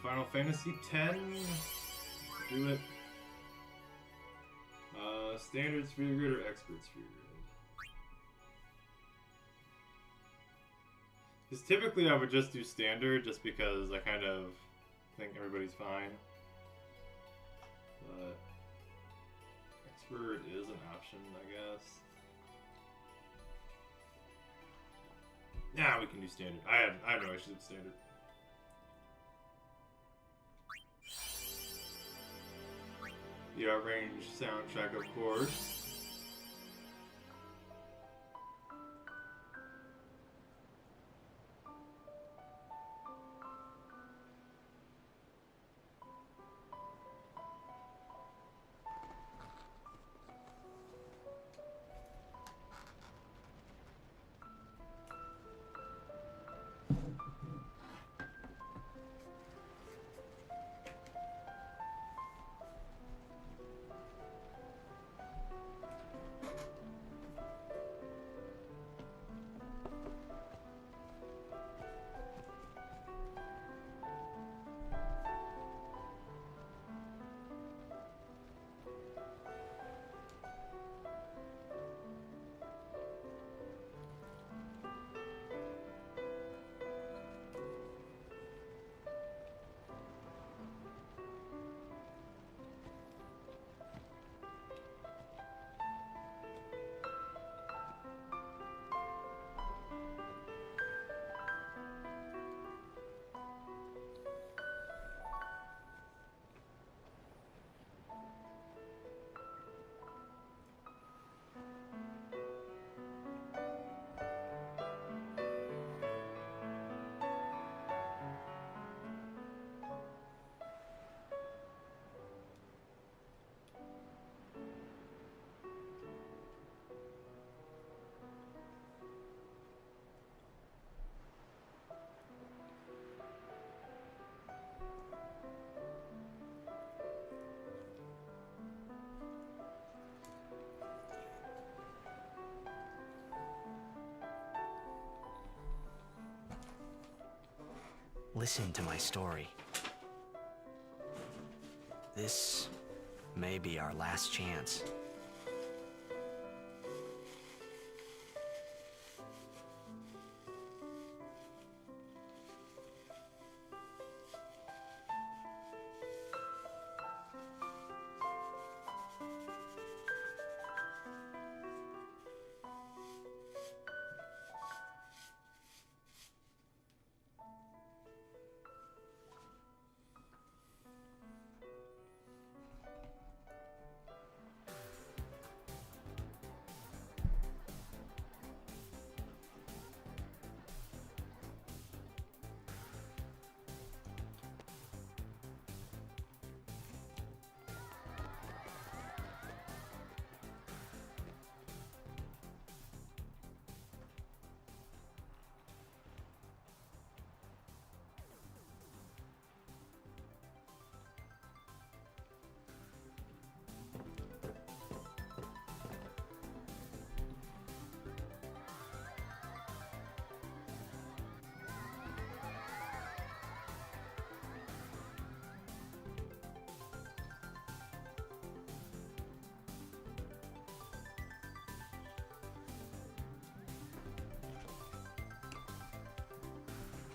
Final Fantasy X. Do it. Standard Sphere Grid or Expert Sphere Grid? Because typically I would just do Standard just because I kind of think everybody's fine. But Expert is an option, I guess. Yeah, we can do Standard. I have no issues with Standard. The Outrange soundtrack, of course. Listen to my story. This may be our last chance.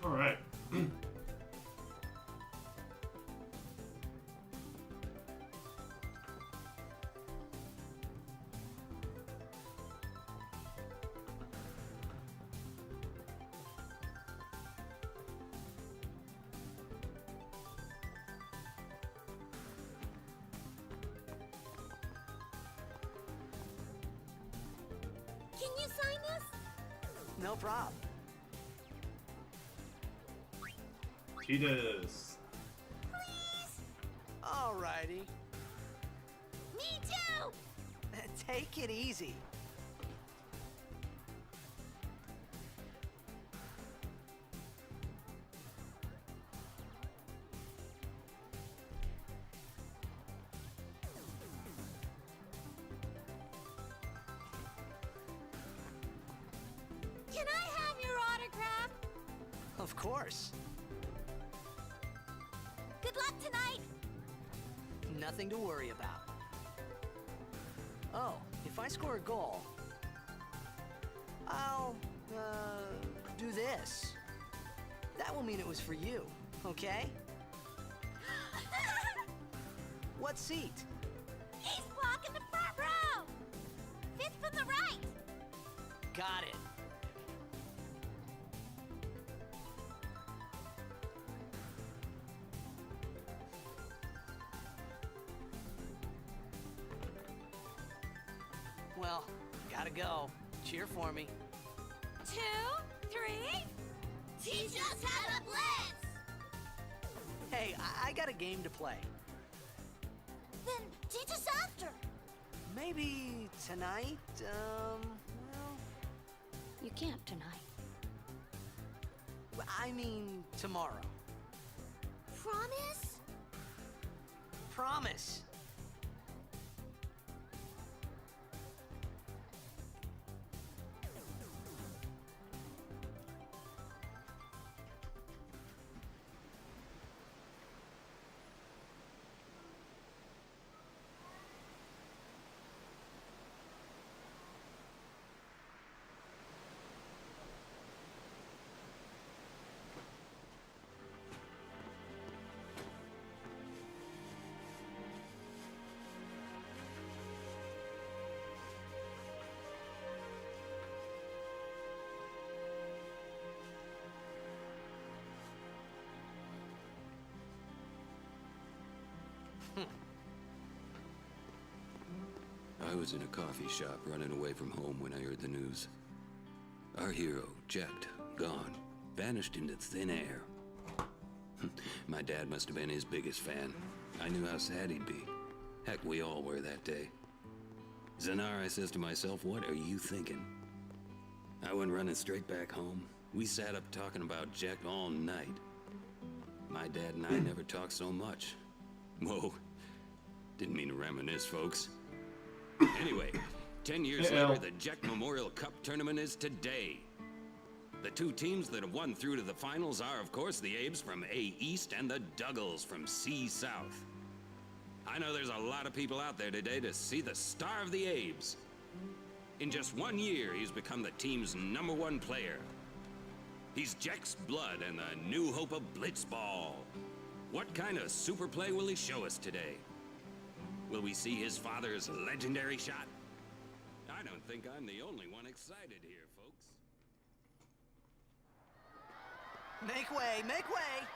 All right. Can you sign this? No problem. Cheetahs. Please? Alrighty. Me too! Take it easy. Can I have your autograph? Of course. Good luck tonight. Nothing to worry about. Oh, if I score a goal, I'll, do this. That will mean it was for you, okay? What seat? East block in the front row. Fifth from the right. Got it. Well, gotta go. Cheer for me. 2, 3. Teach us how to blitz. Hey, I got a game to play. Then teach us after. Maybe tonight, well, You can't tonight. I mean tomorrow. Promise? Promise. I was in a coffee shop running away from home when I heard the news. Our hero, Jecht, gone, vanished into thin air. My dad must have been his biggest fan. I knew how sad he'd be. Heck, we all were that day. Zanar, I says to myself, what are you thinking? I went running straight back home. We sat up talking about Jecht all night. My dad and I never talked so much. Whoa, didn't mean to reminisce, folks. Anyway, 10 years later, the Jecht Memorial Cup tournament is today. The two teams that have won through to the finals are, of course, the Abes from A East and the Duggles from C South. I know there's a lot of people out there today to see the star of the Abes. In just 1 year, he's become the team's #1 player. He's Jecht's blood and the new hope of Blitzball. What kind of super play will he show us today? Will we see his father's legendary shot? I don't think I'm the only one excited here, folks. Make way, make way!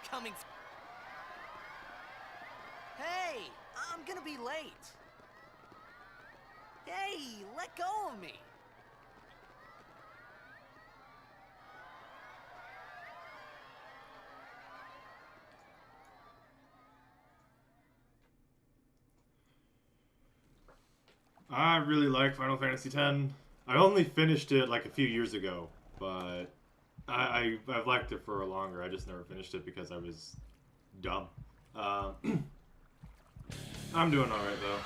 Coming. Hey, I'm gonna be late. Hey, let go of me. I really like Final Fantasy X. I only finished it like a few years ago, but I've liked it for longer. I just never finished it because I was dumb. I'm doing alright though.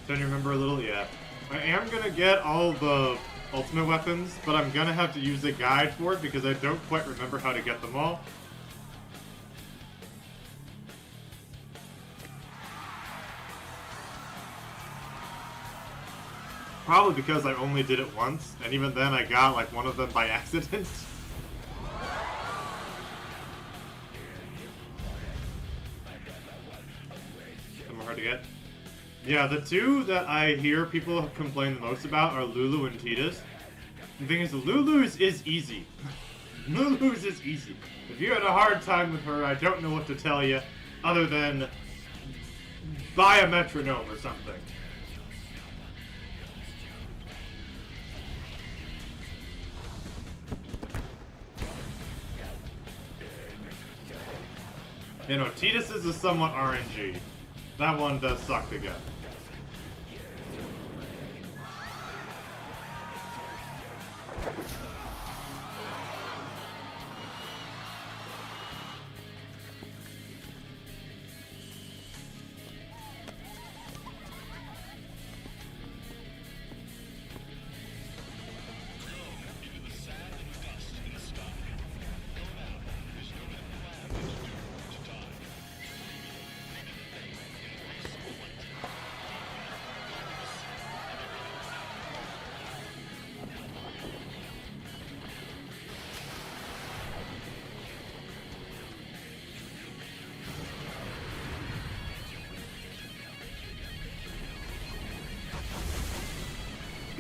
Don't you remember a little? Yeah. I am gonna get all the ultimate weapons, but I'm gonna have to use a guide for it because I don't quite remember how to get them all. Probably because I only did it once, and even then I got like one of them by accident. Some are hard to get. Yeah, the two that I hear people complain the most about are Lulu and Tidus. The thing is, Lulu's is easy. Lulu's is easy. If you had a hard time with her, I don't know what to tell you, other than buy a metronome or something. You know, Tidus is somewhat RNG. That one does suck to get.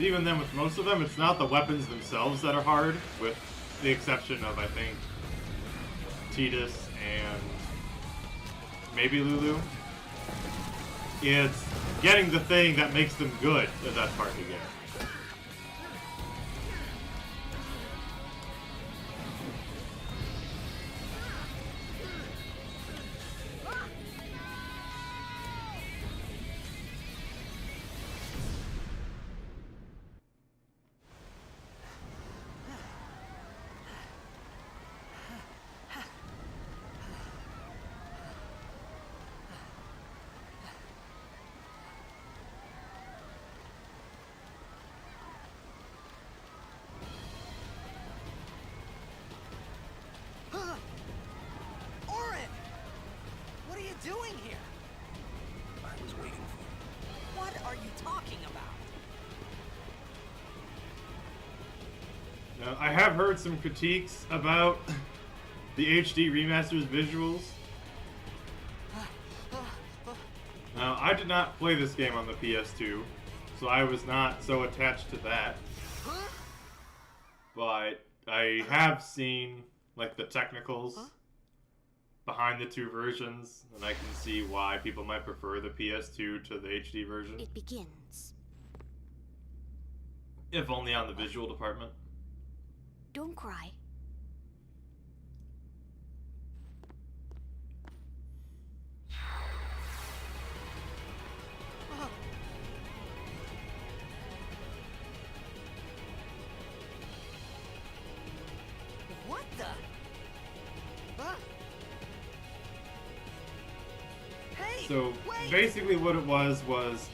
even then, with most of them, it's not the weapons themselves that are hard, with the exception of, I think, Tidus and maybe Lulu. It's getting the thing that makes them good that's hard to get. Orin! What are you doing here? I was waiting for you. What are you talking about? Now, I have heard some critiques about the HD remaster's visuals. Now, I did not play this game on the PS2, so I was not so attached to that. But I have seen, like, the technicals behind the two versions, and I can see why people might prefer the PS2 to the HD version. It begins. If only on the visual department. Don't cry. What the? Huh? Hey! So, wait! basically what it was,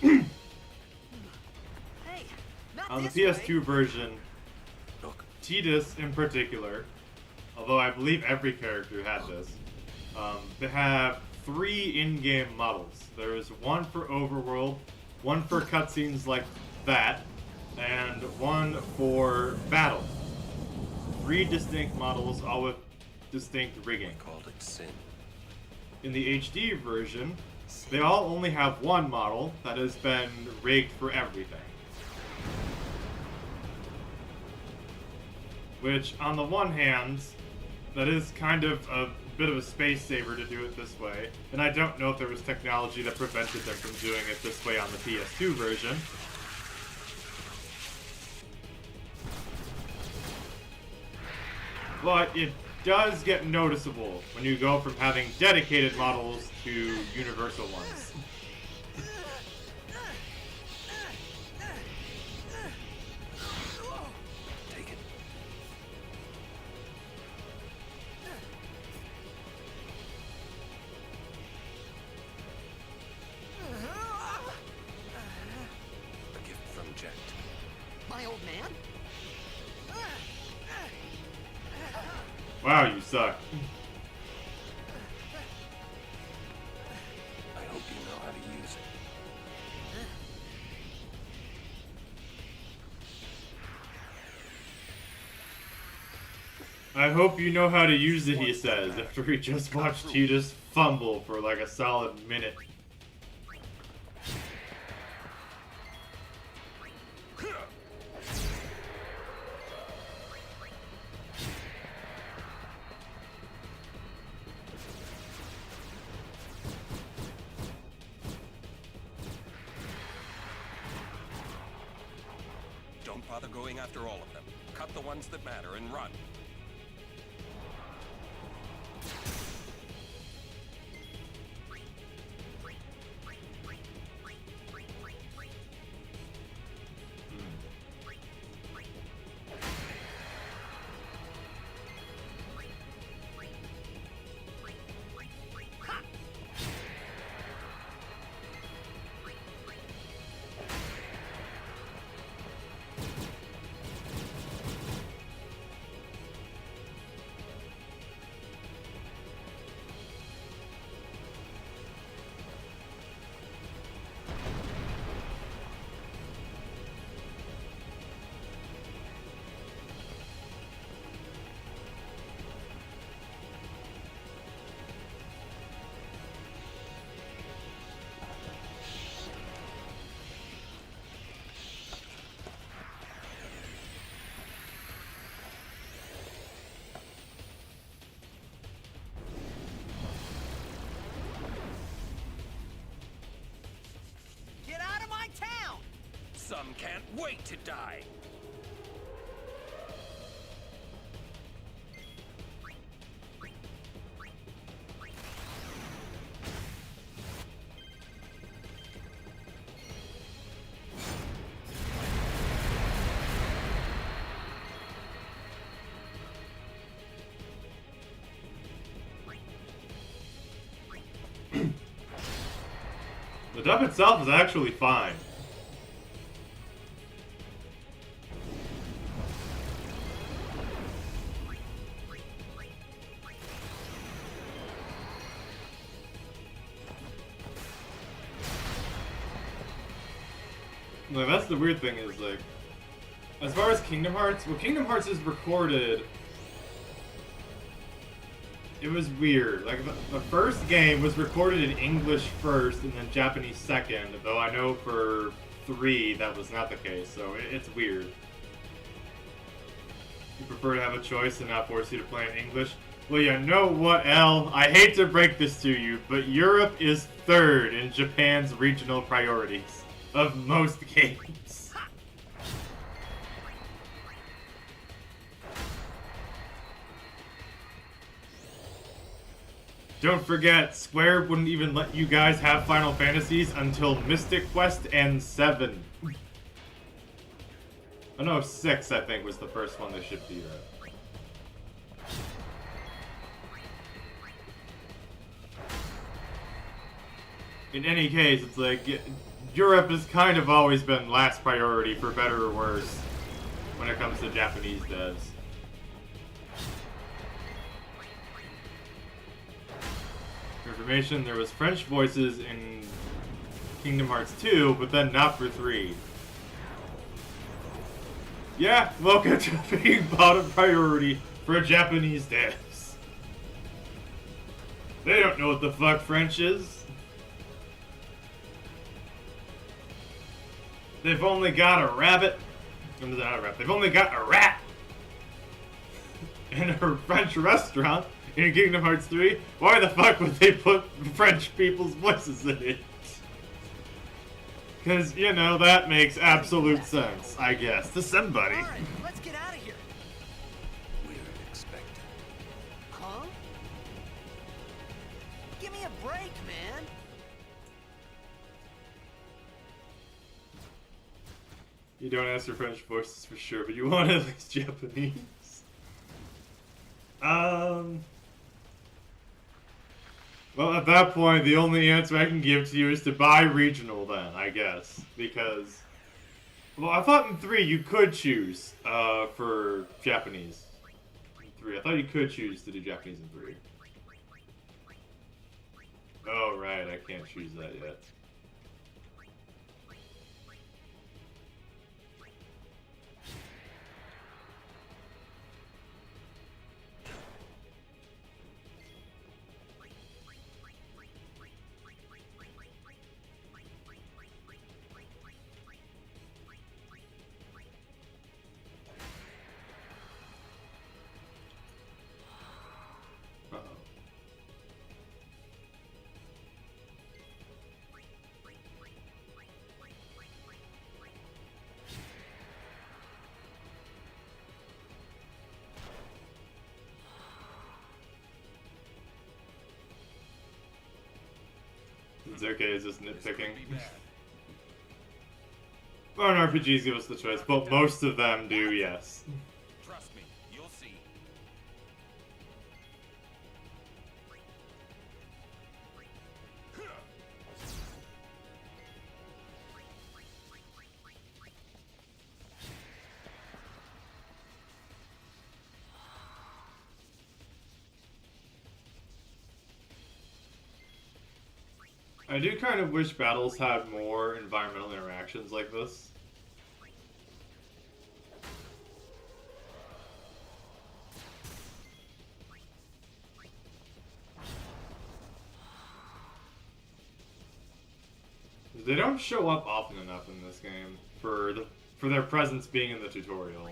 Hey! Not on the this PS2 way. version, Look, Tidus in particular, although I believe every character had this, they have 3 in-game models. There's one for Overworld, one for cutscenes like that, and one for battle. 3 distinct models, all with distinct rigging. I called it sin. In the HD version, they all only have one model that has been rigged for everything. Which, on the one hand, that is kind of a bit of a space saver to do it this way, and I don't know if there was technology that prevented them from doing it this way on the PS2 version. But it does get noticeable when you go from having dedicated models to universal ones. Take it. A gift from Jet. My old man? Wow, you suck. I hope you know how to use it. I hope you know how to use it, he says, after he just watched Tidus fumble for like a solid minute. Don't bother going after all of them. Cut the ones that matter and run. Some can't wait to die. The dub itself is actually fine. Like, that's the weird thing is, like, as far as Kingdom Hearts, well, Kingdom Hearts is recorded. It was weird. Like, the first game was recorded in English first and then Japanese second, though I know for 3 that was not the case, so it's weird. You prefer to have a choice and not force you to play in English? Well, you know what, L? I hate to break this to you, but Europe is 3rd in Japan's regional priorities of most games. Don't forget, Square wouldn't even let you guys have Final Fantasies until Mystic Quest and 7. Oh no, 6 I think was the first one they shipped to Europe. In any case, it's like, Europe has kind of always been last priority, for better or worse, when it comes to Japanese devs. For information, there was French voices in Kingdom Hearts 2, but then not for 3. Yeah, welcome to being bottom priority for Japanese devs. They don't know what the fuck French is. They've only got a rabbit. Not a rabbit. They've only got a rat. In a French restaurant in Kingdom Hearts 3. Why the fuck would they put French people's voices in it? Because, you know, that makes absolute sense, I guess, to somebody. Alright, let's get out of here. We're expected. Huh? Give me a break, man. You don't ask for French voices for sure, but you want at least Japanese. Well, at that point, the only answer I can give to you is to buy regional then, I guess. Because, well, I thought in 3 you could choose, for Japanese. In 3, I thought you could choose to do Japanese in 3. Oh, right, I can't choose that yet. It's okay, it's just nitpicking. Modern RPGs give us the choice, but most of them do, yes. Trust me, you'll see. I do kind of wish battles had more environmental interactions like this. They don't show up often enough in this game for their presence being in the tutorial.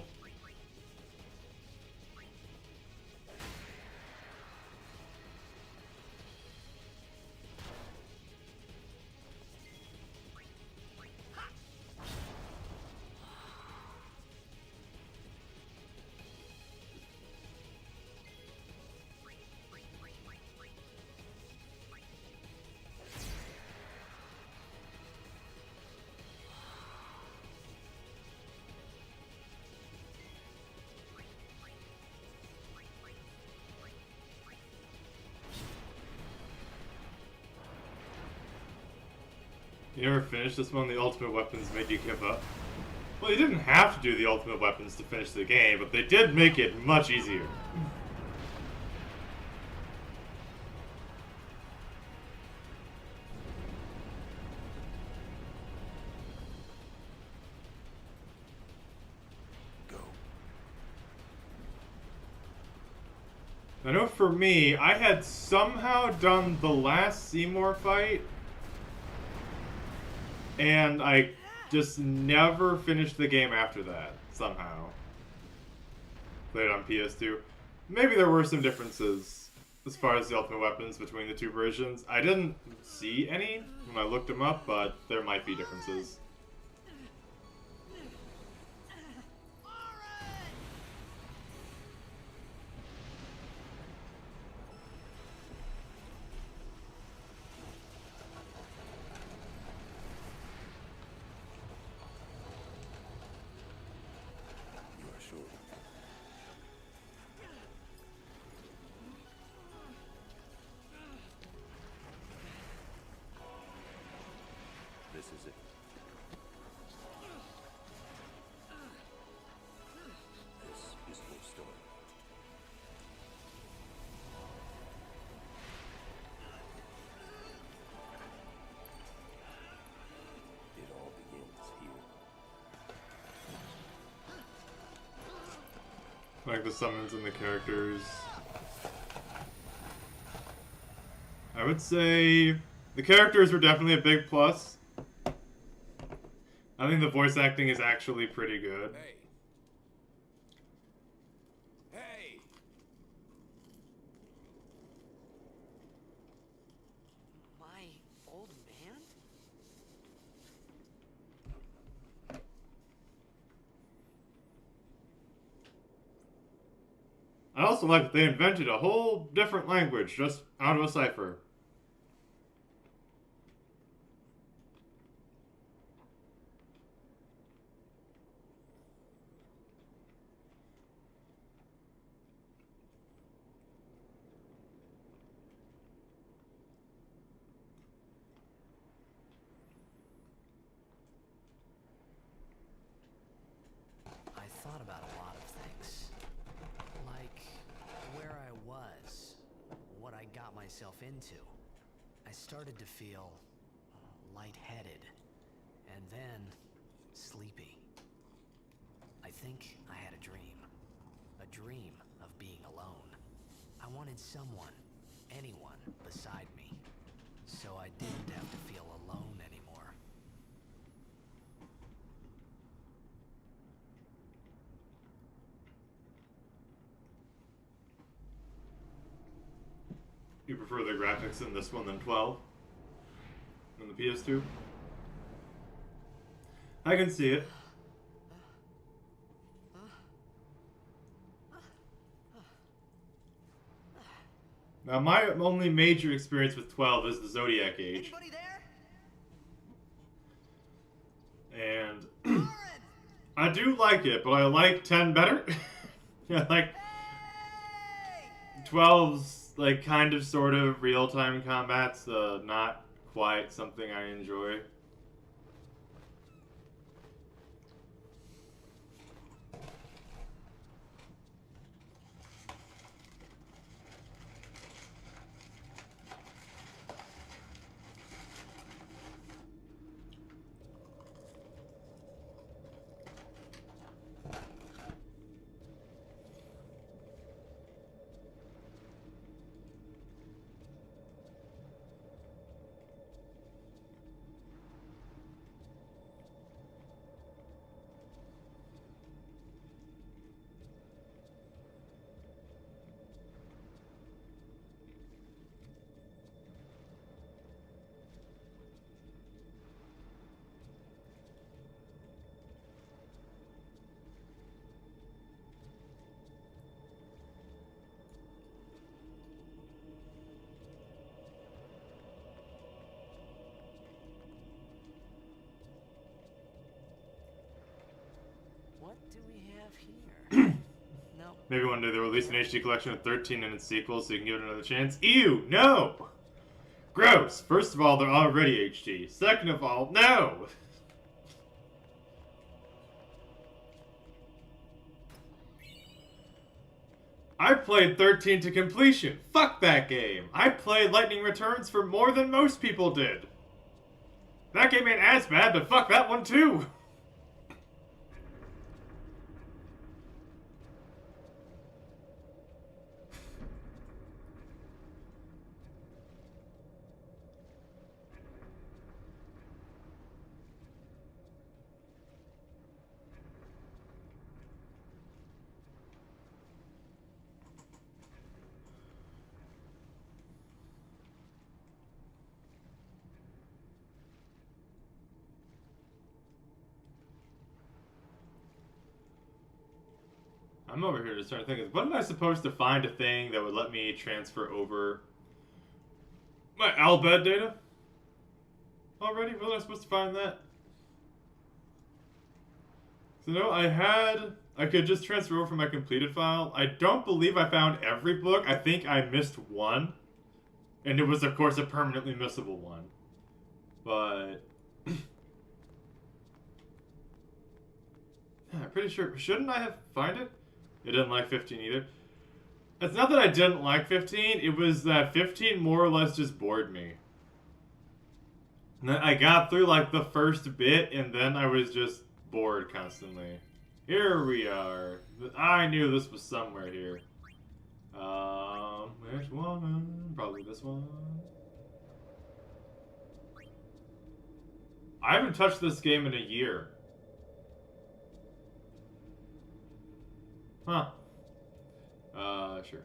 You never finished this one? The ultimate weapons made you give up? Well, you didn't have to do the ultimate weapons to finish the game, but they did make it much easier. Go. I know for me, I had somehow done the last Seymour fight, and I just never finished the game after that, somehow. Played on PS2. Maybe there were some differences as far as the ultimate weapons between the two versions. I didn't see any when I looked them up, but there might be differences. You are sure? This is it. This is your story. It all begins here. Like the summons and the characters. I would say the characters were definitely a big plus. I think the voice acting is actually pretty good. Hey. Hey. My old man? I also like that they invented a whole different language just out of a cipher. I thought about a lot of things. Like where I was, what I got myself into. I started to feel lightheaded, and then sleepy. I think I had a dream of being alone. I wanted someone, anyone beside me, so I didn't have to feel alone anymore. You prefer the graphics in this one than 12? On the PS2? I can see it. Now, my only major experience with 12 is the Zodiac Age. Anybody there? And Lauren! I do like it, but I like 10 better. Yeah, like Hey! 12's like kind of sort of real-time combat's not quite something I enjoy. What do we have here? No. Maybe one day they'll release an HD collection of 13 and its sequels so you can give it another chance. Ew! No! Gross! First of all, they're already HD. Second of all, no! I played 13 to completion. Fuck that game. I played Lightning Returns for more than most people did. That game ain't as bad, but fuck that one too. I'm over here just trying to think, what am I supposed to find a thing that would let me transfer over my Albed data? Already? Wasn't I supposed to find that? So no, I could just transfer over my completed file. I don't believe I found every book. I think I missed one. And it was, of course, a permanently missable one. But... yeah, I'm pretty sure... shouldn't I have find it? I didn't like 15 either. It's not that I didn't like 15, it was that 15 more or less just bored me. And then I got through like the first bit and then I was just bored constantly. Here we are. I knew this was somewhere here. There's one. Probably this one. I haven't touched this game in a year. Huh. Sure.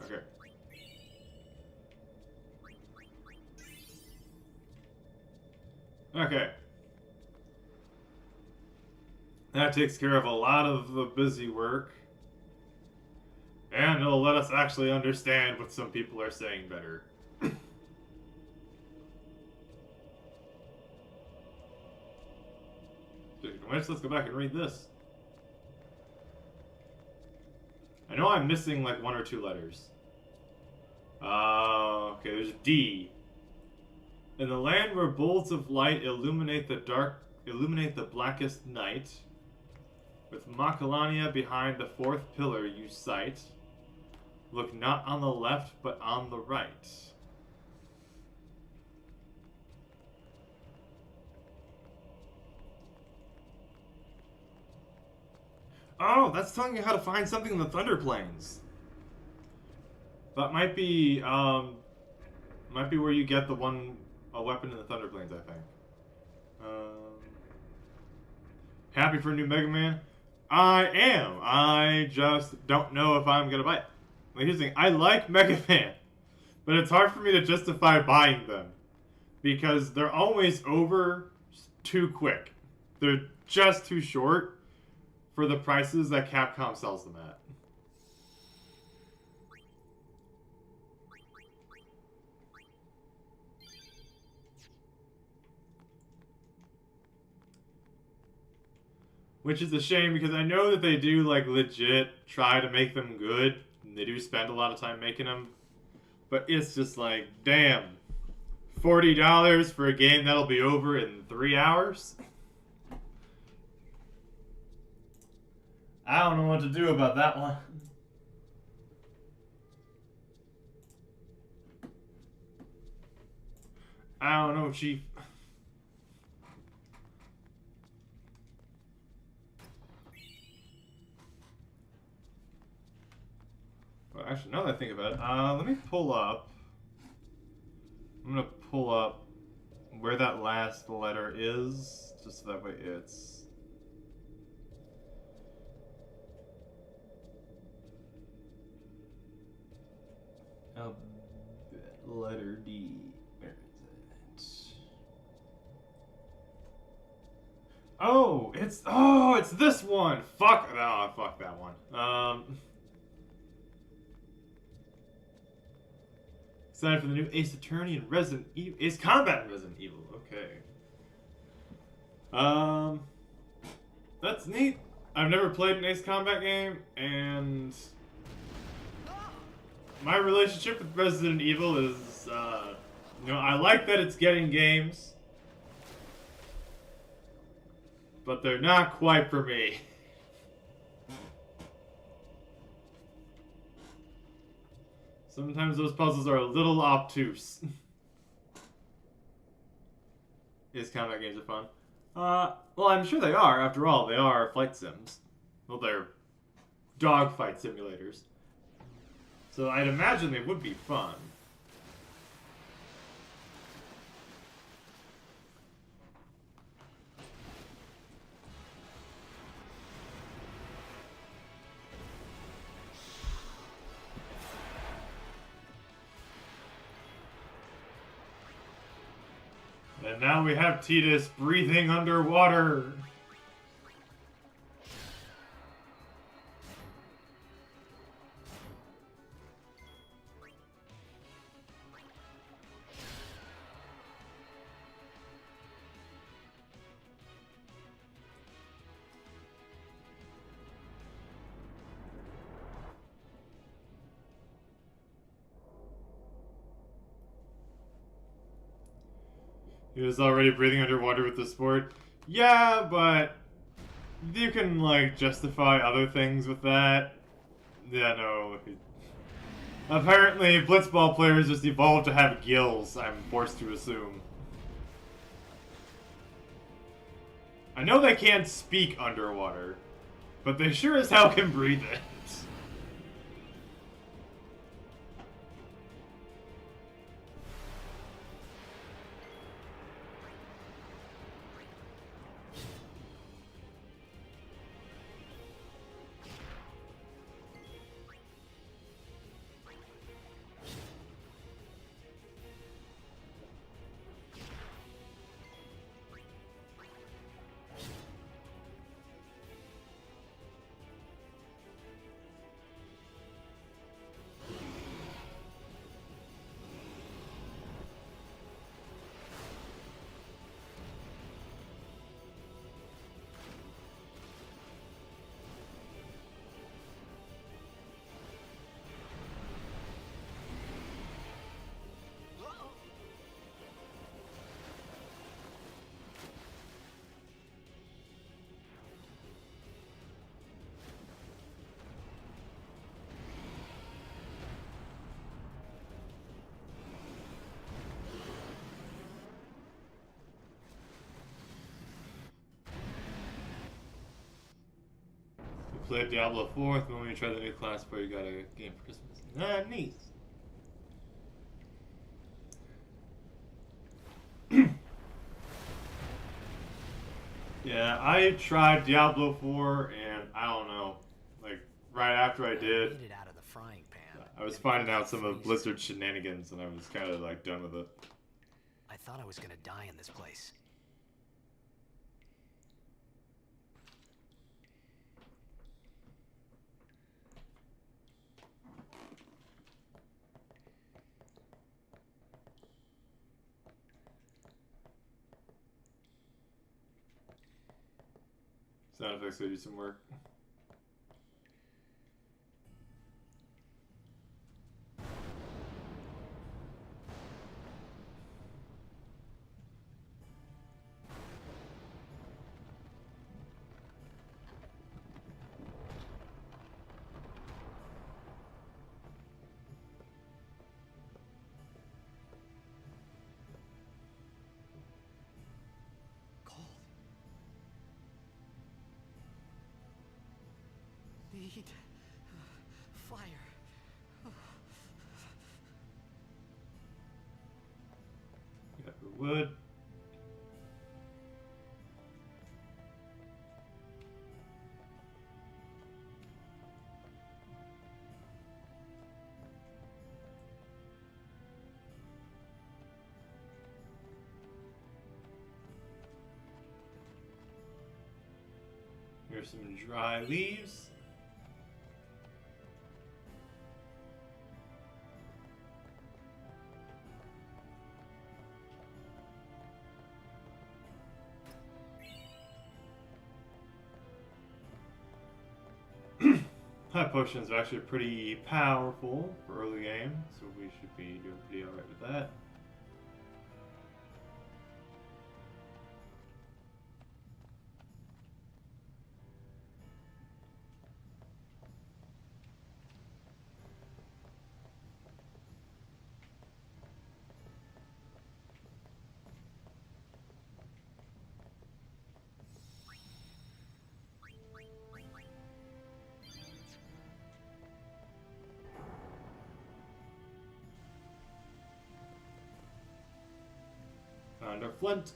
Okay. Okay. That takes care of a lot of the busy work. And it'll let us actually understand what some people are saying better. Let's go back and read this. I know I'm missing like one or two letters. Okay, there's D. In the land where bolts of light illuminate the blackest night, with Makalania behind the fourth pillar you sight, look not on the left but on the right. Oh, that's telling you how to find something in the Thunder Plains. That might be where you get a weapon in the Thunder Plains, I think. Happy for a new Mega Man? I am. I just don't know if I'm gonna buy it. Like, here's the thing, I like Mega Man, but it's hard for me to justify buying them because they're always over too quick. They're just too short for the prices that Capcom sells them at. Which is a shame because I know that they do like legit try to make them good. And they do spend a lot of time making them. But it's just like, damn. $40 for a game that'll be over in 3 hours? I don't know what to do about that one. I don't know, Chief. Well, actually, now that I think about it, let me pull up. I'm gonna pull up where that last letter is, just so that way it's... letter D. Where is it? Oh, it's this one. Fuck that one. Excited for the new Ace Attorney and Resident Evil. Ace Combat and Resident Evil. Okay. That's neat. I've never played an Ace Combat game, and my relationship with Resident Evil is, you know, I like that it's getting games, but they're not quite for me. Sometimes those puzzles are a little obtuse. Ace Combat games are fun. Well, I'm sure they are. After all, they are flight sims. Well, they're dogfight simulators. So I'd imagine they would be fun. And now we have Tidus breathing underwater. He was already breathing underwater with the sport. Yeah, but you can, like, justify other things with that. Yeah, no. Apparently, blitzball players just evolved to have gills, I'm forced to assume. I know they can't speak underwater, but they sure as hell can breathe it. Played Diablo 4, and when you try the new class where you got a game for Christmas. Ah, neat. Yeah, I tried Diablo 4, and I don't know. Like, right after I did, Made it out of the frying pan. I was finding out some of Blizzard's shenanigans, and I was kind of, like, done with it. I thought I was gonna die in this place. Sound effects could do some work. Cold. Need fire. Got wood. Here's some dry leaves. High potions are actually pretty powerful for early game, so we should be doing pretty alright with that. Found our flint.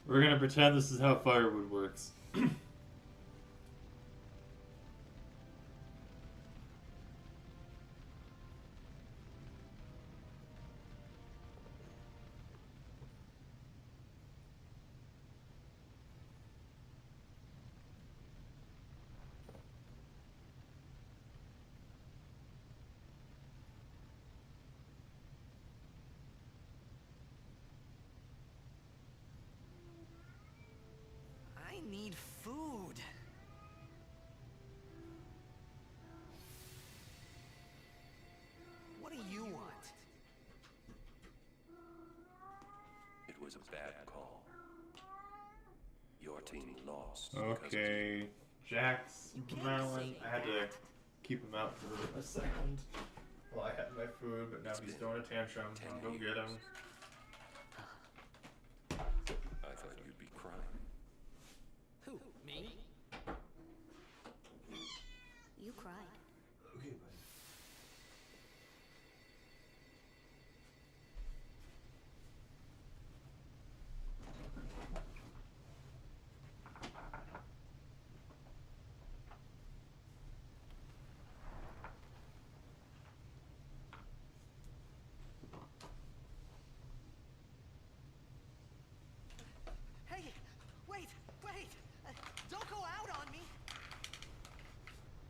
We're gonna pretend this is how firewood works. I need food. What do you want? It was a bad call. Your team lost. because of Okay, Jax, You can't Merlin. say I had to that. keep him out for a second while I had my food, but now he's throwing a tantrum. I'll go get him. I thought you'd be crying. Who? Me? You cried. Hey, wait! Don't go out on me!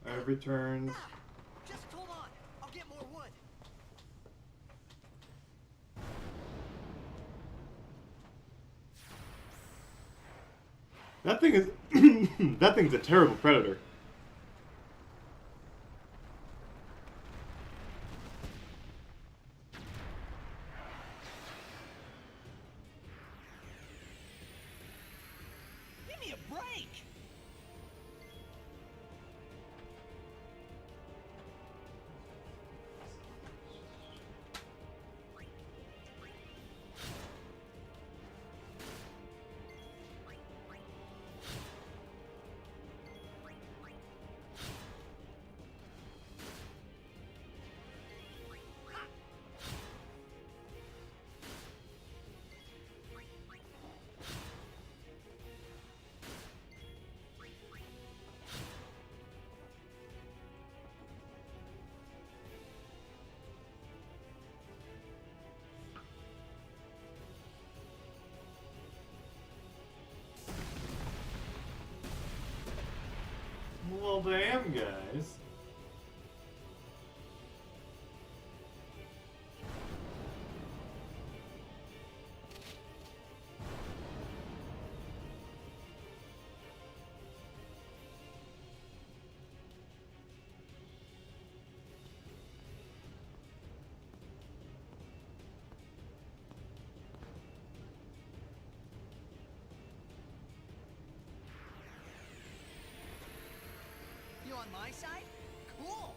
I've returned. Just hold on. I'll get more wood. That thing is that thing's a terrible predator. Give me a break! Well, damn, guys. You on my side? Cool!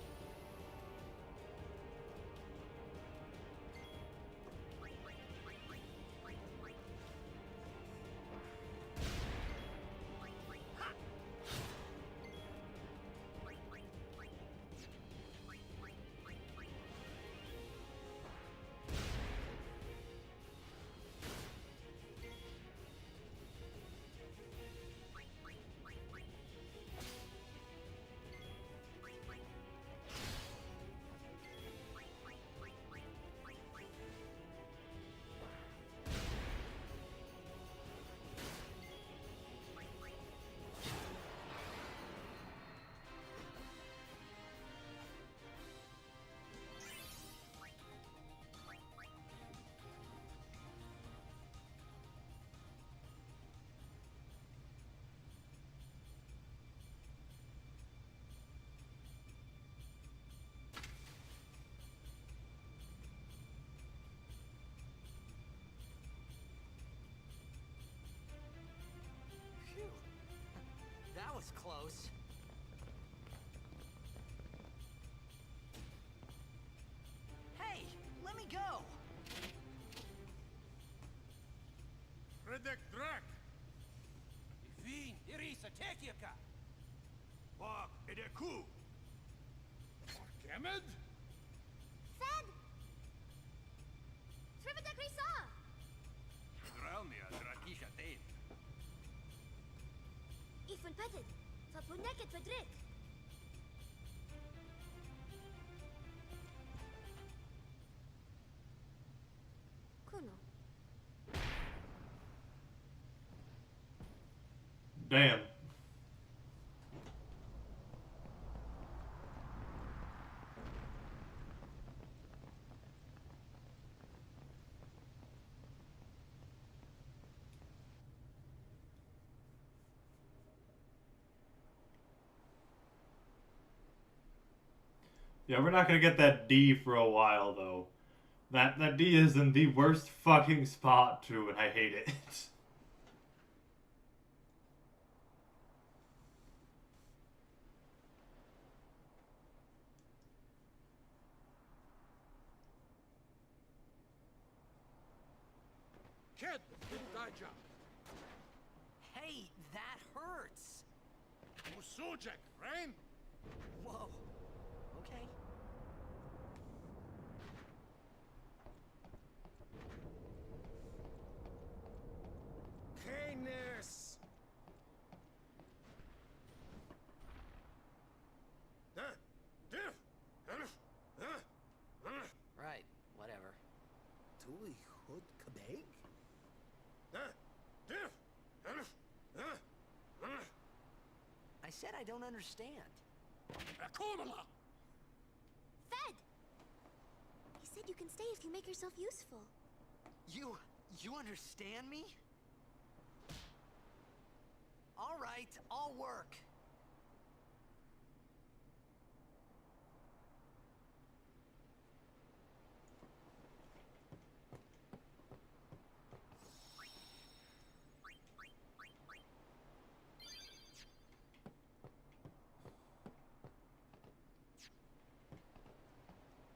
Kiaka. Bak edeku. Kemed? Fed! Trivida Grisa! Drelmia drakisha tape. Ifun Petit! Fapuneket Fedrik! Kuno. Damn. Yeah, we're not gonna get that D for a while though. That D is in the worst fucking spot too, and I hate it. Ked Daja. Hey, that hurts. Musujek, right? Whoa. Okay. Canis. Right, whatever. Tuli Hood Kabeg? I said I don't understand. Akumala. Fed! He said you can stay if you make yourself useful. You understand me? All right, I'll work.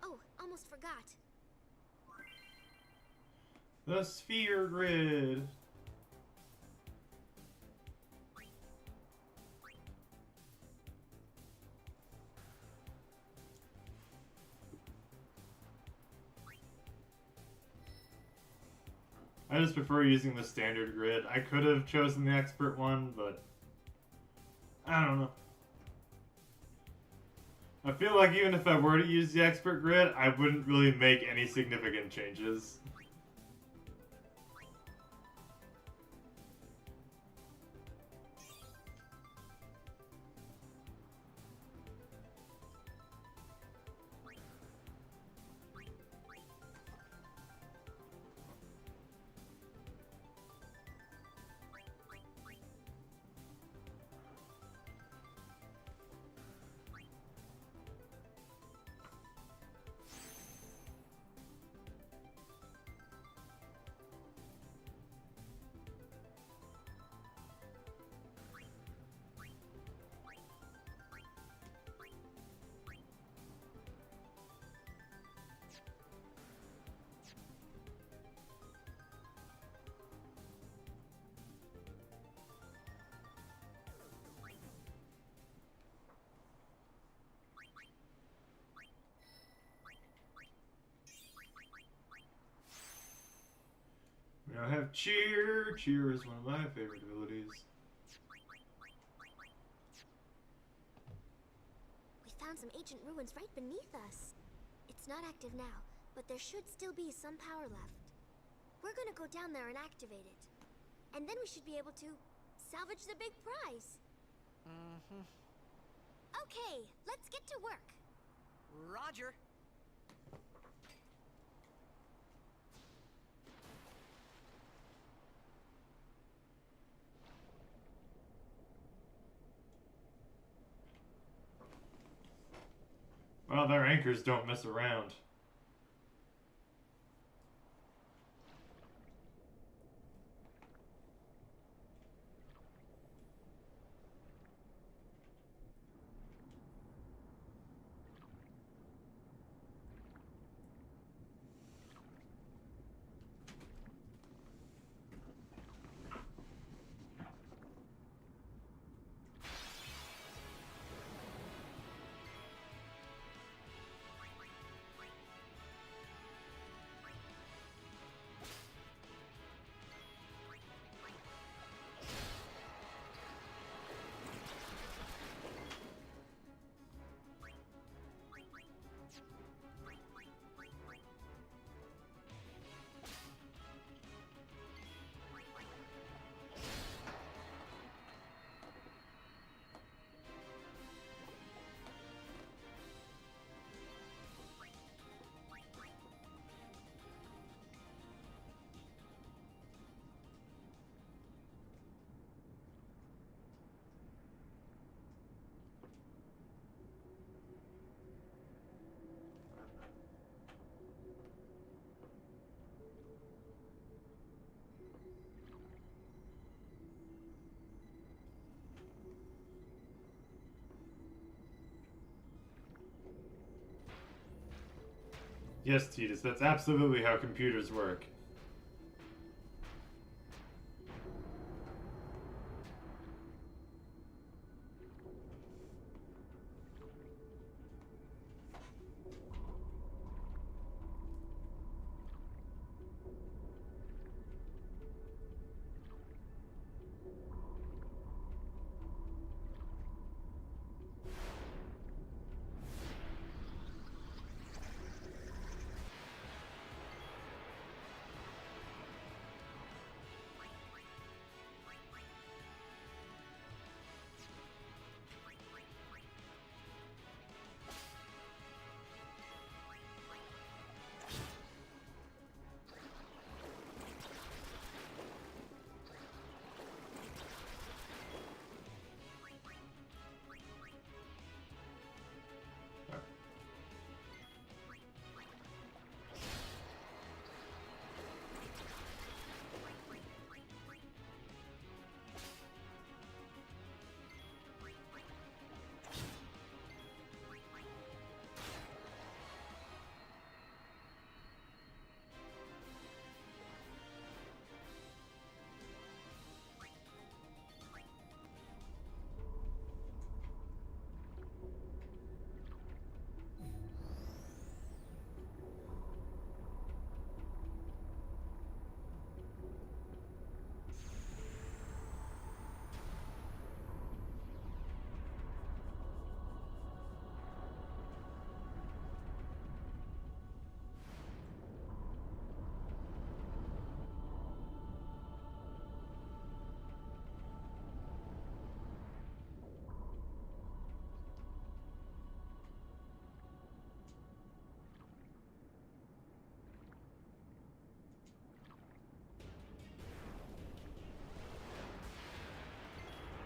Oh, almost forgot. The sphere grid. I just prefer using the standard grid. I could have chosen the expert one, but I don't know. I feel like even if I were to use the expert grid, I wouldn't really make any significant changes. We now have Cheer. Cheer is one of my favorite abilities. We found some ancient ruins right beneath us. It's not active now, but there should still be some power left. We're gonna go down there and activate it. And then we should be able to salvage the big prize. Mm-hmm. Okay, let's get to work. Roger. Well, their anchors don't mess around. Yes, Titus, that's absolutely how computers work.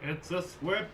It's a SWIP.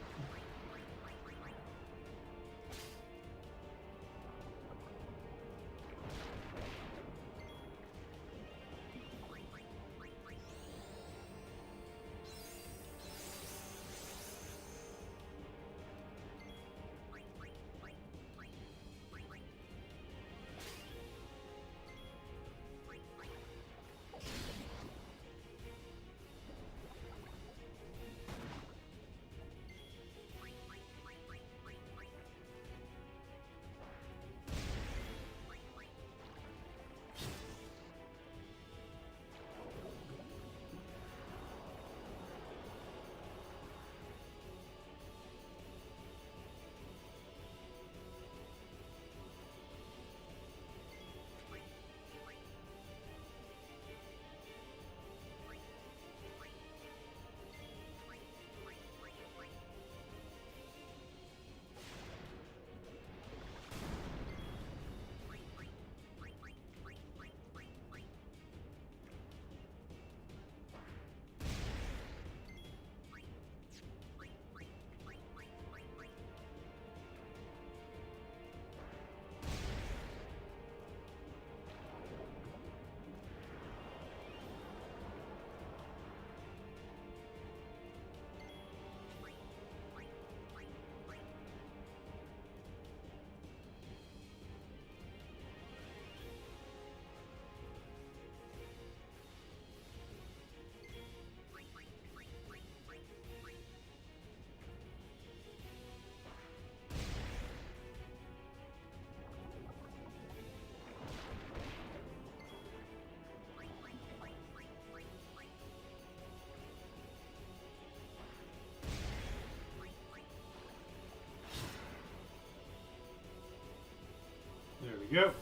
There we go.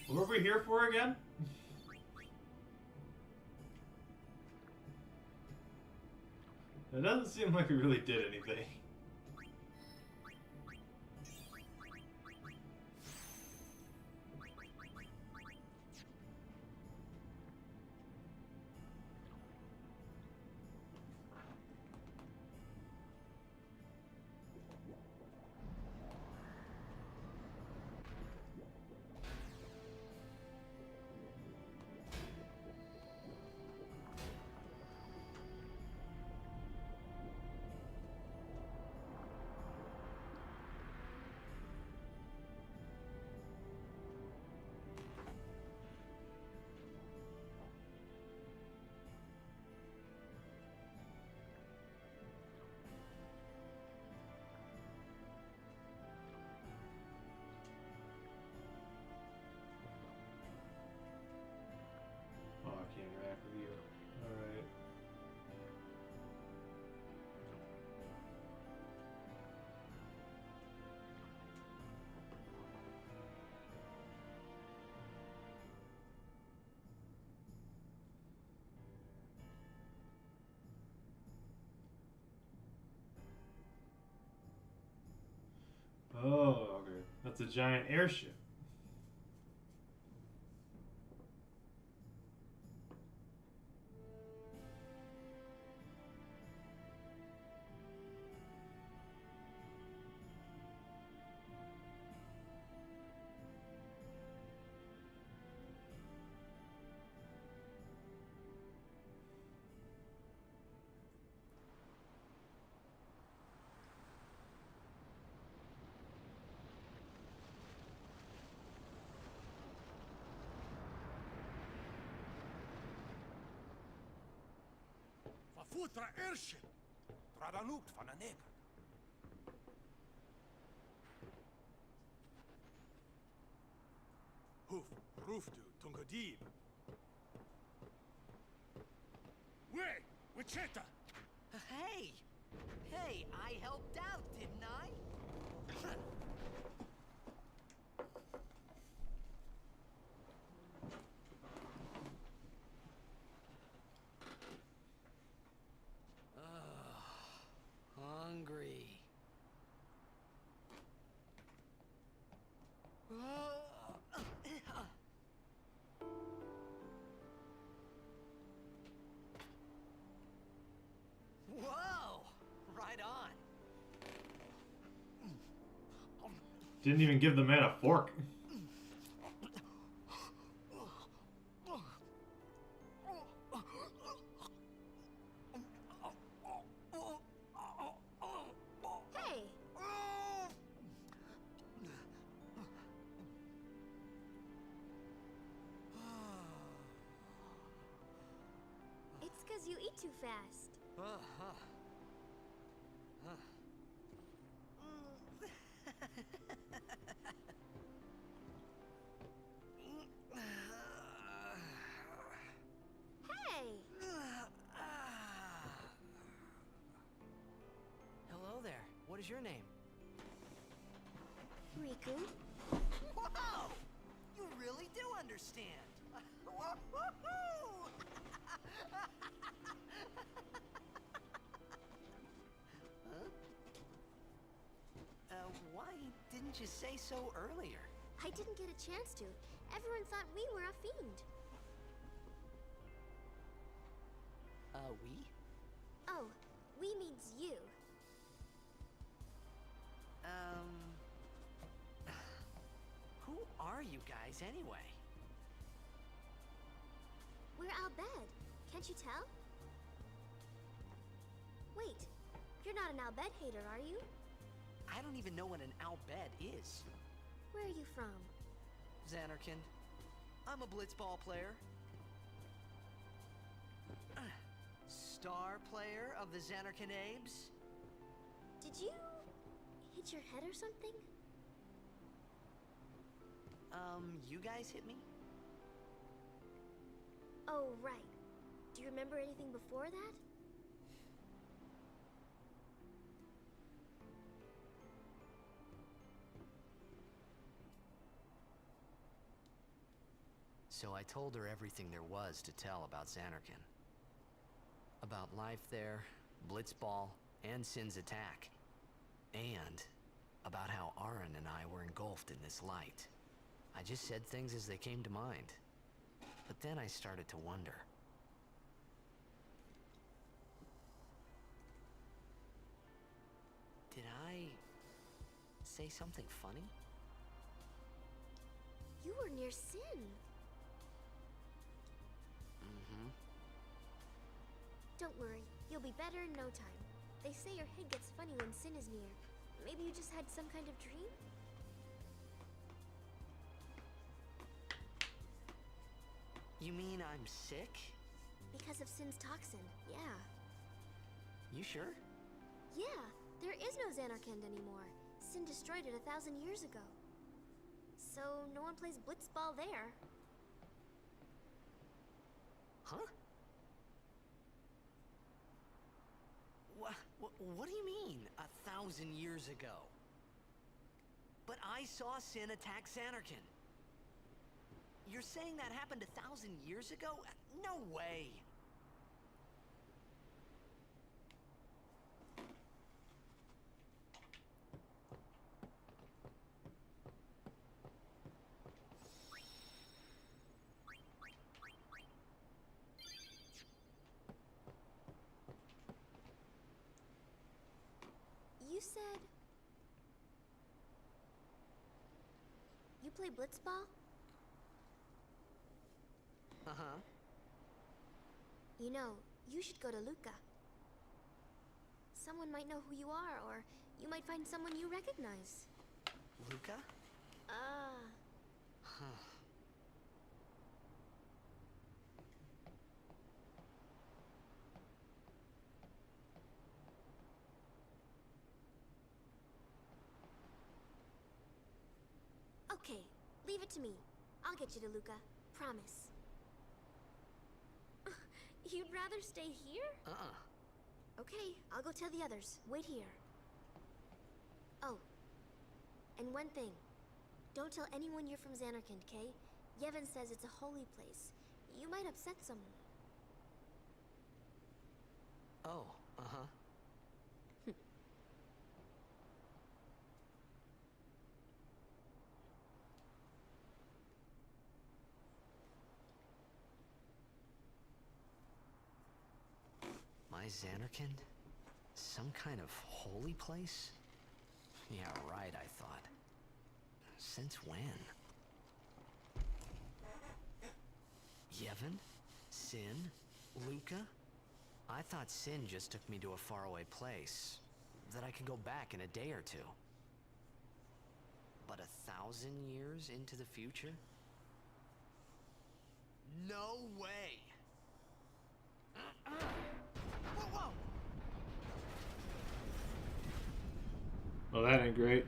What were we here for again? It doesn't seem like we really did anything. Clear. Alright. Oh, okay. That's a giant airship. Futra Ershel! Tradanukt van een neger. Hoof, roofdu, tungadib. Way, Wichita! Hey! Hey, I helped out, didn't I? Hungry. Whoa! Right on. Didn't even give the man a fork. Hey! It's because you eat too fast. Hey! Hello there. What is your name? Riku? Whoa! You really do understand. Woo-hoo-hoo! Huh? Why didn't you say so earlier? I didn't get a chance to. Everyone thought we were a fiend. We? Oh, we means you. Who are you guys anyway? We're Al Bhed. Can't you tell? Wait, you're not an Al Bhed hater, are you? I don't even know what an Al Bhed is. Where are you from? Xanarkand. I'm a blitzball player. Star player of the Xanarkand Abes. Did you hit your head or something? You guys hit me? Oh, right. Do you remember anything before that? So I told her everything there was to tell about Xanarkand. About life there, Blitzball, and Sin's attack. And about how Aaron and I were engulfed in this light. I just said things as they came to mind. But then I started to wonder. Did I say something funny? You were near Sin. Mm-hmm. Don't worry, you'll be better in no time. They say your head gets funny when Sin is near. Maybe you just had some kind of dream? You mean I'm sick? Because of Sin's toxin, yeah. You sure? Yeah, there is no Xanarkand anymore. Sin destroyed it 1,000 years ago. So no one plays blitzball there. Huh? What do you mean, 1,000 years ago? But I saw Sin attack Zanarkand. You're saying that happened 1,000 years ago? No way! You said... you play blitzball? Uh-huh. You know, you should go to Luca. Someone might know who you are, or you might find someone you recognize. Luca? Huh. Okay, leave it to me. I'll get you to Luca. Promise. You'd rather stay here? Okay, I'll go tell the others. Wait here. Oh, and one thing. Don't tell anyone you're from Zanarkand, okay? Yevon says it's a holy place. You might upset someone. Oh, uh-huh. My Zanarkand? Some kind of holy place? Yeah, right, I thought. Since when? Yevon? Sin? Luca? I thought Sin just took me to a faraway place, that I could go back in a day or two. But 1,000 years into the future? No way! Whoa, whoa! Well, that ain't great.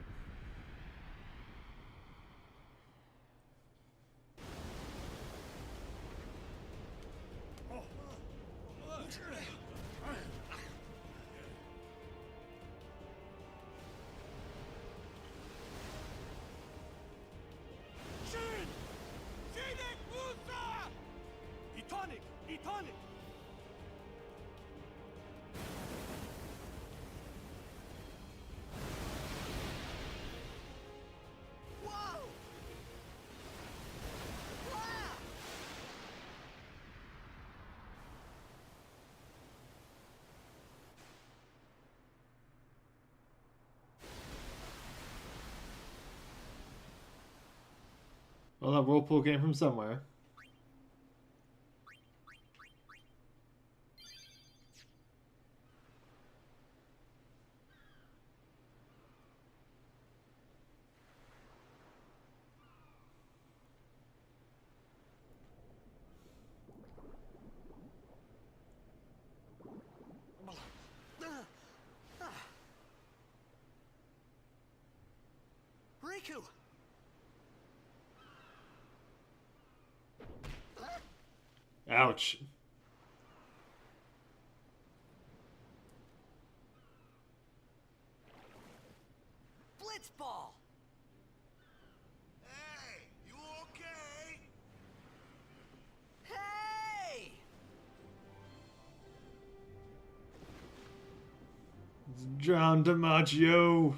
Shin! Zedek Musa! Etonic! Etonic! Whoa! Wow! Well, that whirlpool came from somewhere. Riku! Ouch. Blitzball! Hey, you okay? Hey! Drown DiMaggio.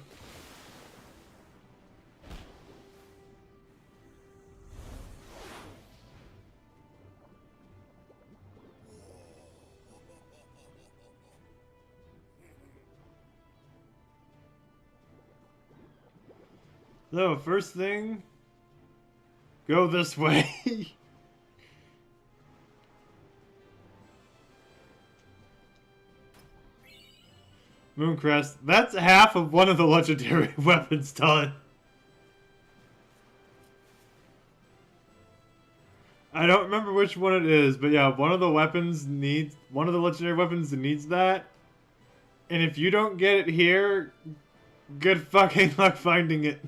So, first thing, go this way. Mooncrest, that's half of one of the legendary weapons done. I don't remember which one it is, but yeah, one of the legendary weapons needs that. And if you don't get it here, good fucking luck finding it.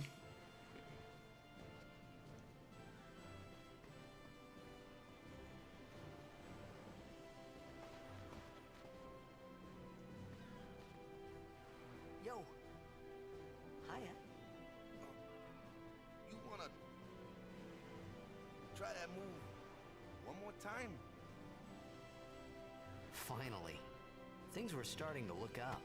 that move one more time. Finally. Things were starting to look up.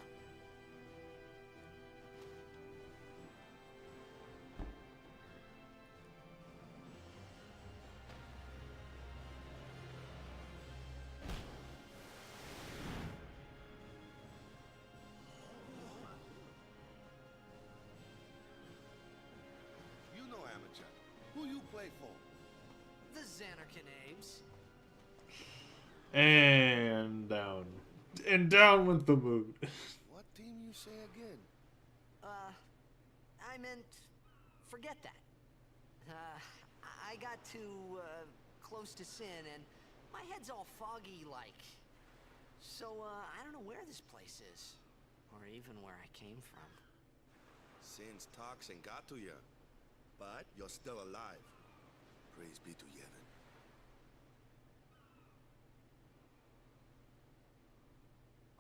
You know amateur. Who you play for? The Xanarkin Abes. And down. And down with the mood. What team you say again? I meant, forget that. I got too, close to Sin, and my head's all foggy like. So, I don't know where this place is. Or even where I came from. Sin's toxin got to you. But you're still alive. Praise be to Yevon.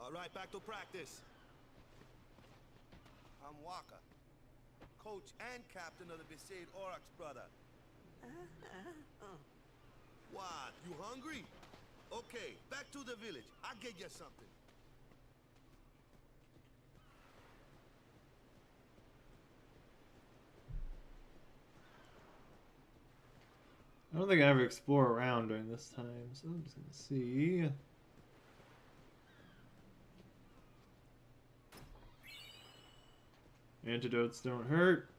All right, back to practice. I'm Waka, coach and captain of the Besaid Aurochs, brother. What, you hungry? Okay, back to the village. I'll get you something. I don't think I ever explore around during this time, so I'm just gonna see. Antidotes don't hurt.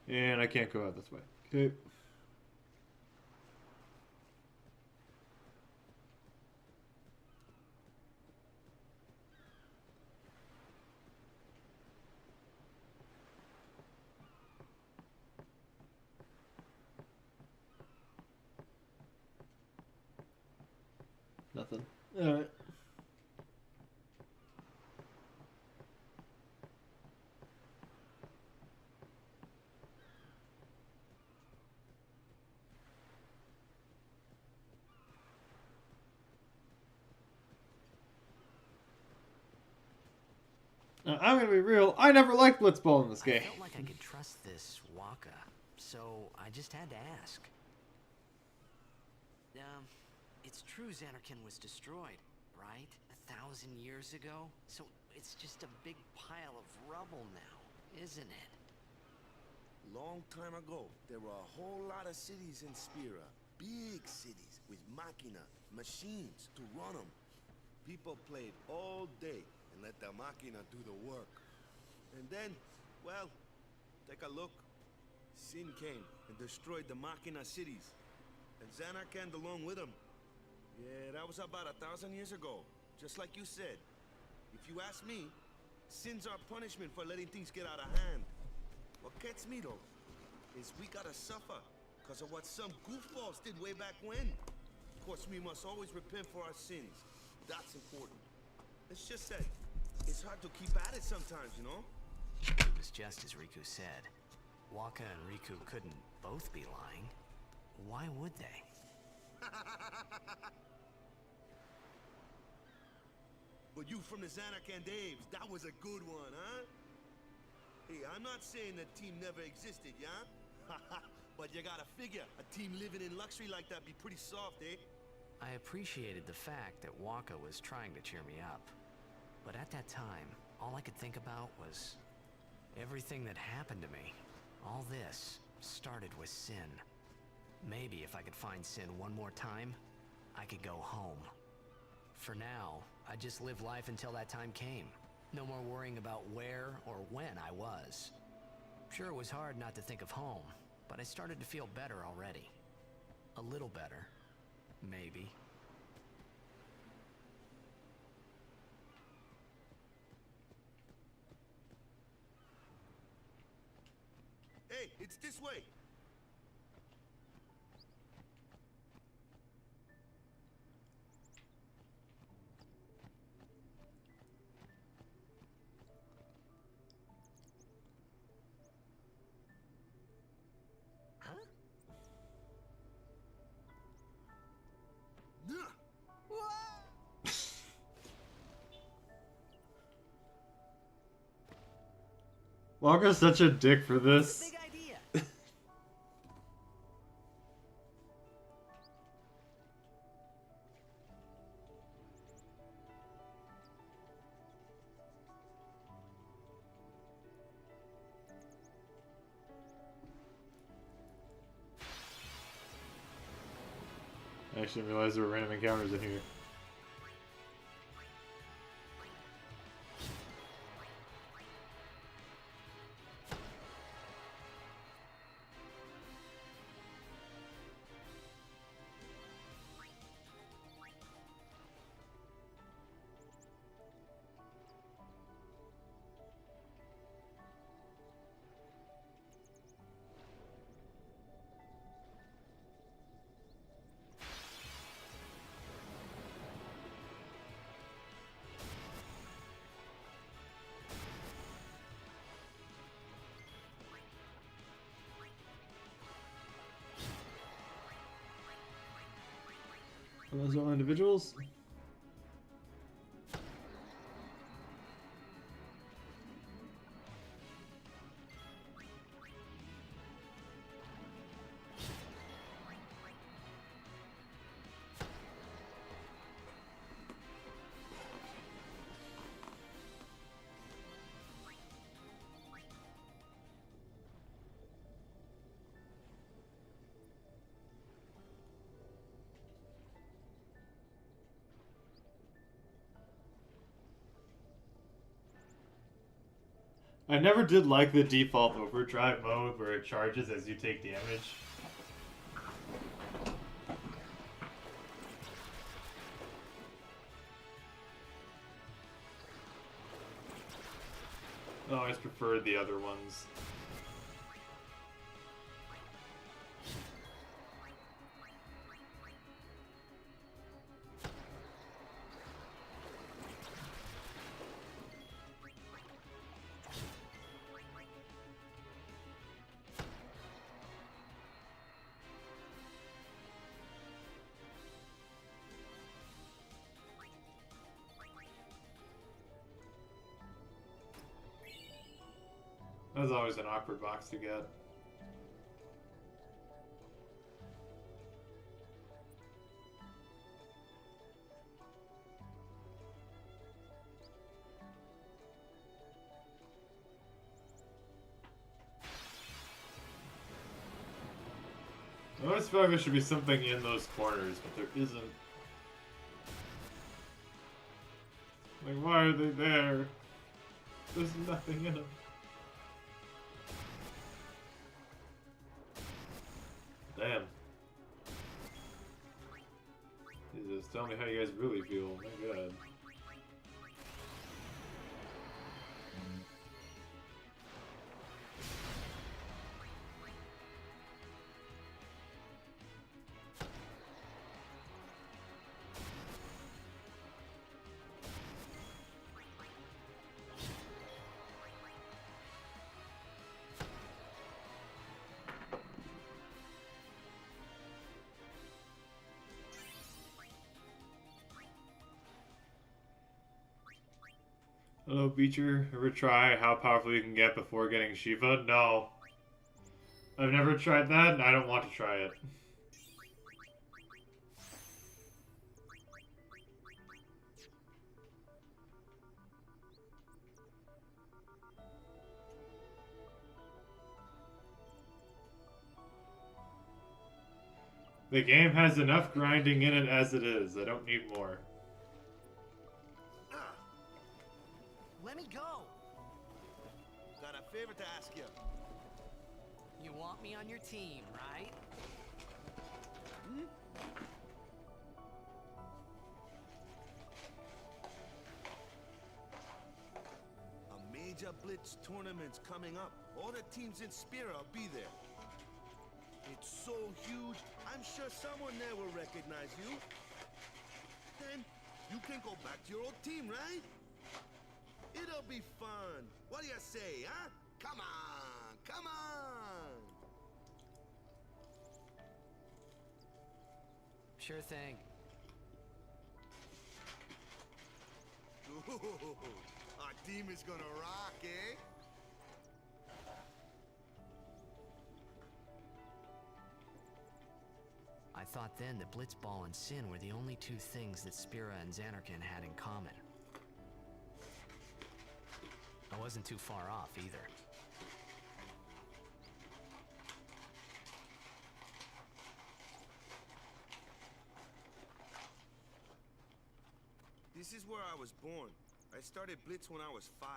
And I can't go out this way. Okay. Nothing. Alright. Now, I'm gonna be real, I never liked Blitzball in this game. I felt like I could trust this Waka, so I just had to ask. It's true Xanarkin was destroyed, right? 1,000 years ago? So it's just a big pile of rubble now, isn't it? Long time ago, there were a whole lot of cities in Spira. Big cities with machina, machines to run them. People played all day and let the machina do the work. And then, well, take a look. Sin came and destroyed the machina cities. And Xanarkand along with him. Yeah, that was about 1,000 years ago. Just like you said. If you ask me, Sin's our punishment for letting things get out of hand. What gets me though, is we gotta suffer because of what some goofballs did way back when. Of course, we must always repent for our sins. That's important. It's just that it's hard to keep at it sometimes, you know? It was just as Riku said. Waka and Riku couldn't both be lying. Why would they? But you from the Xanarkand Abes, that was a good one, huh? Hey, I'm not saying that team never existed, yeah? But you gotta figure, a team living in luxury like that be pretty soft, eh? I appreciated the fact that Waka was trying to cheer me up. But at that time, all I could think about was everything that happened to me. All this started with Sin. Maybe if I could find Sin one more time, I could go home. For now, I just live life until that time came. No more worrying about where or when I was. Sure, it was hard not to think of home, but I started to feel better already. A little better, maybe. Hey, it's this way! Walker's such a dick for It's this. a big idea. I actually didn't realize there were random encounters in here. Are those all individuals? I never did like the default overdrive mode where it charges as you take damage. I always preferred the other ones. That was always an awkward box to get. I always feel like there should be something in those corners, but there isn't. Like, why are they there? There's nothing in them. Damn. Jesus, tell me how you guys really feel. My god. Hello, Beecher. Ever try how powerful you can get before getting Shiva? No. I've never tried that, and I don't want to try it. The game has enough grinding in it as it is. I don't need more. Let me go. Got a favor to ask you. You want me on your team, right? A major blitz tournament's coming up. All the teams in Spira will be there. It's so huge, I'm sure someone there will recognize you. Then you can go back to your old team, right? It'll be fun. What do you say, huh? Come on, come on. Sure thing. Ooh, our team is gonna rock, eh? thought then that Blitzball and Sin were the only two things that Spira and Zanarkand had in common. I wasn't too far off either. This is where I was born. I started Blitz when I was 5.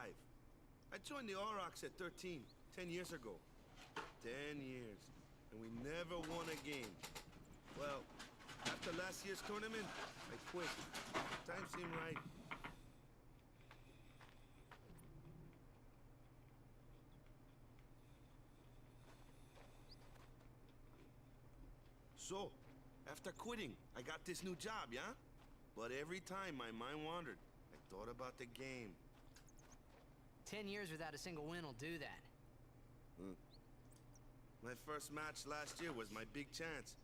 I joined the Aurochs at 13, 10 years ago. 10 years, and we never won a game. Well, after last year's tournament, I quit. Time seemed right. So, after quitting, I got this new job, yeah? But every time my mind wandered, I thought about the game. 10 years without a single win will do that. My first match last year was my big chance.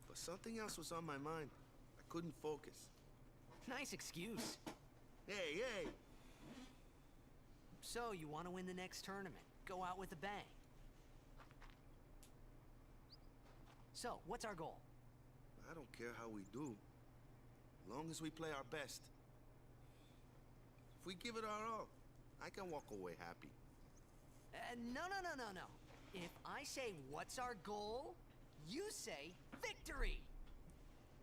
But something else was on my mind. I couldn't focus. Nice excuse. Hey, hey! So, you want to win the next tournament. Go out with a bang. So, what's our goal? I don't care how we do. As long as we play our best. If we give it our all, I can walk away happy. No. If I say, what's our goal? You say, victory!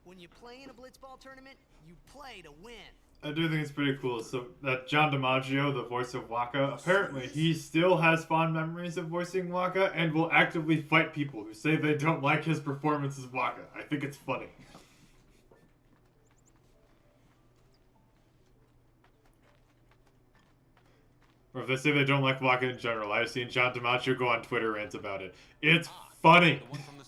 When you play in a Blitzball tournament, you play to win. I do think it's pretty cool. So that John DiMaggio, the voice of Waka, apparently he still has fond memories of voicing Waka and will actively fight people who say they don't like his performance as Waka. I think it's funny. Or if they say they don't like Waka in general, I've seen John DiMaggio go on Twitter rants about it. It's funny.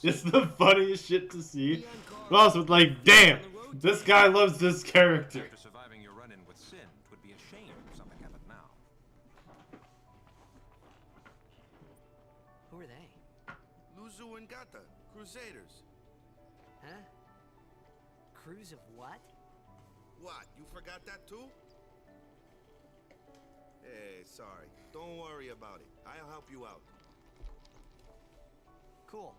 It's the funniest shit to see. But also, like, damn, this guy loves this character. After surviving your run-in with Sin, it would be a shame if something happened now. Who are they? Luzu and Gata, Crusaders. Huh? Crews of what? What, you forgot that too? Hey, sorry. Don't worry about it. I'll help you out. Cool.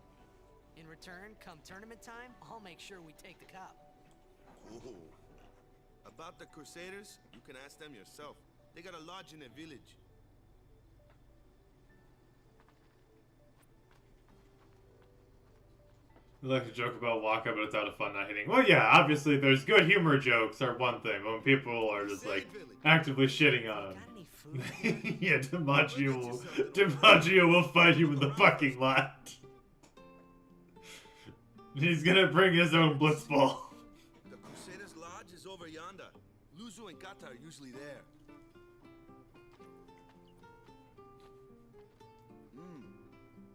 In return, come tournament time, I'll make sure we take the cup. Ooh. About the Crusaders, you can ask them yourself. They got a lodge in a village. I like to joke about Waka, but it's out of fun not hitting. Well, yeah, obviously there's good humor jokes are one thing, but when people are just like actively shitting on Got him. any food? Yeah, DiMaggio will fight you in the parking lot. He's gonna bring his own blitzball. The Crusaders' lodge is over yonder. Luzu and Gata are usually there.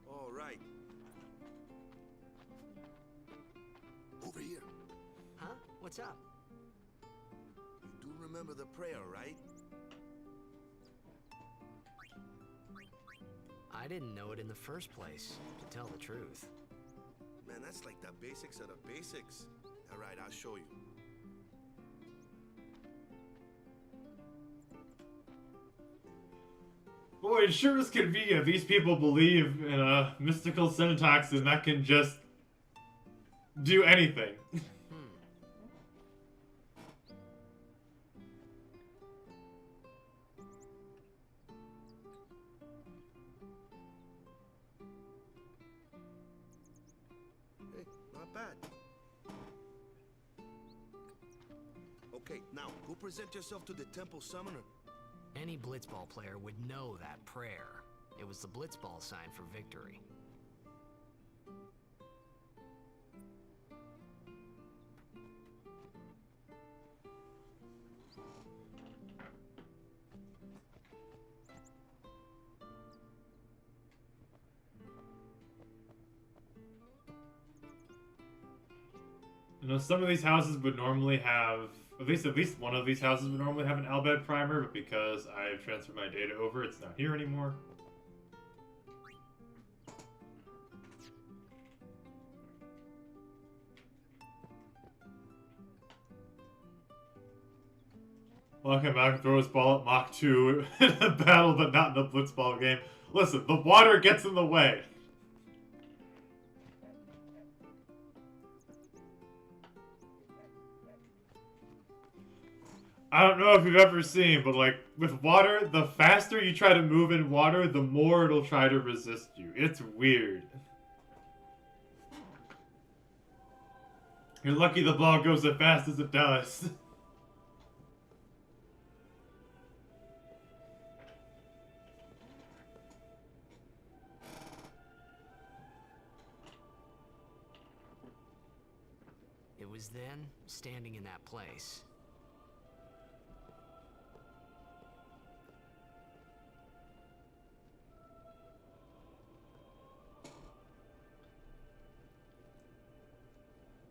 All right. Over here. Huh? What's up? You do remember the prayer, right? I didn't know it in the first place, to tell the truth. Man, that's like the basics of the basics. All right, I'll show you. Boy, it sure is convenient. These people believe in a mystical syntax and that can just do anything. Hey, not bad. Okay, now, go present yourself to the Temple Summoner. Any Blitzball player would know that prayer. It was the Blitzball sign for victory. You know, some of these houses would normally have, at least one of these houses would normally have an Albed primer, but because I've transferred my data over, it's not here anymore. Welcome back, throw his ball at Mach 2 in a battle, but not in a blitzball game. Listen, the water gets in the way. I don't know if you've ever seen, but like with water, the faster you try to move in water, the more it'll try to resist you. It's weird. You're lucky the ball goes as fast as it does. It was then, standing in that place,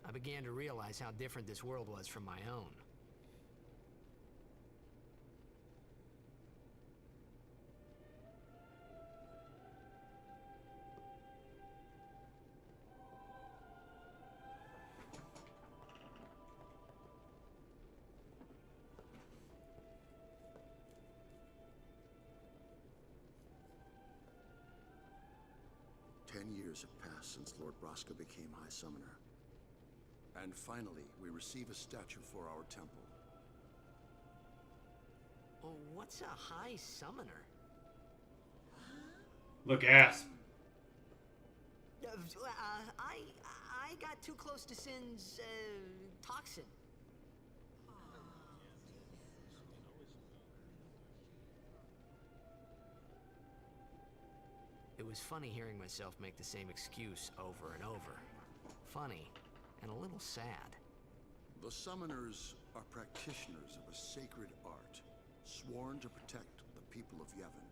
I began to realize how different this world was from my own. Years have passed since Lord Braska became High Summoner. And finally, we receive a statue for our temple. Oh, what's a High Summoner? Look, ass. I got too close to Sin's, toxin. It was funny hearing myself make the same excuse over and over. Funny, and a little sad. The Summoners are practitioners of a sacred art, sworn to protect the people of Yevon.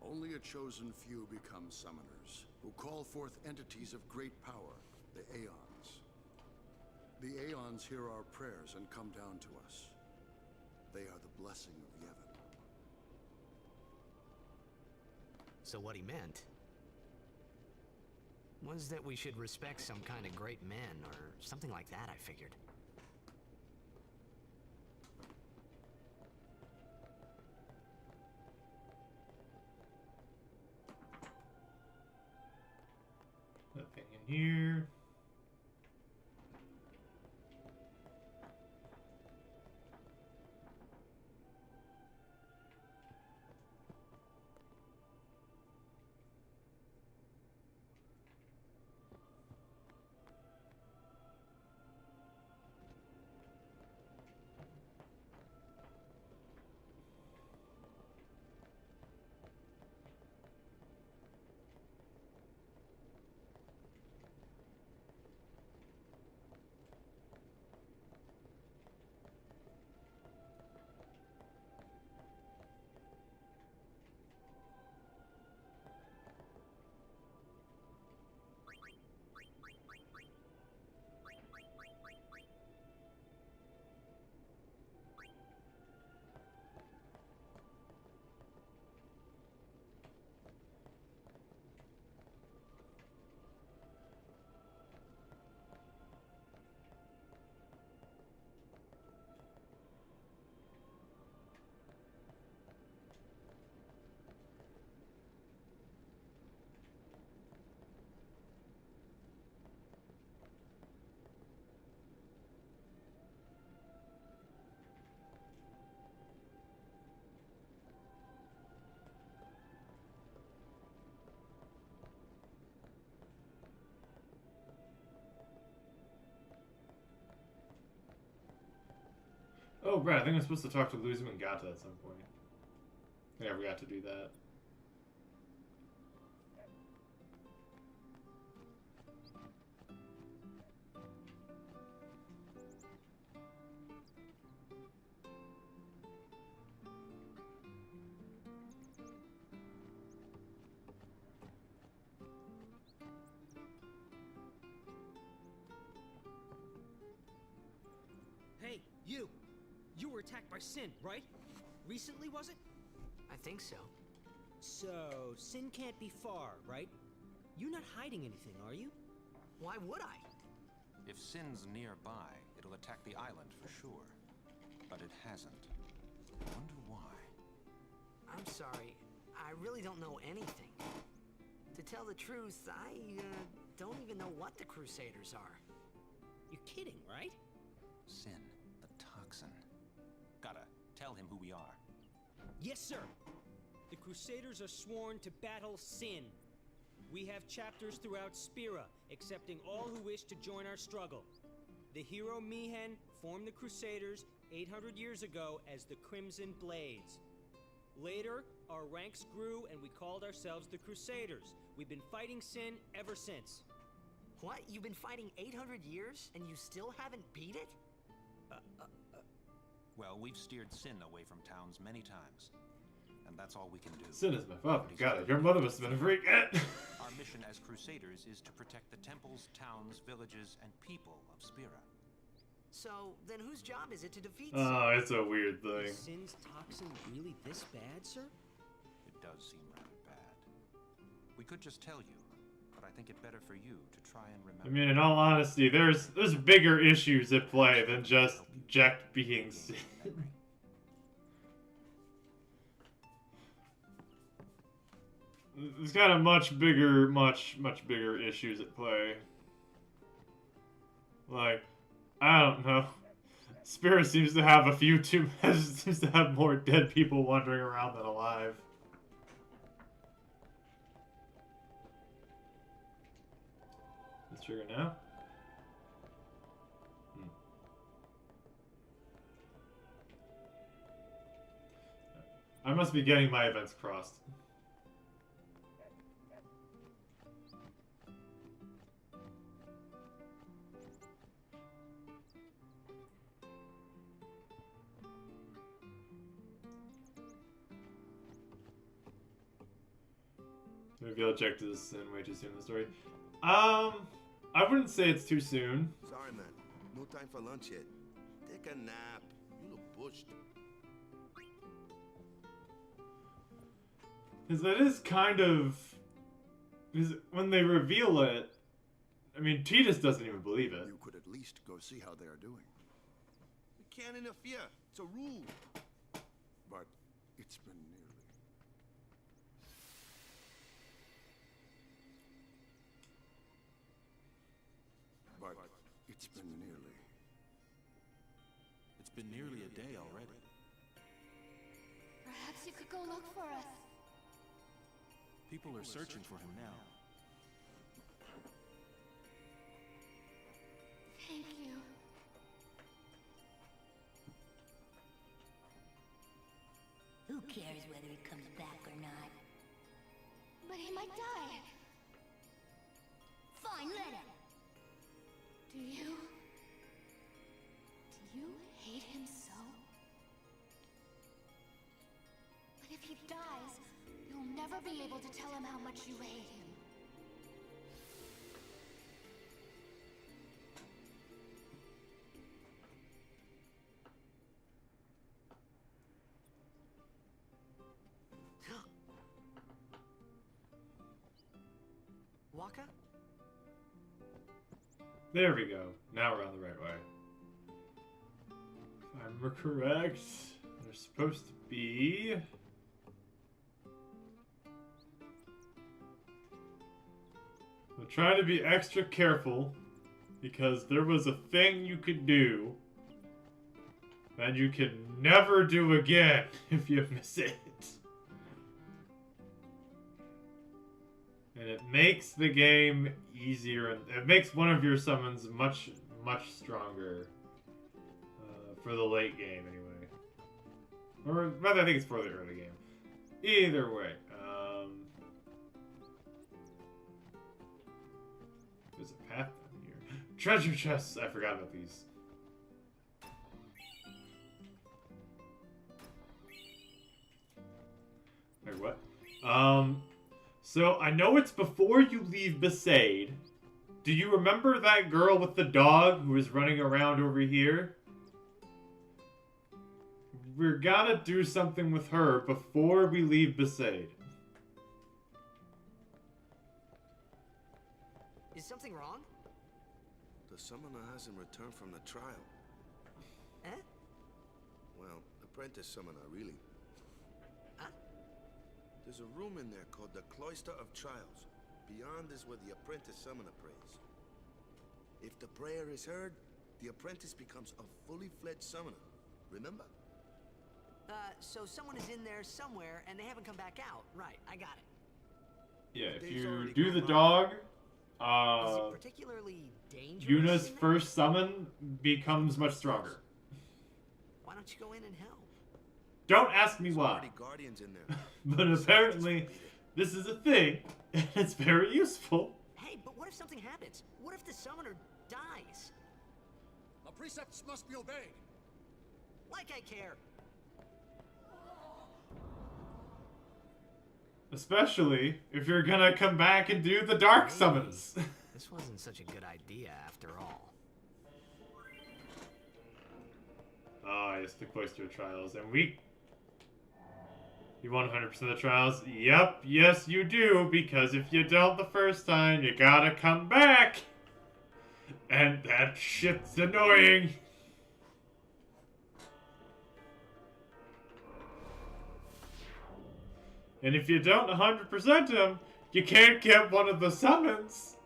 Only a chosen few become Summoners, who call forth entities of great power, the Aeons. The Aeons hear our prayers and come down to us. They are the blessing of Yevon. So what he meant was that we should respect some kind of great men, or something like that, I figured. Nothing in here. Oh, right. I think I'm supposed to talk to Luzum and Gata at some point. I never got to do that. Hey, you! You were attacked by Sin, right? Recently, was it? I think so. So, Sin can't be far, right? You're not hiding anything, are you? Why would I? If Sin's nearby, it'll attack the island for sure. But it hasn't. I wonder why. I'm sorry. I really don't know anything. To tell the truth, I don't even know what the Crusaders are. You're kidding, right? Sin, the toxin. tell him who we are. Yes, sir. The Crusaders are sworn to battle sin. We have chapters throughout Spira, accepting all who wish to join our struggle. The hero Mihen formed the Crusaders 800 years ago as the Crimson Blades. Later, our ranks grew and we called ourselves the Crusaders. We've been fighting sin ever since. What? You've been fighting 800 years and you still haven't beat it? Well, we've steered sin away from towns many times. And that's all we can do. Sin is my father. Got it. Your mother must have been a freak. Our mission as Crusaders is to protect the temples, towns, villages, and people of Spira. So, then whose job is it to defeat Oh, it's a weird thing. Is Sin's toxin really this bad, sir? It does seem rather bad. We could just tell you, but I think it better for you to try and remember. I mean, in all honesty, there's bigger issues at play than just Jecht being Sin. There's kind of much bigger issues at play. Like, I don't know. Spirit seems to have seems to have more dead people wandering around than alive. Let's trigger now. I must be getting my events crossed. Maybe I'll check to this in way too soon in the story. I wouldn't say it's too soon. Sorry, man. No time for lunch yet. Take a nap. You look bushed. Because that is kind of... Because when they reveal it... I mean, Tidus doesn't even believe it. You could at least go see how they are doing. We can't interfere. It's a rule. But it's been nearly. But it's been nearly. It's been nearly a day already. Perhaps you could go look for us. People are searching for him now. Thank you. Who cares whether he comes back or not? But he might die. Fine, let him. Do you hate him so? But if he dies, you'll never be able to tell him how much you hate him. Wakka? There we go. Now we're on the right way. If I'm correct, there's supposed to be... I'm trying to be extra careful because there was a thing you could do that you can never do again if you miss it. And it makes the game easier, and it makes one of your summons much stronger for the late game, anyway. Or rather, I think it's for the early game. Either way, there's a path down here. Treasure chests. I forgot about these. Wait, what? So, I know it's before you leave Besaid. Do you remember that girl with the dog who was running around over here? We're gotta do something with her before we leave Besaid. Is something wrong? The summoner hasn't returned from the trial. Eh? Well, apprentice summoner, really. Huh? There's a room in there called the Cloister of Trials. Beyond is where the apprentice summoner prays. If the prayer is heard, the apprentice becomes a fully fledged summoner. Remember? So someone is in there somewhere, and they haven't come back out. Right, I got it. Yeah, if you do the dog, Is it particularly dangerous? Yuna's first summon becomes much stronger. Why don't you go in and help? Don't ask me There's why. already guardians in there. But apparently, this is a thing, and it's very useful. Hey, but what if something happens? What if the summoner dies? The precepts must be obeyed. Like I care. Especially if you're gonna come back and do the dark summons. This wasn't such a good idea after all. Oh, yes, the Cloister Trials. And You want 100% of the trials? Yep, yes you do, because if you don't the first time, you gotta come back! And that shit's annoying! And if you don't 100% them, you can't get one of the summons.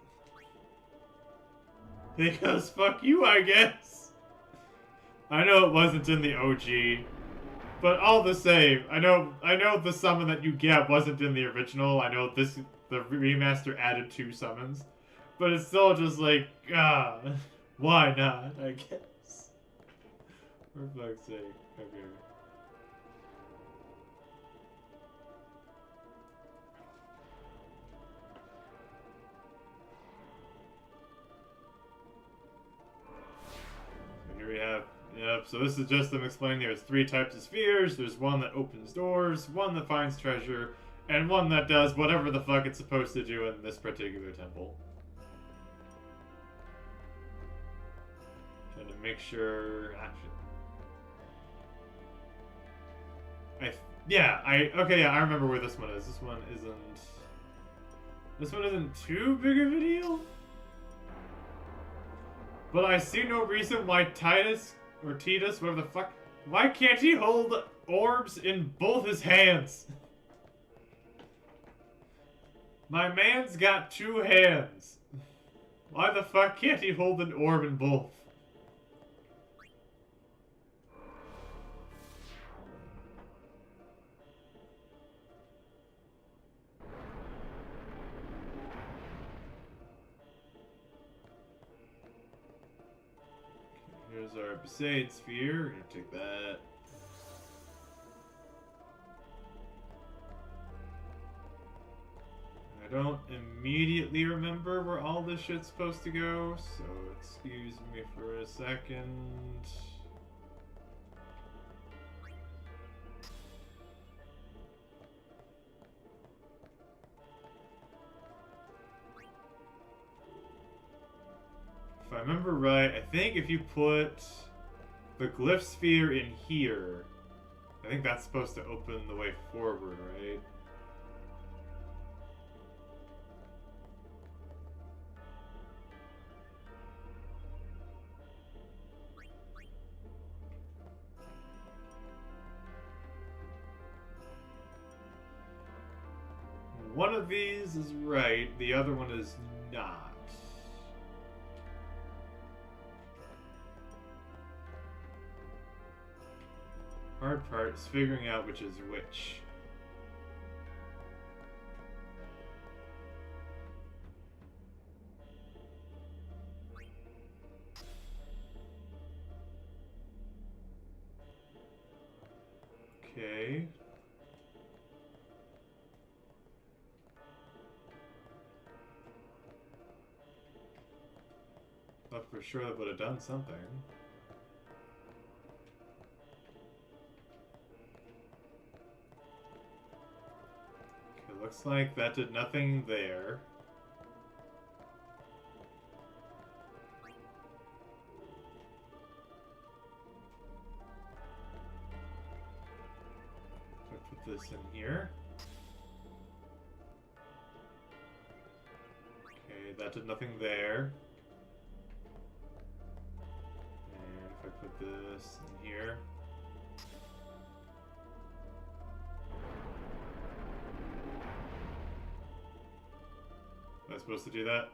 Because fuck you, I guess. I know it wasn't in the OG, but all the same, I know the summon that you get wasn't in the original. I know the remaster added 2 summons, but it's still just like, why not, I guess. For fuck's sake, okay. Here we have, yep, so this is just them explaining there's 3 types of spheres. There's one that opens doors, one that finds treasure, and one that does whatever the fuck it's supposed to do in this particular temple. Trying to make sure, actually. I remember where this one is. This one isn't too big of a deal? But I see no reason why Titus, or Titus, whatever the fuck, why can't he hold orbs in both his hands? My man's got 2 hands. Why the fuck can't he hold an orb in both? Here's our Besaid sphere. We're gonna take that. I don't immediately remember where all this shit's supposed to go, so excuse me for a second. If I remember right, I think if you put the glyph sphere in here, I think that's supposed to open the way forward, right? One of these is right, the other one is not. Hard part is figuring out which is which. Okay. Thought for sure that would have done something. Looks like that did nothing there. I put this in here. Okay, that did nothing there. And if I put this in here. Am I supposed to do that?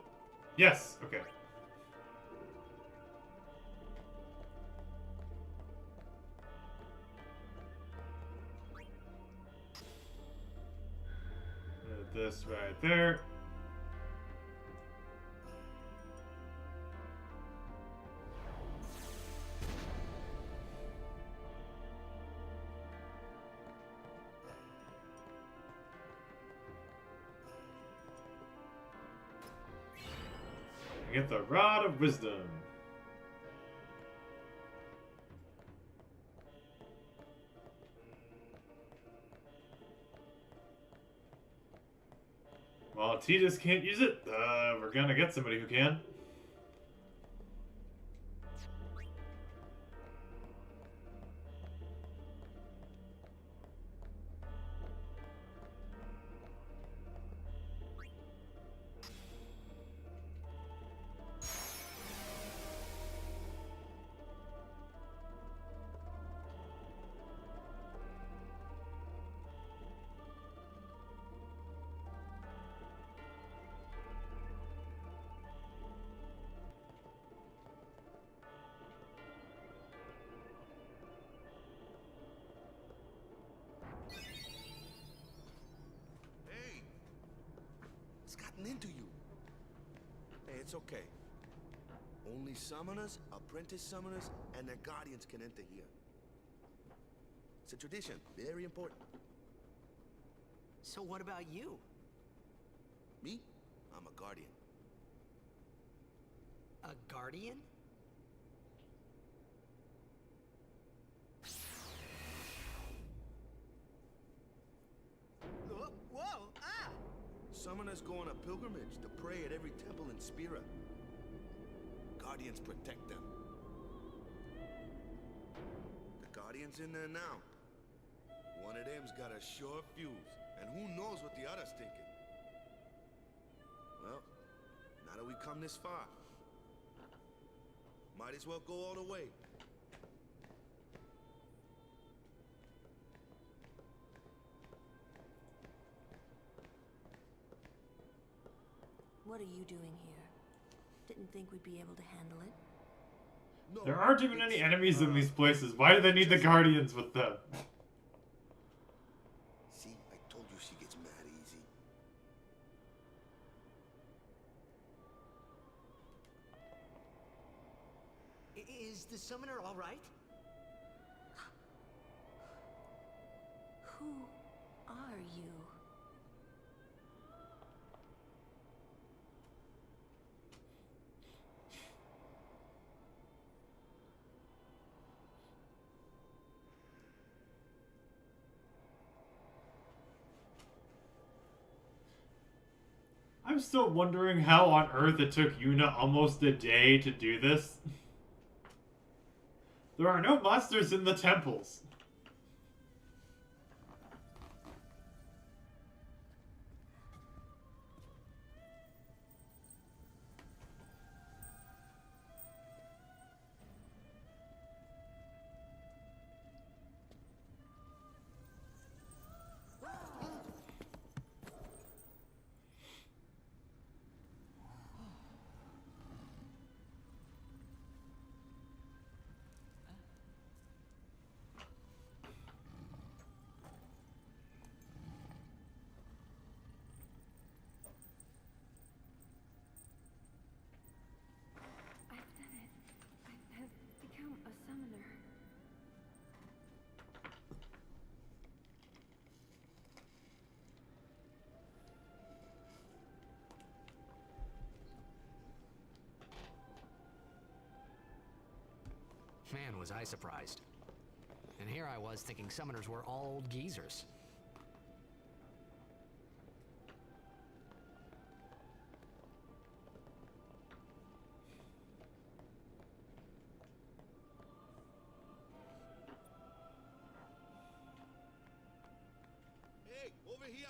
Yes! Okay. this right there. Get the Rod of Wisdom. Well, Tidus can't use it. We're gonna get somebody who can. Into you. Hey, it's okay. Only summoners, apprentice summoners, and their guardians can enter here. It's a tradition, very important. So what about you? Me? I'm a guardian. A guardian? Whoa! Ah! Summoners go on a pilgrimage to pray at every temple in Spira. Guardians protect them. The Guardian's in there now. One of them's got a sure fuse, and who knows what the other's thinking. Well, now that we've come this far, might as well go all the way. What are you doing here? Didn't think we'd be able to handle it. No, there aren't even any enemies in these places. Why do they need the Guardians with them? See, I told you she gets mad easy. Is the summoner all right? Who are you? I'm still wondering how on earth it took Yuna almost a day to do this. There are no monsters in the temples. Man, was I surprised. And here I was thinking summoners were all old geezers. Hey, over here!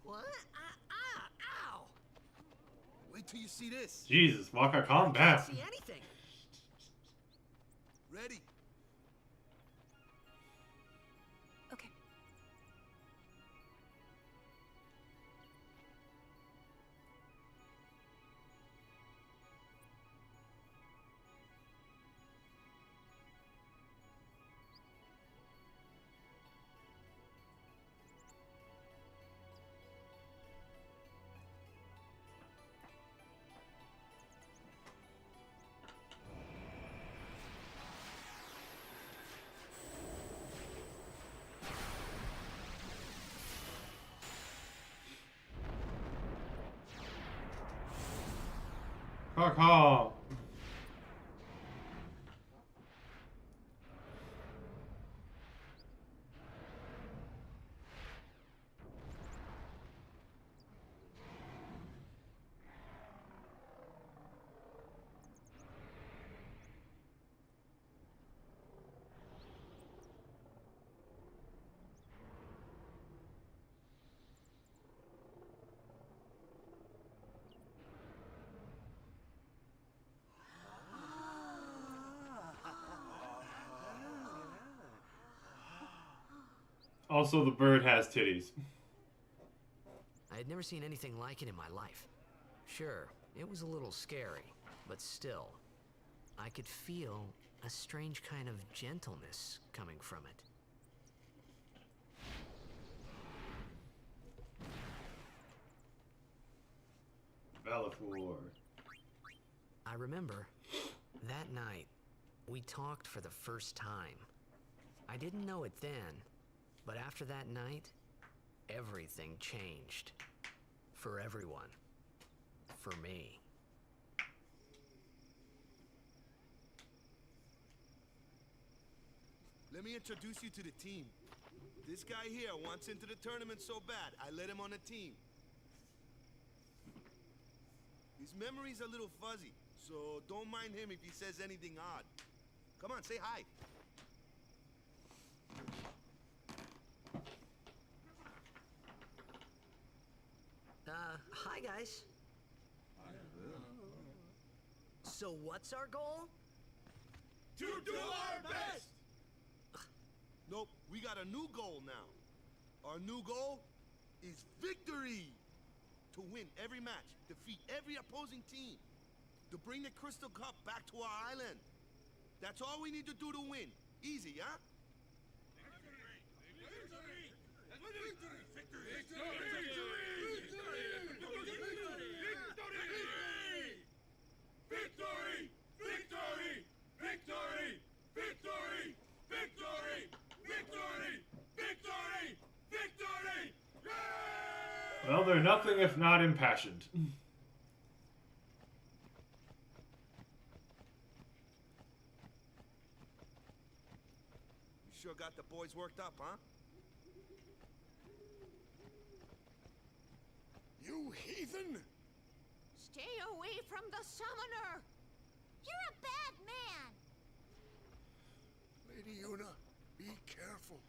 What? Ow! Wait till you see this. Jesus, Waka, calm down. I can't see anything. Ready? Okay. Fuck off. Also, the bird has titties. I had never seen anything like it in my life. Sure, it was a little scary, but still, I could feel a strange kind of gentleness coming from it. Bellator. I remember that night we talked for the first time. I didn't know it then, but after that night, everything changed. For everyone. For me. Let me introduce you to the team. This guy here wants into the tournament so bad, I let him on the team. His memory's a little fuzzy, so don't mind him if he says anything odd. Come on, say hi. Hi guys. So what's our goal? To do our best! Nope, we got a new goal now. Our new goal is victory! To win every match, defeat every opposing team, to bring the Crystal Cup back to our island. That's all we need to do to win. Easy, huh? Victory! Victory! Victory! Victory! Victory! Victory! Victory! Victory! Victory! Victory! Victory! Victory! Victory! Well, they're nothing if not impassioned. You sure got the boys worked up, huh? You heathen! Stay away from the summoner! You're a bad man! Lady Yuna, be careful.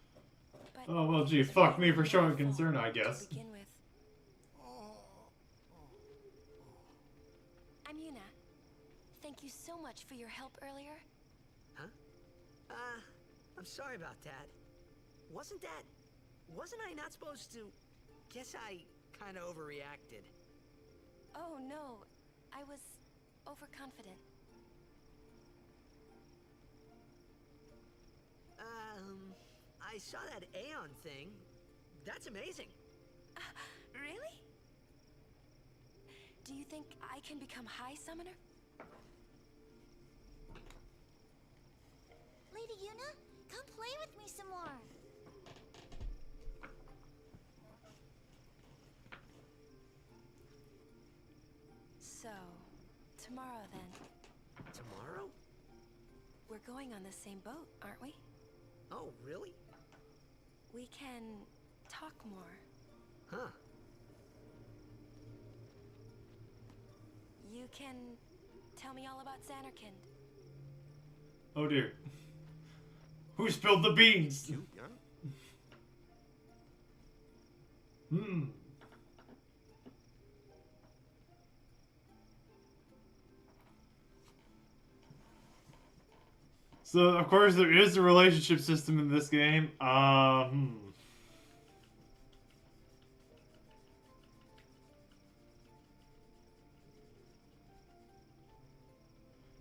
But Oh, well, gee, fuck me for showing concern, I guess. to begin with. I'm Yuna. Thank you so much for your help earlier. Huh? I'm sorry about that. Wasn't I not supposed to... Guess I kinda overreacted. Oh no, I was overconfident. I saw that Aeon thing. That's amazing. Really? Do you think I can become High Summoner? Lady Yuna, come play with me some more. So, tomorrow then. Tomorrow? We're going on the same boat, aren't we? Oh, really? We can talk more. Huh. You can tell me all about Xanarkand. Oh dear. Who spilled the beans? Cute, yeah? Hmm. So, of course, there is a relationship system in this game.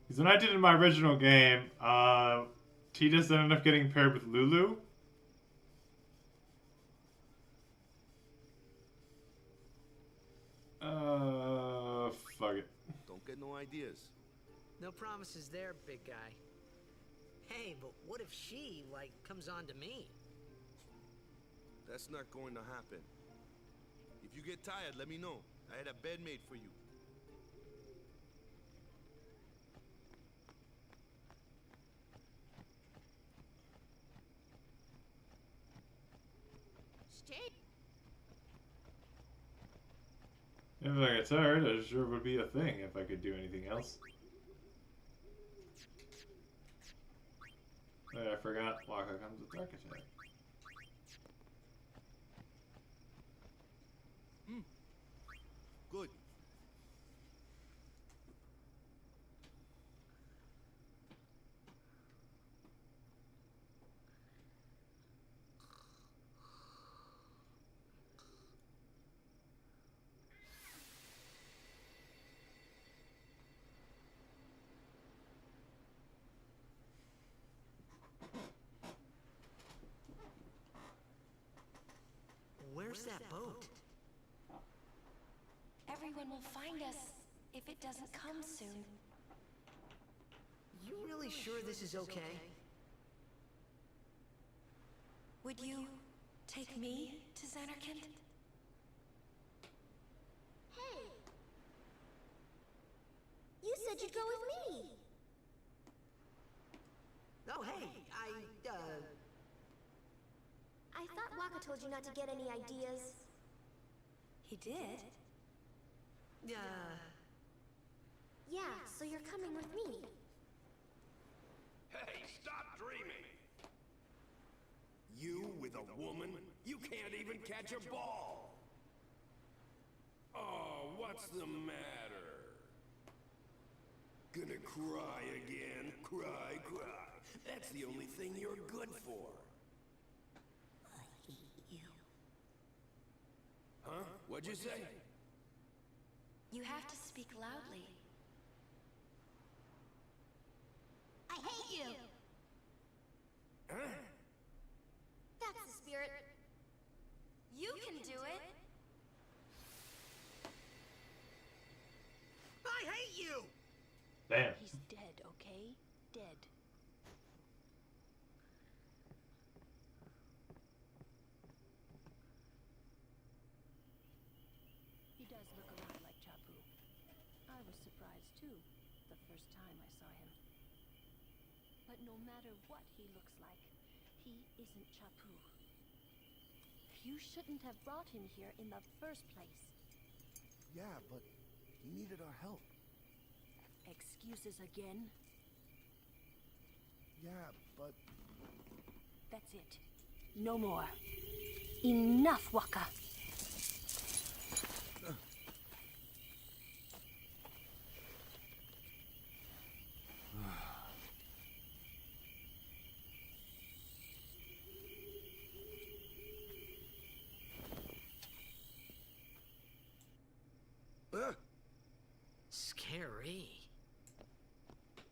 Because when I did in my original game, Tidus ended up getting paired with Lulu. Fuck it. Don't get no ideas. No promises there, big guy. Hey, but what if she, like, comes on to me? That's not going to happen. If you get tired, let me know. I had a bed made for you. If I get tired, it sure would be a thing if I could do anything else. Oh, I forgot. Waka comes with Dark Attack. Good. Where's that boat? Everyone will find us if it doesn't come soon. You really sure this is okay? Would you take me to Zanarkand? Hey! You said you'd go with me! Oh, hey, I thought Waka told you not to get any ideas. He did? Yeah, so you're coming with me. Hey, stop dreaming! You with a woman? You can't even catch a ball! Oh, what's the matter? Gonna cry again? Cry, cry. That's the only thing you're good for. I hate you. Huh? What'd you say? You have to speak loudly. I hate you! Huh? That's the spirit. You can do it. I hate you! Damn. He's dead, okay? Dead. He does look a lot like Chapu. I was surprised too, the first time I saw him. But no matter what he looks like, he isn't Chapu. You shouldn't have brought him here in the first place. Yeah, but he needed our help. Excuses again? Yeah, but... That's it. No more. Enough, Waka. Scary.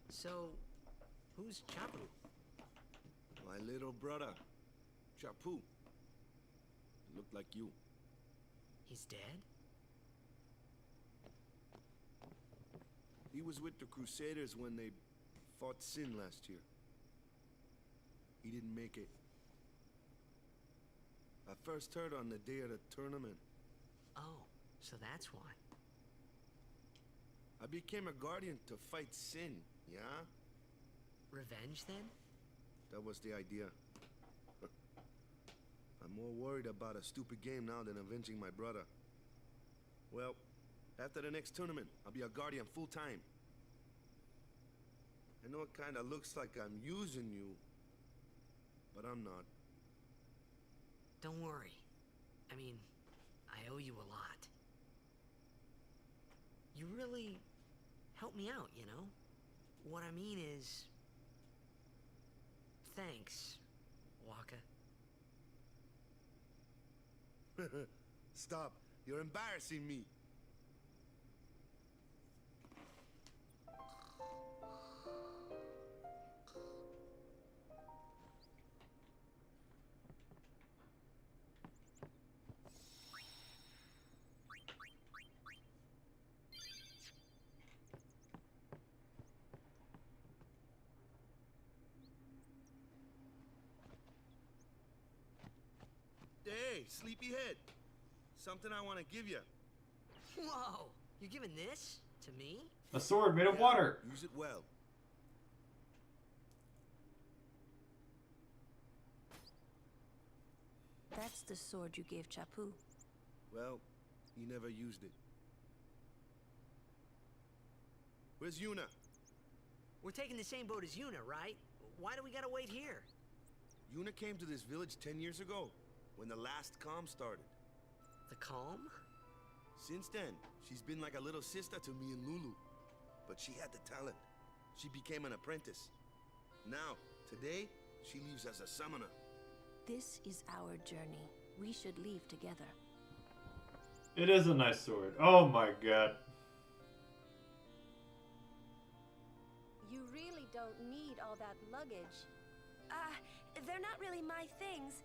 So, who's Chapu? My little brother, Chapu. Looked like you. He's dead? He was with the Crusaders when they fought Sin last year. He didn't make it. I first heard on the day of the tournament. Oh, so that's why. I became a guardian to fight Sin, yeah? Revenge, then? That was the idea. I'm more worried about a stupid game now than avenging my brother. Well, after the next tournament, I'll be a guardian full-time. I know it kinda looks like I'm using you, but I'm not. Don't worry. I mean, I owe you a lot. You really helped me out, you know? What I mean is... Thanks, Waka. Stop. You're embarrassing me. Hey, sleepyhead. Something I want to give you. Whoa! You're giving this to me? A sword made of water. Use it well. That's the sword you gave Chapu. Well, he never used it. Where's Yuna? We're taking the same boat as Yuna, right? Why do we gotta wait here? Yuna came to this village 10 years ago, when the last calm started. The calm? Since then, she's been like a little sister to me and Lulu. But she had the talent. She became an apprentice. Now, today, she leaves as a summoner. This is our journey. We should leave together. It is a nice sword. Oh my god. You really don't need all that luggage. They're not really my things.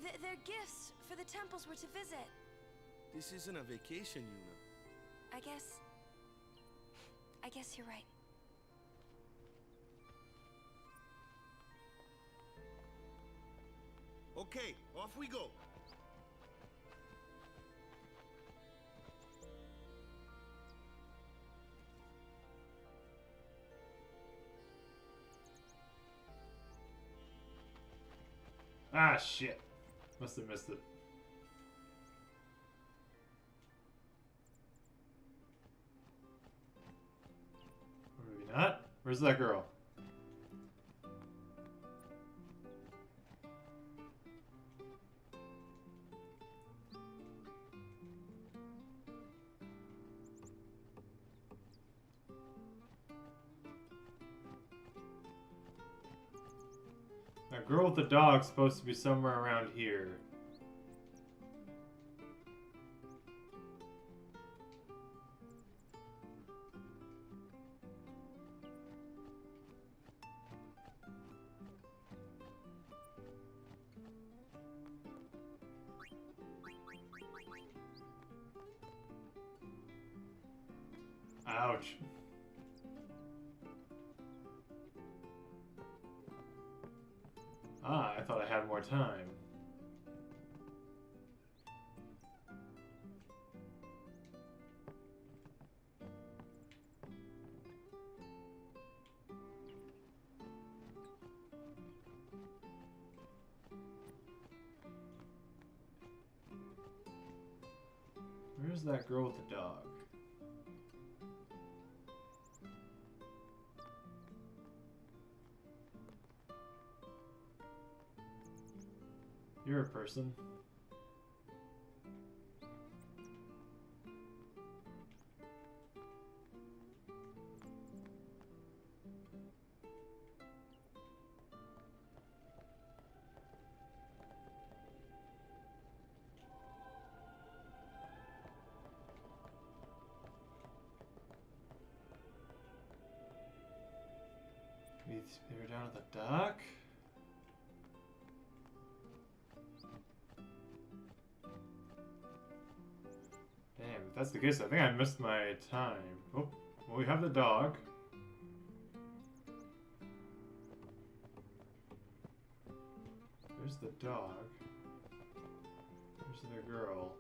They're gifts for the temples we're to visit. This isn't a vacation, Yuna. I guess you're right. Okay, off we go. Ah, shit. Must have missed it. Or maybe not. Where's that girl? That girl with the dog's supposed to be somewhere around here. Ouch. Ah, I thought I had more time. Where's that girl with the dog? You're a person. They're down at the dock. Damn, if that's the case, I think I missed my time. Oh, well, we have the dog. There's the dog. There's the girl.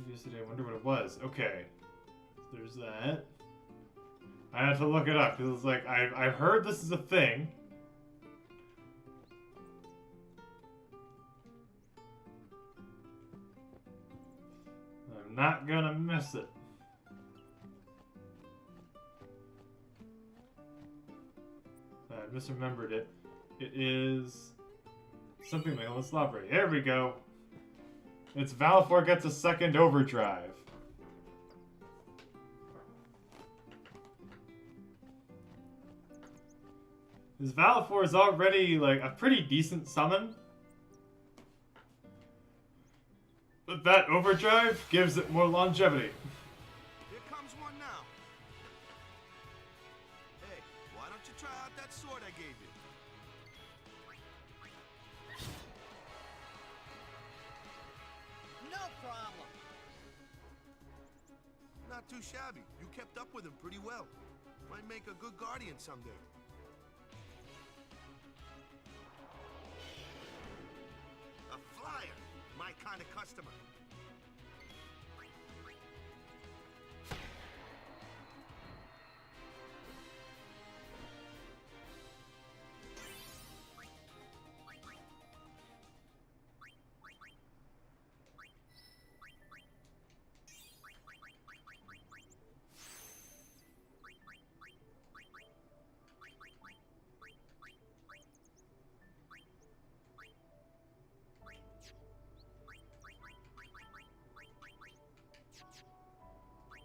Yesterday, I wonder what it was. Okay, there's that. I had to look it up because it's like I've heard this is a thing, not gonna miss it. I misremembered it. It is something like Endless Library. There we go. It's Valefor gets a second overdrive. His Valefor is already like a pretty decent summon. But that overdrive gives it more longevity. Here comes one now. Hey, why don't you try out that sword I gave you? No problem. Not too shabby. You kept up with him pretty well. Might make a good guardian someday. A flyer. My kind of customer.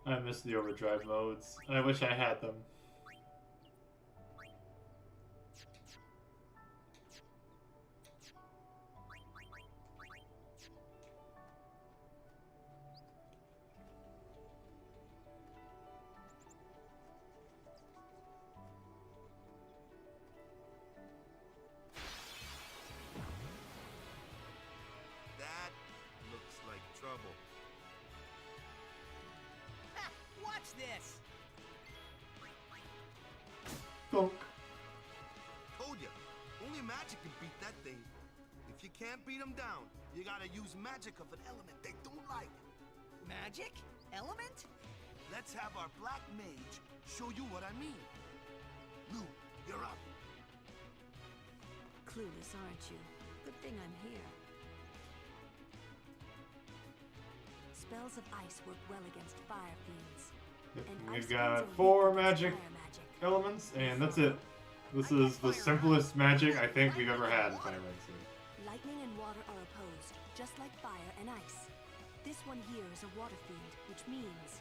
I miss the overdrive modes. I wish I had them. That looks like trouble. Watch this! Bonk. Told ya, only magic can beat that thing. If you can't beat them down, you gotta use magic of an element they don't like. Magic? Element? Let's have our black mage show you what I mean. Lou, you're up. Clueless, aren't you? Good thing I'm here. Spells of ice work well against fire fiends. We've got 4 magic elements, and that's it. This is the simplest magic I think we've ever had in Final Fantasy. Lightning and water are opposed, just like fire and ice. This one here is a water fiend, which means...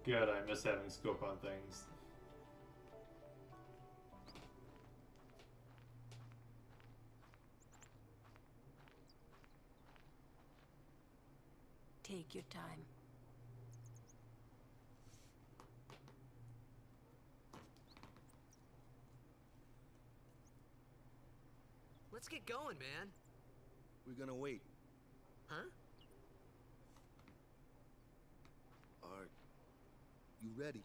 God, I miss having scope on things. Take your time. Let's get going, man. We're gonna wait. Huh? Are you ready?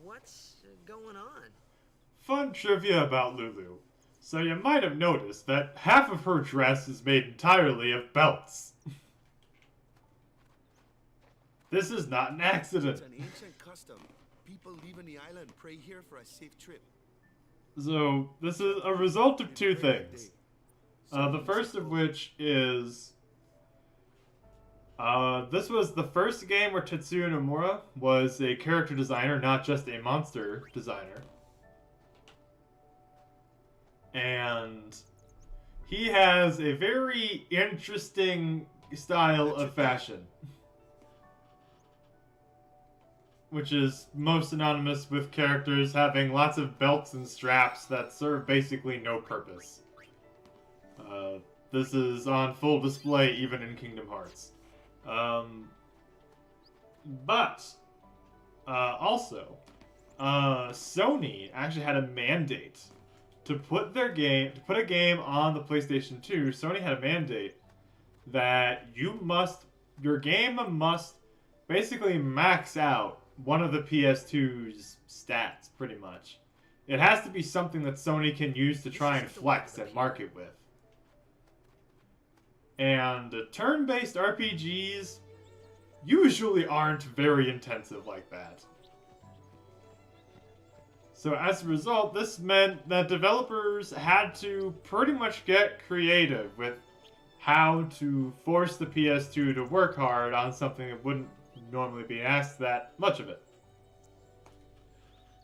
What's going on? Fun trivia about Lulu. So you might have noticed that half of her dress is made entirely of belts. This is not an accident. It's an ancient custom. People leaving the island pray here for a safe trip. So, this is a result of 2 things. The first of which is... this was the first game where Tetsuya Nomura was a character designer, not just a monster designer. And he has a very interesting style of fashion. Which is most synonymous with characters having lots of belts and straps that serve basically no purpose. This is on full display even in Kingdom Hearts. Also, Sony actually had a mandate to put a game on the PlayStation 2, Sony had a mandate that your game must basically max out one of the PS2's stats, pretty much. It has to be something that Sony can use to try and flex and market with. And turn-based RPGs usually aren't very intensive like that. So as a result, this meant that developers had to pretty much get creative with how to force the PS2 to work hard on something that wouldn't normally be asked that much of it.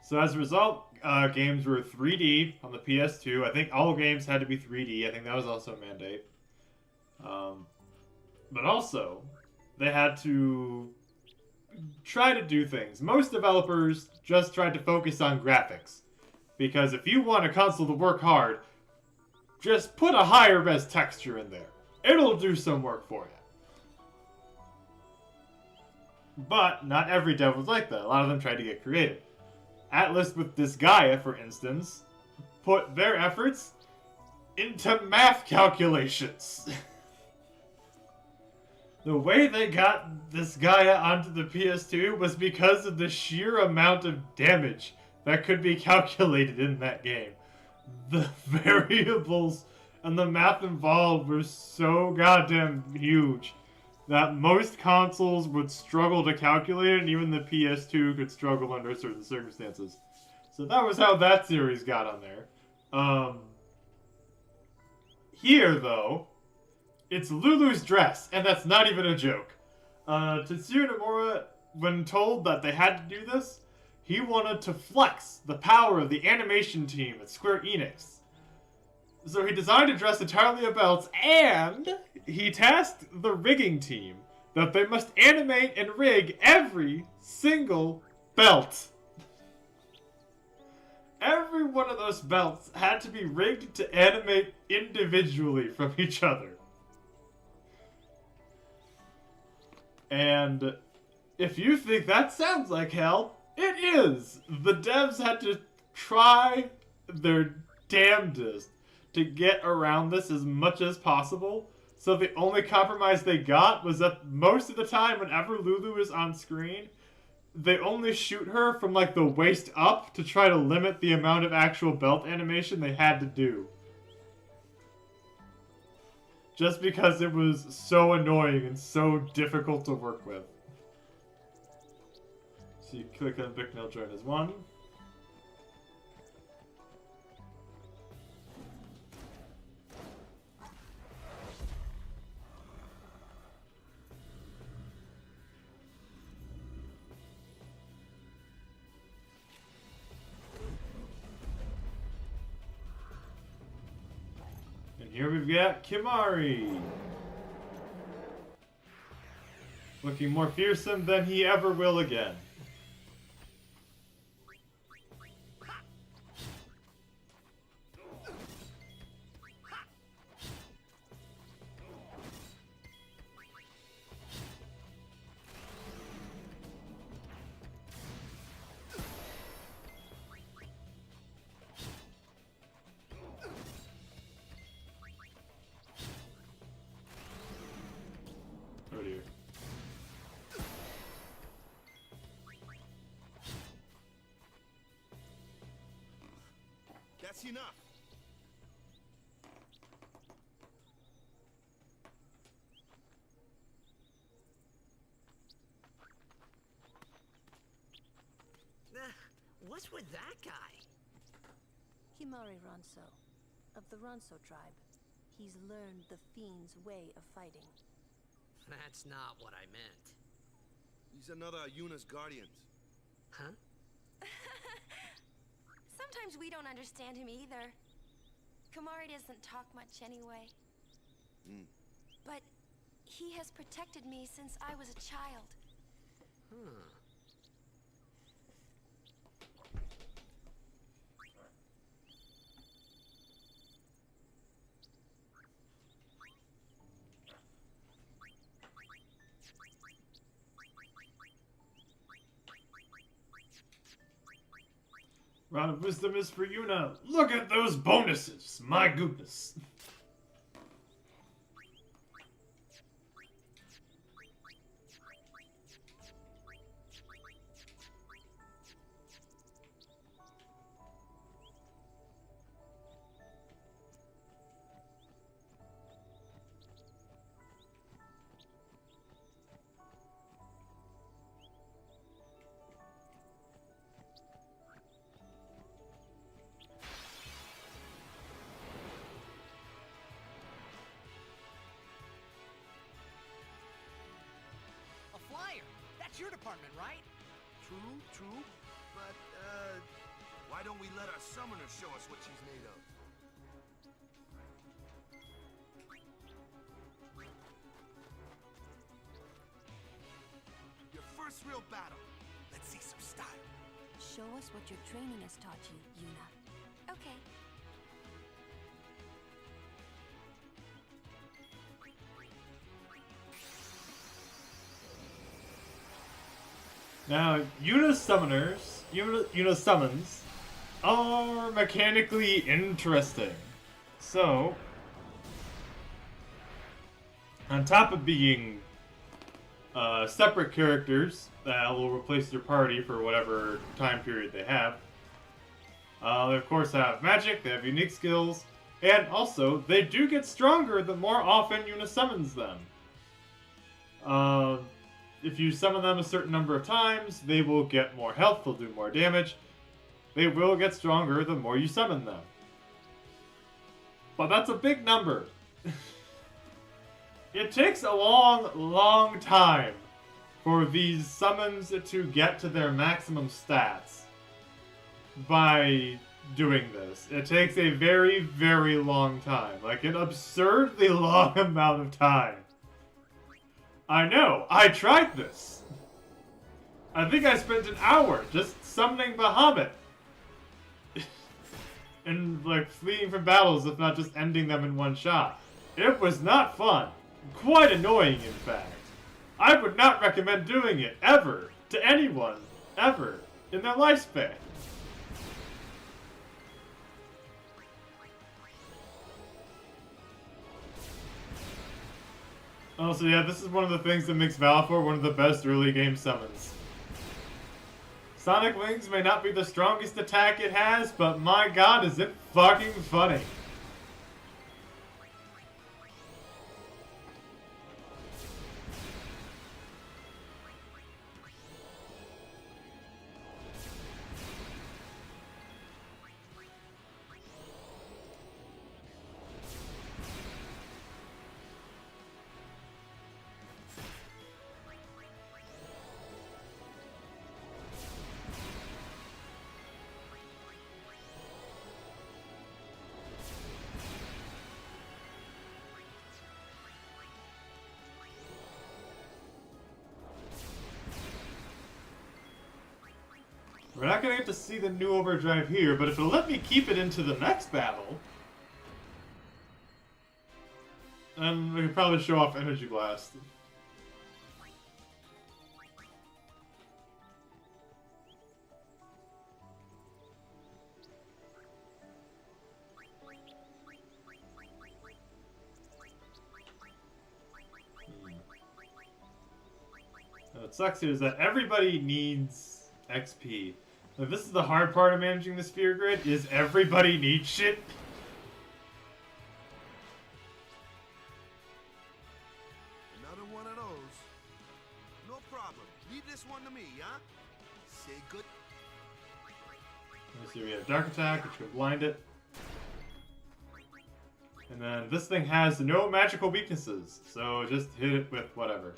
So as a result, games were 3D on the PS2. I think all games had to be 3D. I think that was also a mandate. But also, they had to try to do things. Most developers just tried to focus on graphics. Because if you want a console to work hard, just put a higher res texture in there. It'll do some work for you. But not every dev was like that. A lot of them tried to get creative. Atlus with Disgaea, for instance, put their efforts into math calculations. The way they got Disgaea onto the PS2 was because of the sheer amount of damage that could be calculated in that game. The variables and the math involved were so goddamn huge that most consoles would struggle to calculate it, and even the PS2 could struggle under certain circumstances. So that was how that series got on there. Here, though, it's Lulu's dress, and that's not even a joke. Tetsuya Nomura, when told that they had to do this, he wanted to flex the power of the animation team at Square Enix. So he designed a dress entirely of belts, and he tasked the rigging team that they must animate and rig every single belt. Every one of those belts had to be rigged to animate individually from each other. And if you think that sounds like hell, it is! The devs had to try their damnedest to get around this as much as possible. So the only compromise they got was that most of the time, whenever Lulu is on screen, they only shoot her from like the waist up to try to limit the amount of actual belt animation they had to do. Just because it was so annoying and so difficult to work with. So you click on Bicknell join as one. Here we've got Kimahri. Looking more fearsome than he ever will again. Oh dear. That's enough. What's with that guy? Kimahri Ronso, of the Ronso tribe. He's learned the Fiend's way of fighting. That's not what I meant. He's another Yuna's guardians. Huh? Sometimes we don't understand him either. Kimahri doesn't talk much anyway. But he has protected me since I was a child. Rod of Wisdom is for Yuna. Look at those bonuses. My goodness. That's your department, right? True. But, why don't we let our summoner show us what she's made of? Your first real battle. Let's see some style. Show us what your training has taught you, Yuna. Okay. Now, Yuna summons are mechanically interesting. So, on top of being separate characters that will replace your party for whatever time period they have, they of course have magic, they have unique skills, and also they do get stronger the more often Yuna summons them. If you summon them a certain number of times, they will get more health, they'll do more damage. They will get stronger the more you summon them. But that's a big number. It takes a long time for these summons to get to their maximum stats by doing this. It takes a very long time. Like an absurdly long amount of time. I know, I tried this. I think I spent an hour just summoning Bahamut. And like fleeing from battles, if not just ending them in one shot. It was not fun. Quite annoying, in fact. I would not recommend doing it, ever, to anyone, ever, in their lifespan. Also, yeah, this is one of the things that makes Valefor one of the best early game summons. Sonic Wings may not be the strongest attack it has, but my god, is it fucking funny. We're not going to get to see the new overdrive here, but if it'll let me keep it into the next battle, then we can probably show off Energy Blast. What sucks here is that everybody needs XP. Now, this is the hard part of managing the sphere grid, is everybody needs shit. Another one of those. No problem. Leave this one to me, huh? Say good. Let's see, we have Dark Attack, which can blind it. And then this thing has no magical weaknesses, so just hit it with whatever.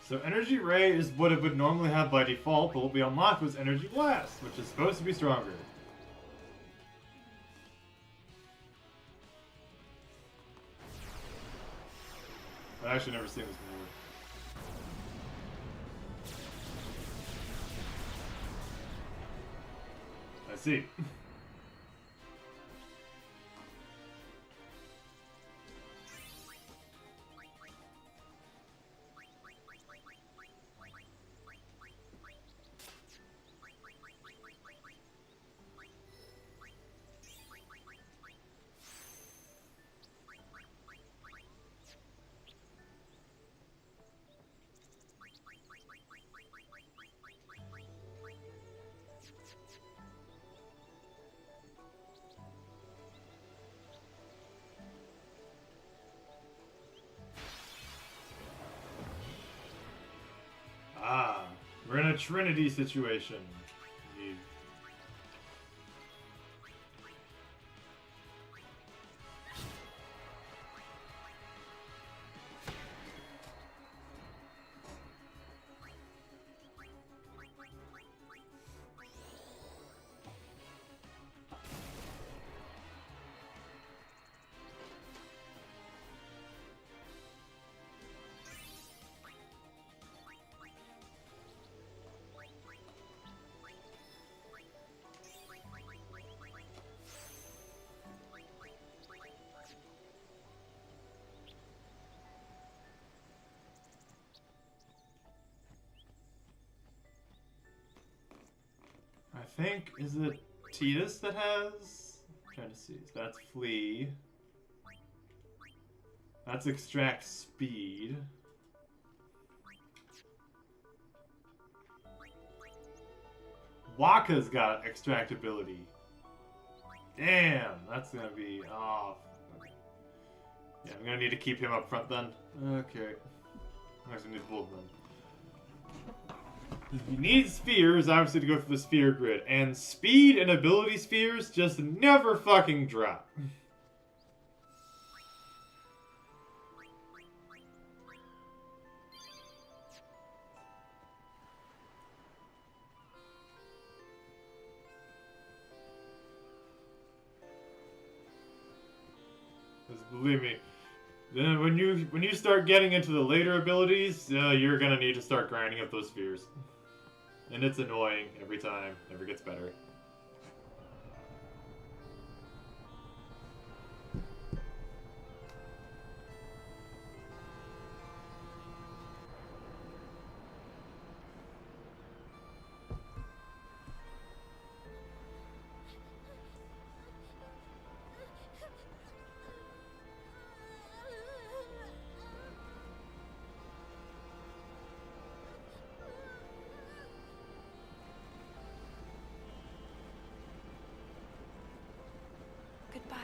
So Energy Ray is what it would normally have by default, but what we unlocked was Energy Blast, which is supposed to be stronger. I've actually never seen this before. I see. Ah, we're in a Trinity situation. Indeed. I think, is it Tidus that has? I'm trying to see. So that's Flee. That's Extract Speed. Wakka's got Extractability. Damn, that's gonna be off. Okay. Yeah, I'm gonna need to keep him up front then. Okay. I'm gonna need both of them. You need spheres, obviously, to go through the sphere grid. And speed and ability spheres just never fucking drop. Just believe me. Then when you start getting into the later abilities, you're gonna need to start grinding up those spheres. And it's annoying every time. Never gets better. Goodbye.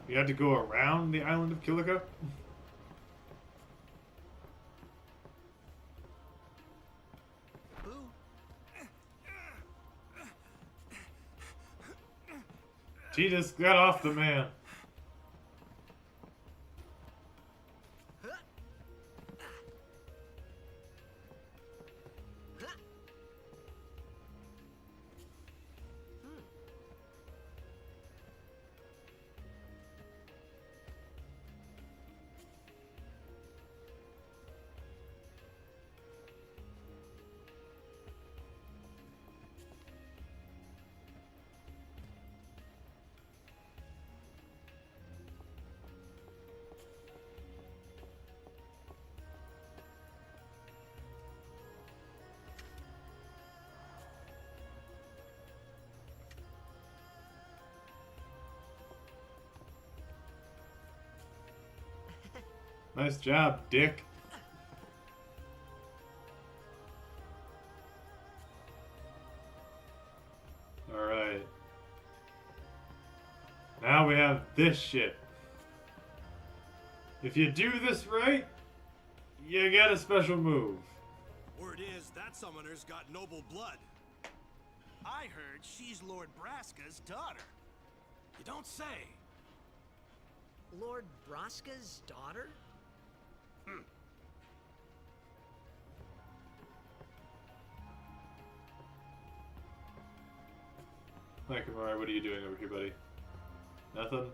You had to go around the island of Kilika? Tidus, got off the man. Nice job, Dick. Alright. Now we have this shit. If you do this right, you get a special move. Word is that summoner's got noble blood. I heard she's Lord Braska's daughter. You don't say. Lord Braska's daughter? Hi, Kimari, what are you doing over here, buddy? Nothing?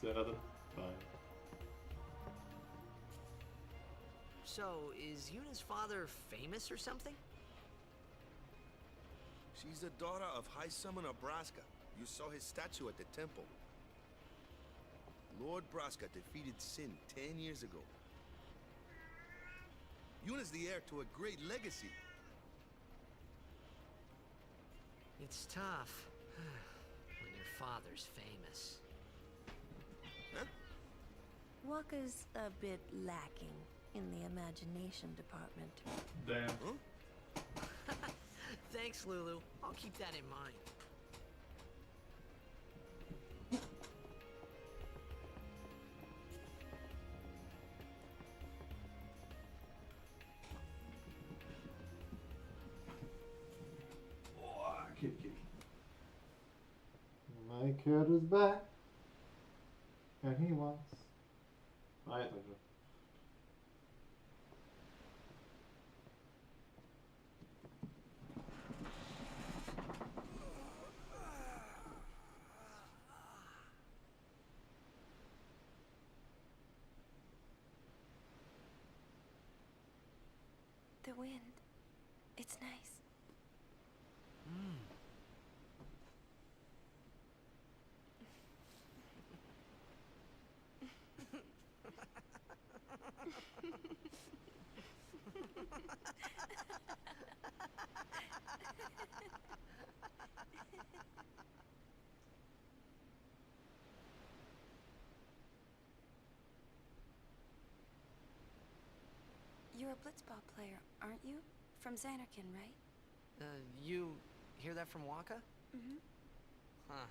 Say nothing? Fine. So, is Yuna's father famous or something? She's the daughter of High Summoner Braska. You saw his statue at the temple. Lord Braska defeated Sin 10 years ago. Yuna's the heir to a great legacy. It's tough when your father's famous. Huh? Waka's a bit lacking in the imagination department. Damn. Huh? Thanks, Lulu. I'll keep that in mind. My cat is back, and he wants. I think so. The wind. It's nice. You're a blitzball player, aren't you? From Xanarkand, right? You hear that from Waka? Mm-hmm. Huh.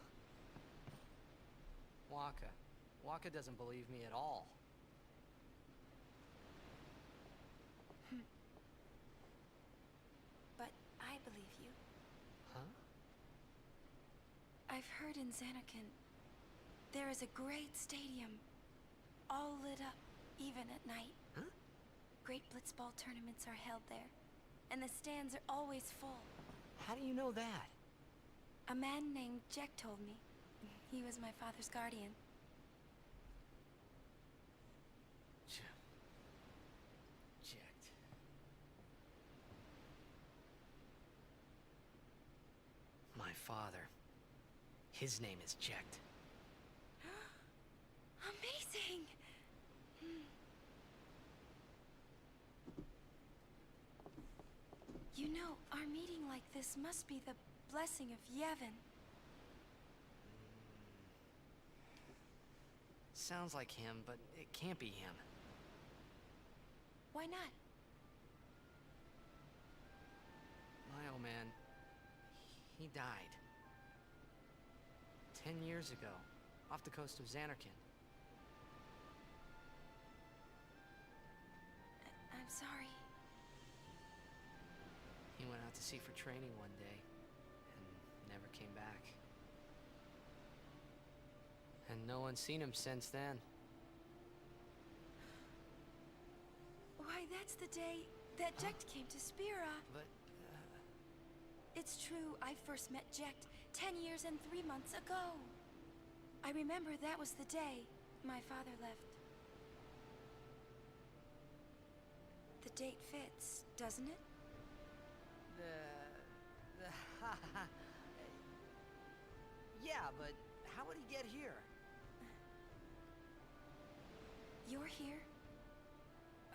Waka. Waka doesn't believe me at all. But I believe you. Huh? I've heard in Xanarkand there is a great stadium, all lit up, even at night. Huh? Great blitzball tournaments are held there, and the stands are always full. How do you know that? A man named Jack told me. He was my father's guardian. Jacked. My father. His name is Jacked. Amazing! You know, our meeting like this must be the blessing of Yevon. Sounds like him, but it can't be him. Why not? My old man, he died. 10 years ago, off the coast of Xanarkand. I'm sorry. He went out to sea for training one day, and never came back. And no one's seen him since then. Why, that's the day that Jecht came to Spira. But, It's true, I first met Jecht 10 years and 3 months ago. I remember that was the day my father left. The date fits, doesn't it? Yeah, but how would he get here? You're here?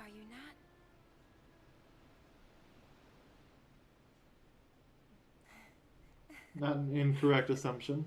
Are you not? Not an incorrect assumption.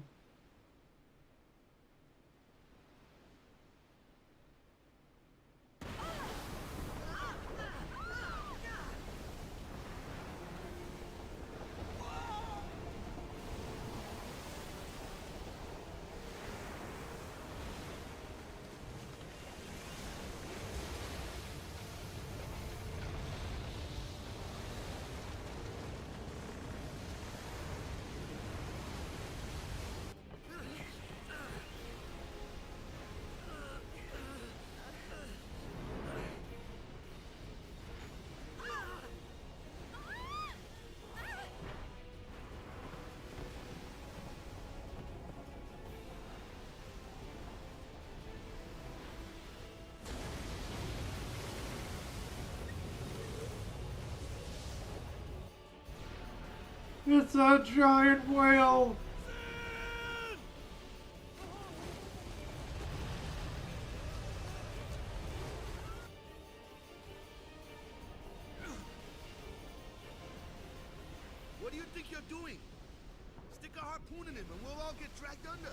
It's a giant whale! What do you think you're doing? Stick a harpoon in him and we'll all get dragged under.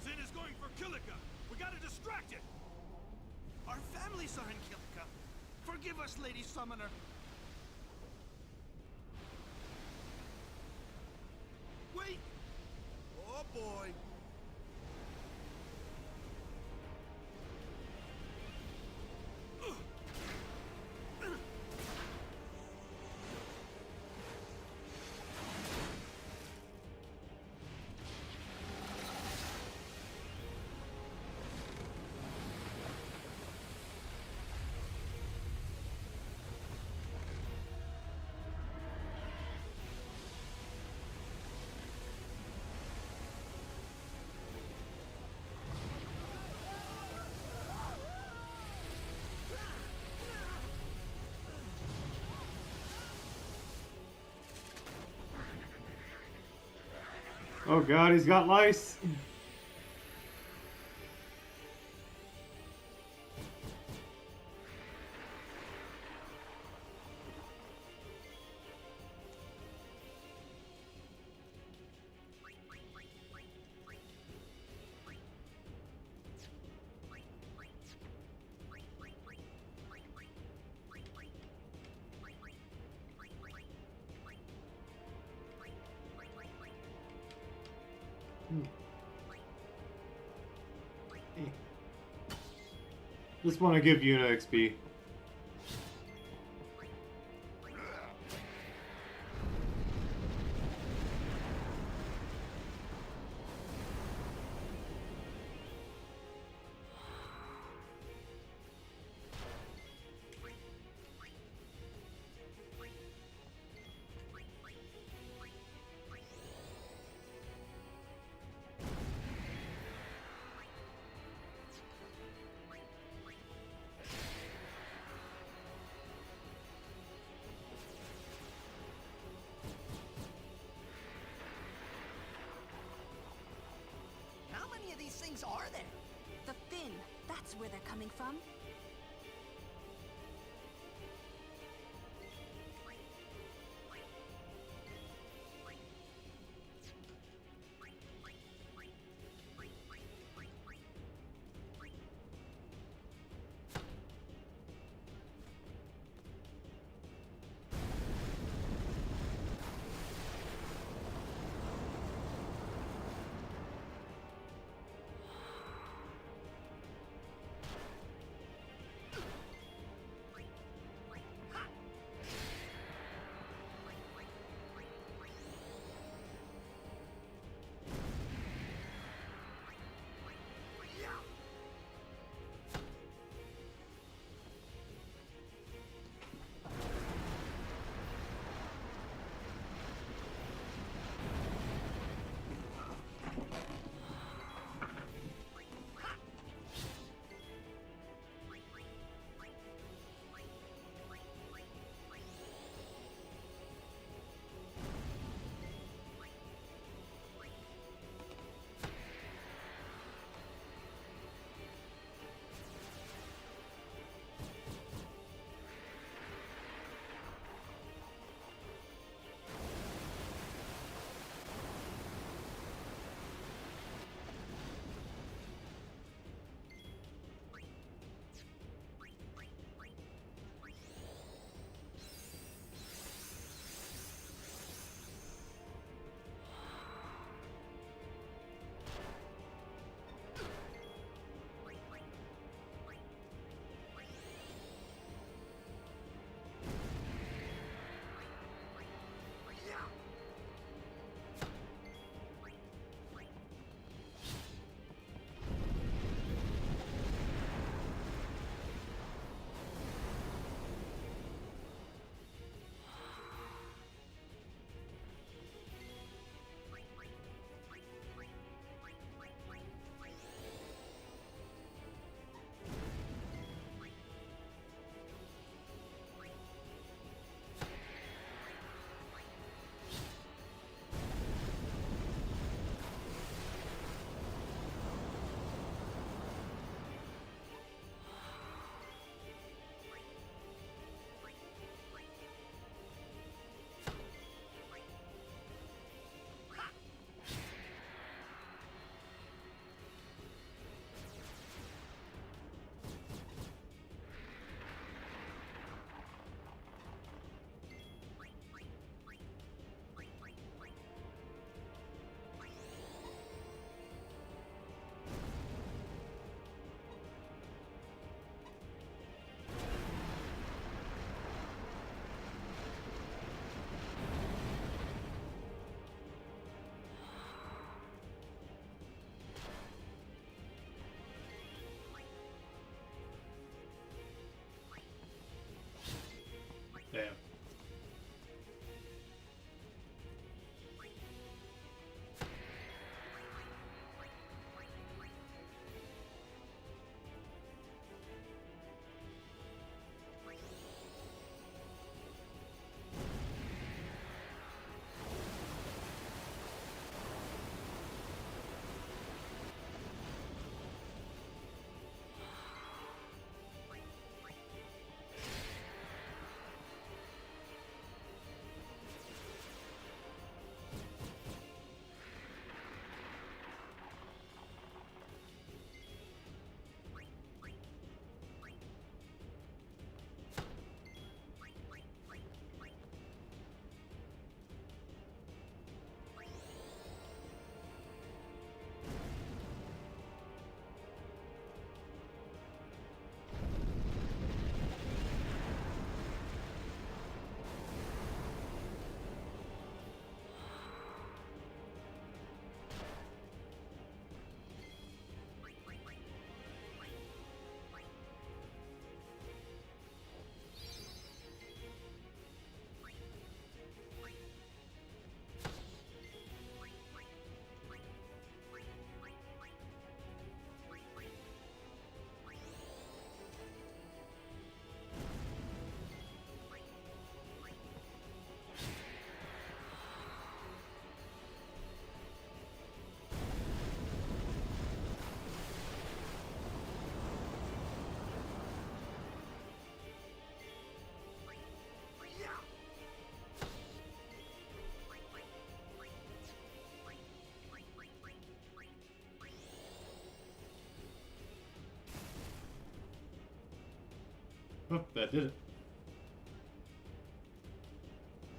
Sin is going for Kilika. We gotta distract it. Our families are in Kilika. Forgive us, Lady Summoner. Wait! Oh boy! Oh god, he's got lice! Just want to give Yuna XP. How many of these things are there? The fin, that's where they're coming from. Oh, that did it.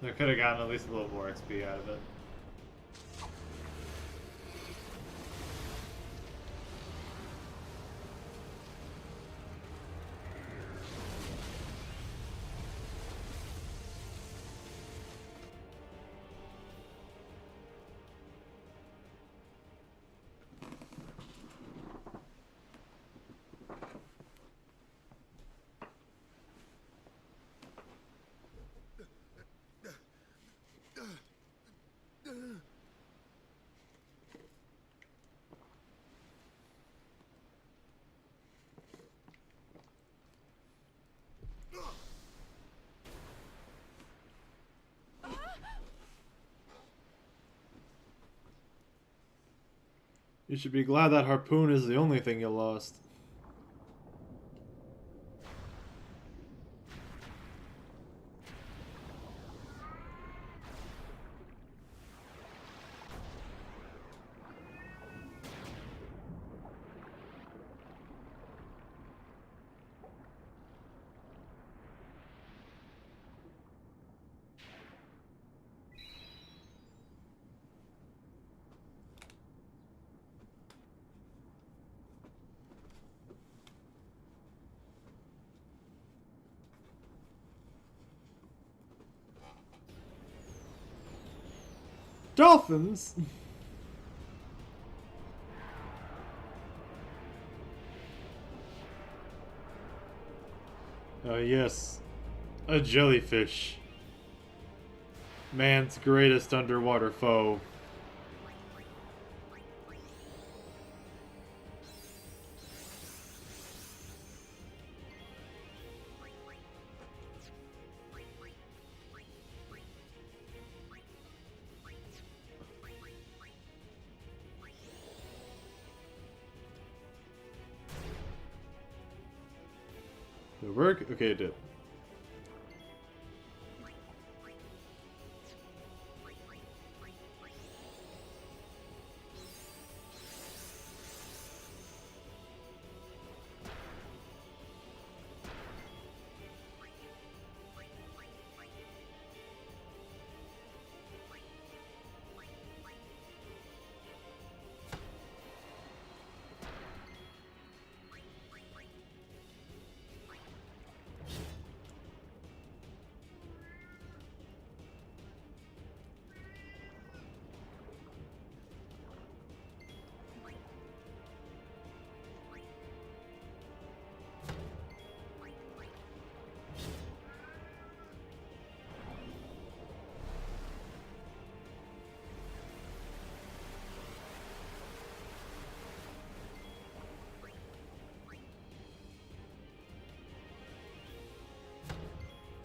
I could have gotten at least a little more XP out of it. You should be glad that harpoon is the only thing you lost. Dolphins? Yes. A jellyfish. Man's greatest underwater foe. Did it work? Okay, it did.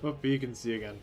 Oh, but you can see again.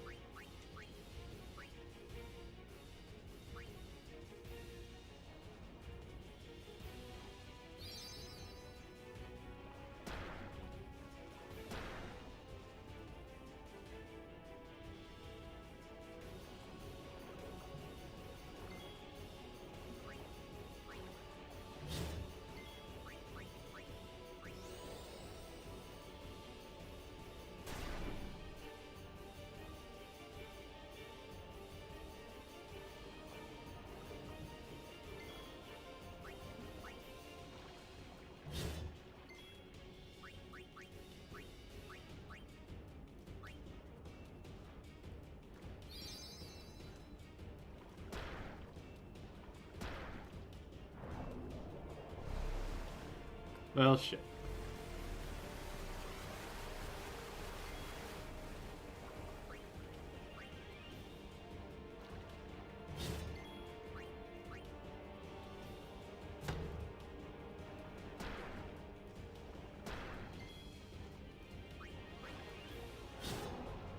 Well, shit.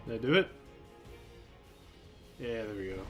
Did I do it? Yeah, there we go.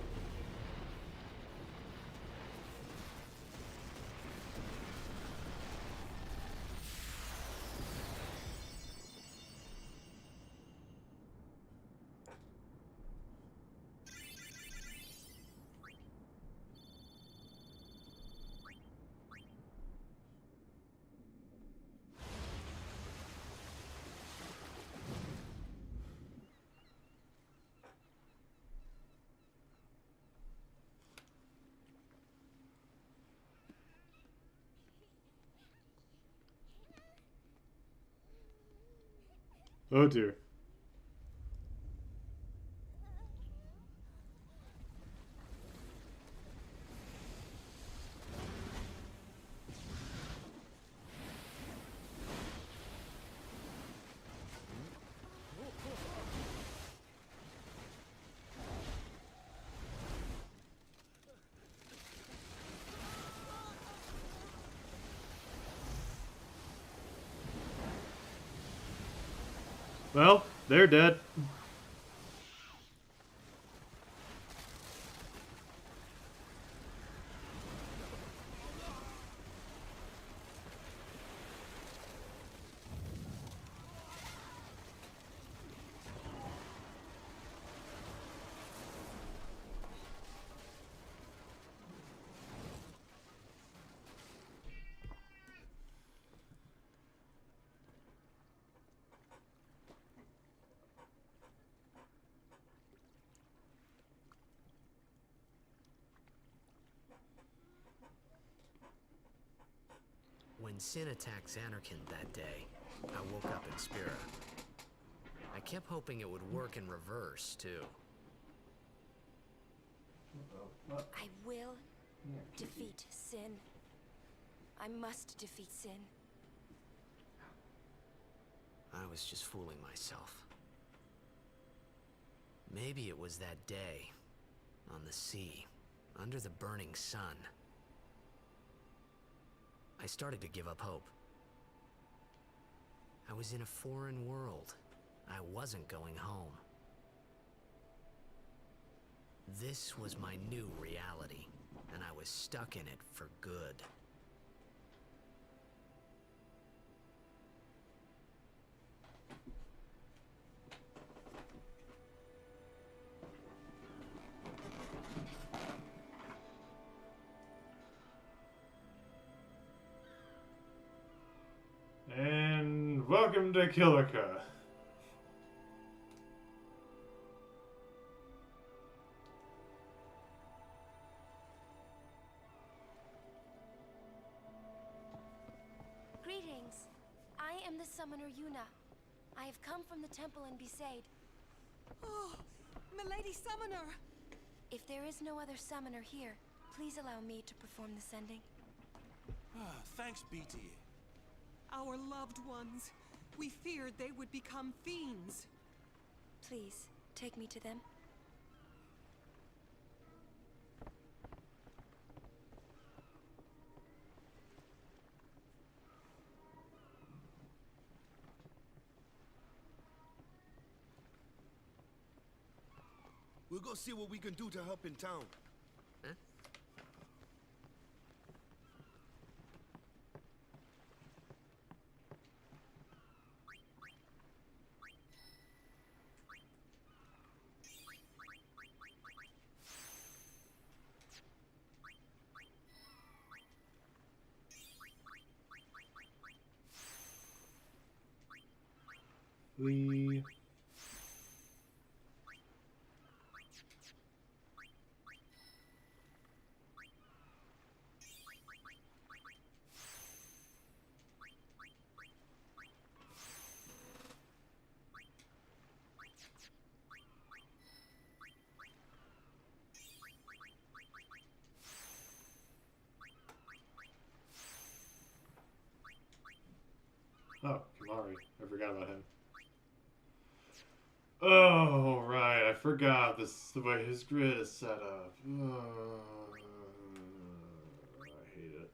Oh dear. Well, they're dead. When Sin attacked Zanarkand that day, I woke up in Spira. I kept hoping it would work in reverse, too. I will defeat Sin. I must defeat Sin. I was just fooling myself. Maybe it was that day, on the sea, under the burning sun. I started to give up hope. I was in a foreign world. I wasn't going home. This was my new reality, and I was stuck in it for good. And welcome to Kilika. Greetings. I am the summoner Yuna. I have come from the temple in Besaid. Oh, Milady Summoner! If there is no other summoner here, please allow me to perform the sending. Thanks, BT. Our loved ones. We feared they would become fiends. Please, take me to them. We'll go see what we can do to help in town. Huh? We... Oh, Kimahri. I forgot about him. Oh, right. I forgot this the way his grid is set up. I hate it.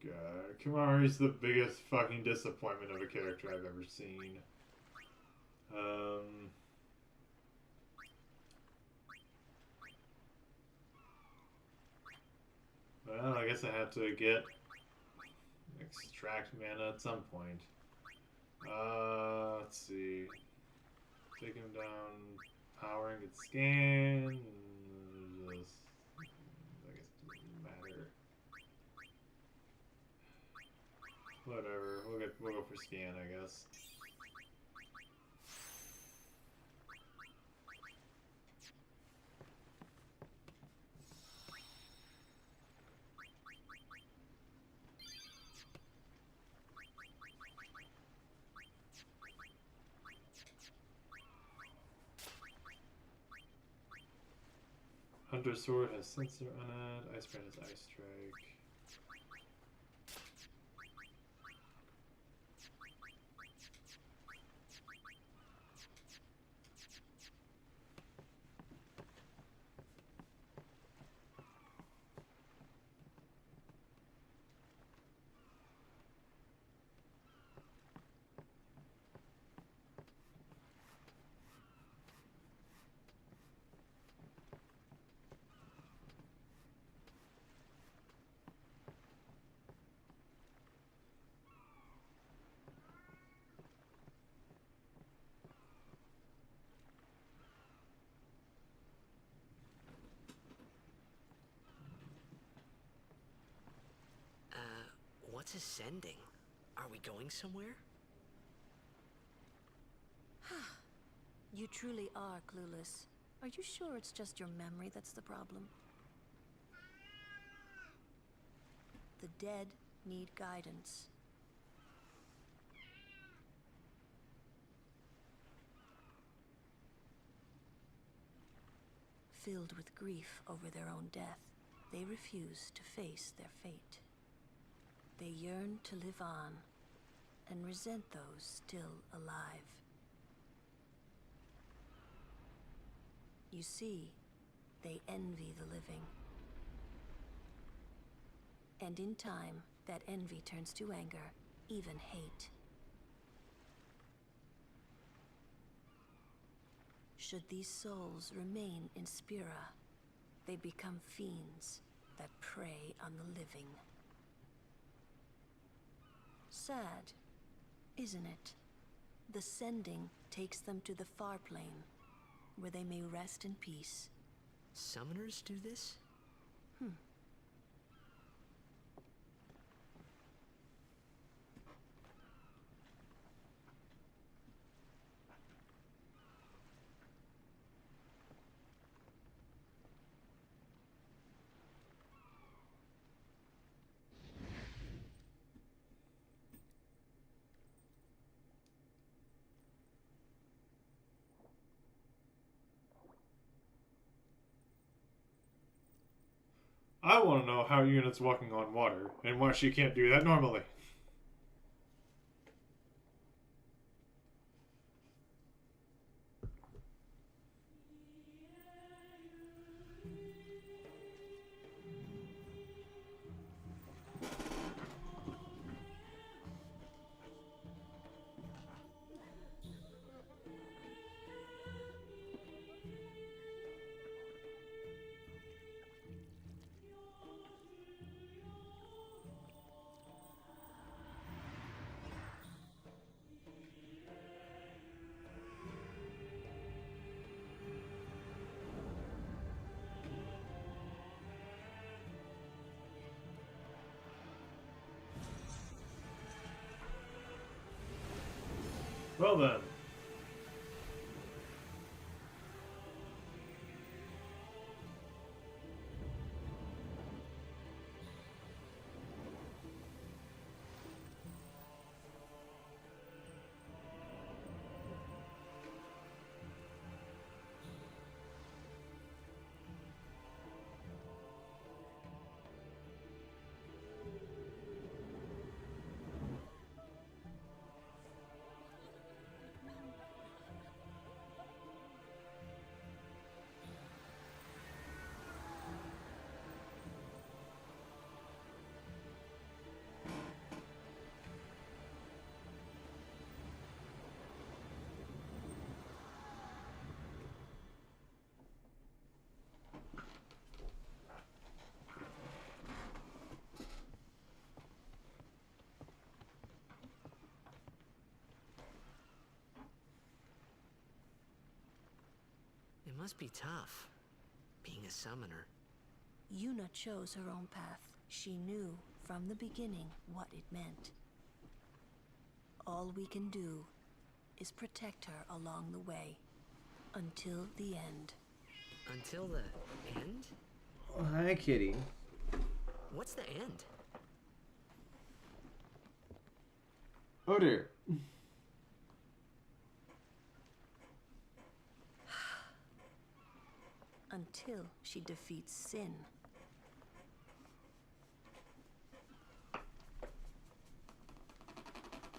God, Kimahri's the biggest fucking disappointment of a character I've ever seen. Well, I guess I have to extract mana at some point. Let's see. Take him down, power and get scan. Just, I guess it doesn't matter. Whatever. We'll go for scan, I guess. Hunter Sword has sensor on it. Ice Brand has Ice Strike. What's ascending? Are we going somewhere? You truly are clueless. Are you sure it's just your memory that's the problem? The dead need guidance. Filled with grief over their own death, they refuse to face their fate. They yearn to live on and resent those still alive. You see, they envy the living. And in time, that envy turns to anger, even hate. Should these souls remain in Spira, they become fiends that prey on the living. Sad, isn't it? The sending takes them to the far plane, where they may rest in peace. Summoners do this? I want to know how Unit's walking on water, and why she can't do that normally. Well then. It must be tough, being a summoner. Yuna chose her own path. She knew from the beginning what it meant. All we can do is protect her along the way, until the end. Until the end? Oh, hi, kitty. What's the end? Oh dear. until she defeats Sin.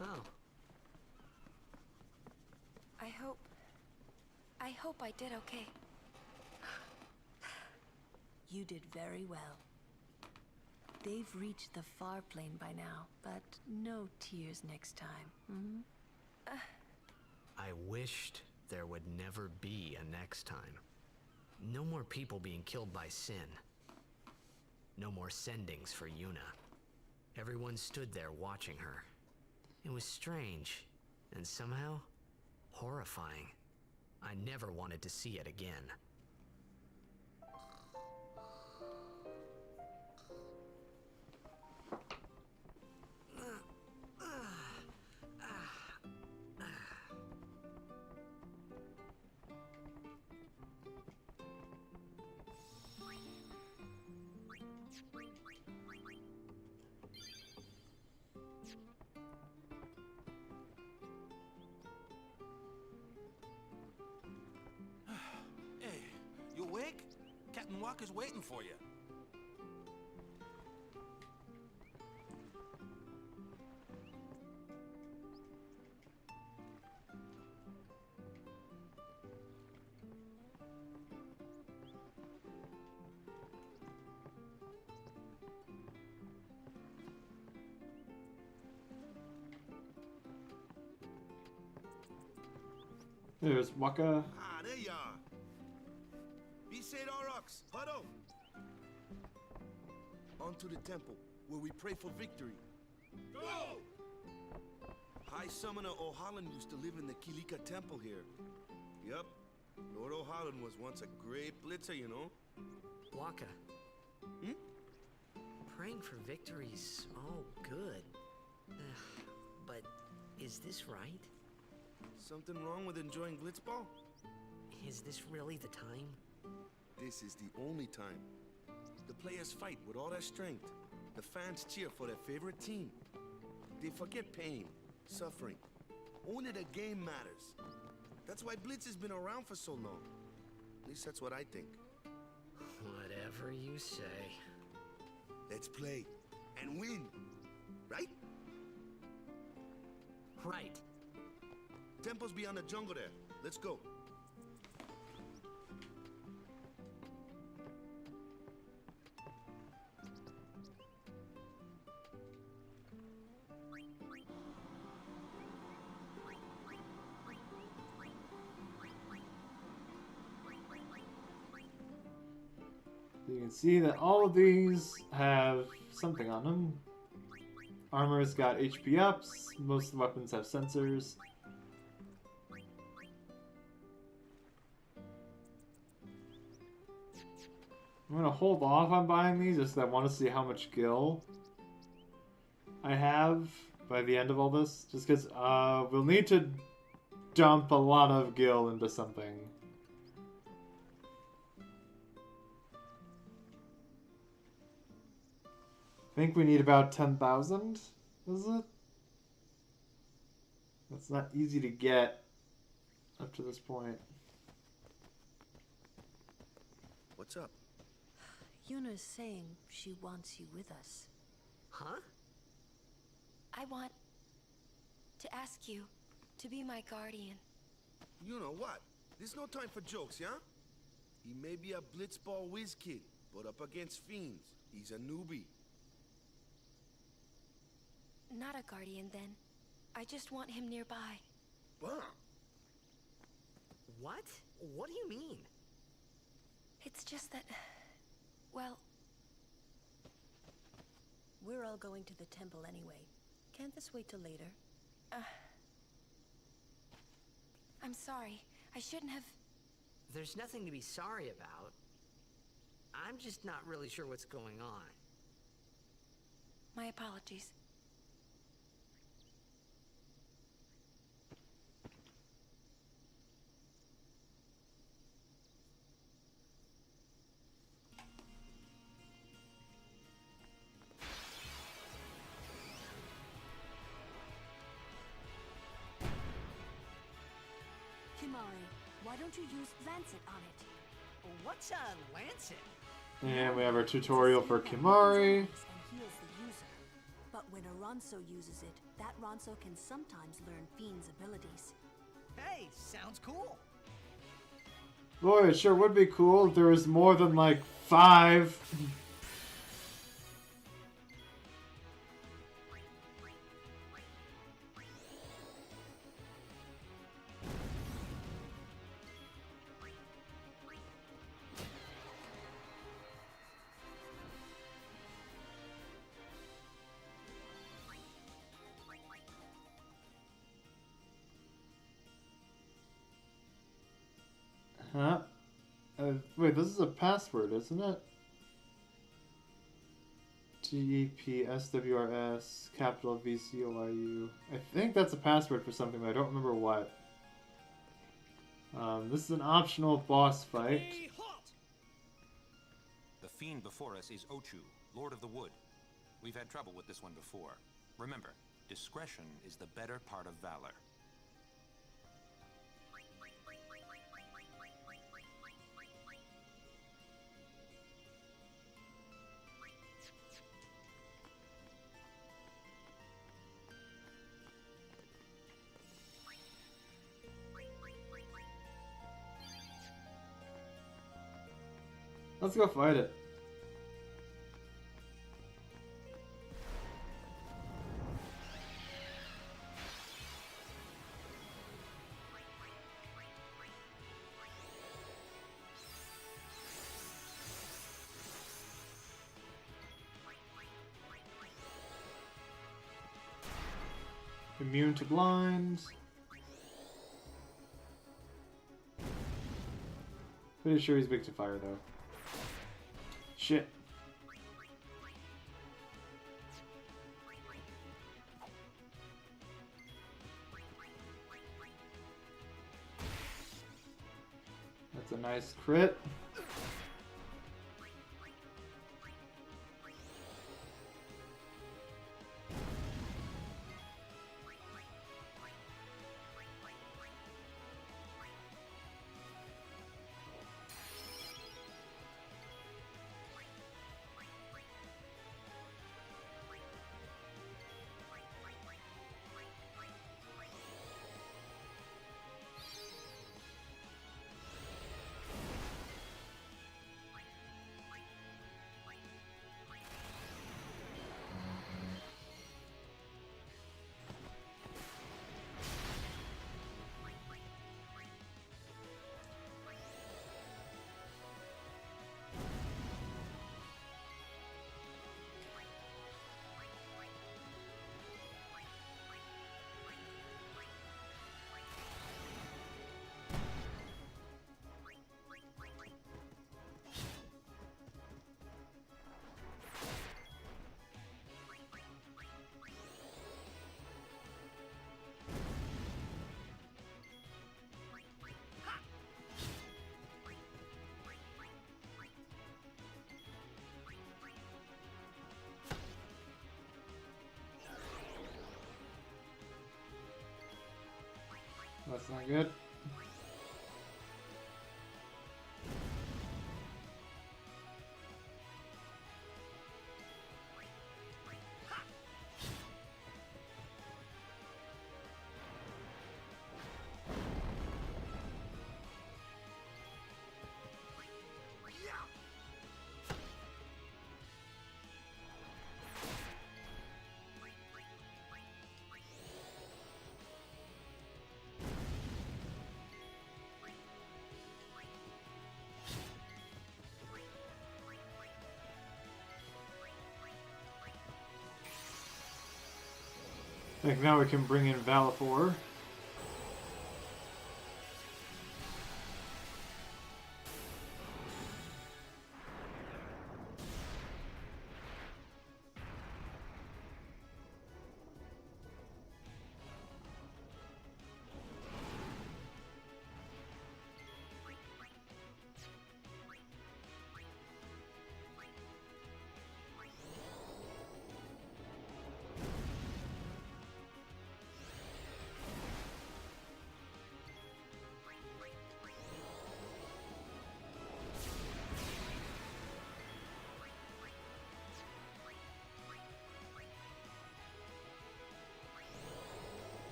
Oh. I hope I did okay. You did very well. They've reached the far plane by now, but no tears next time. Hmm? I wished there would never be a next time. No more people being killed by Sin. No more sendings for Yuna. Everyone stood there watching her. It was strange, and somehow horrifying. I never wanted to see it again. Hey, you awake? Captain Walker's waiting for you. There's Waka. Ah, there you are. Be Saint Aurochs, huddle. On to the temple, where we pray for victory. Go! High Summoner O'Holland used to live in the Kilika Temple here. Yep. Lord O'Holland was once a great blitzer, you know. Waka. Praying for victories, all good. But is this right? Something wrong with enjoying Blitzball? Is this really the time? This is the only time. The players fight with all their strength. The fans cheer for their favorite team. They forget pain, suffering. Only the game matters. That's why Blitz has been around for so long. At least that's what I think. Whatever you say. Let's play and win, right? Right. Temple's beyond the jungle there. Let's go. You can see that all of these have something on them. Armor's got HP ups, most of the weapons have sensors. I'm gonna hold off on buying these just because I want to see how much gil I have by the end of all this. Just because we'll need to dump a lot of gil into something. I think we need about 10,000, is it? That's not easy to get up to this point. What's up? Yuna's saying she wants you with us. Huh? I want to ask you to be my guardian. You know what? There's no time for jokes, yeah? He may be a blitzball whiz kid, but up against fiends, he's a newbie. Not a guardian, then. I just want him nearby. What? What? What do you mean? It's just that... well... We're all going to the temple anyway. Can't this wait till later? I'm sorry. I shouldn't have... There's nothing to be sorry about. I'm just not really sure what's going on. My apologies. Kimahri, why don't you use Lancet on it? What's Lancet? And we have our tutorial for Kimahri. And heals the user. But when a Ronso uses it, that Ronso can sometimes learn Fiend's abilities. Hey, sounds cool. Boy, it sure would be cool if there was more than like 5. Huh? Wait, this is a password, isn't it? GEPSWRS capital VCOIU. I think that's a password for something, but I don't remember what. This is an optional boss fight. The fiend before us is Ochu, Lord of the Wood. We've had trouble with this one before. Remember, discretion is the better part of valor. Let's go fight it. Immune to blinds. Pretty sure he's weak to fire though. Shit. That's a nice crit. That's not good. I think now we can bring in Valifor.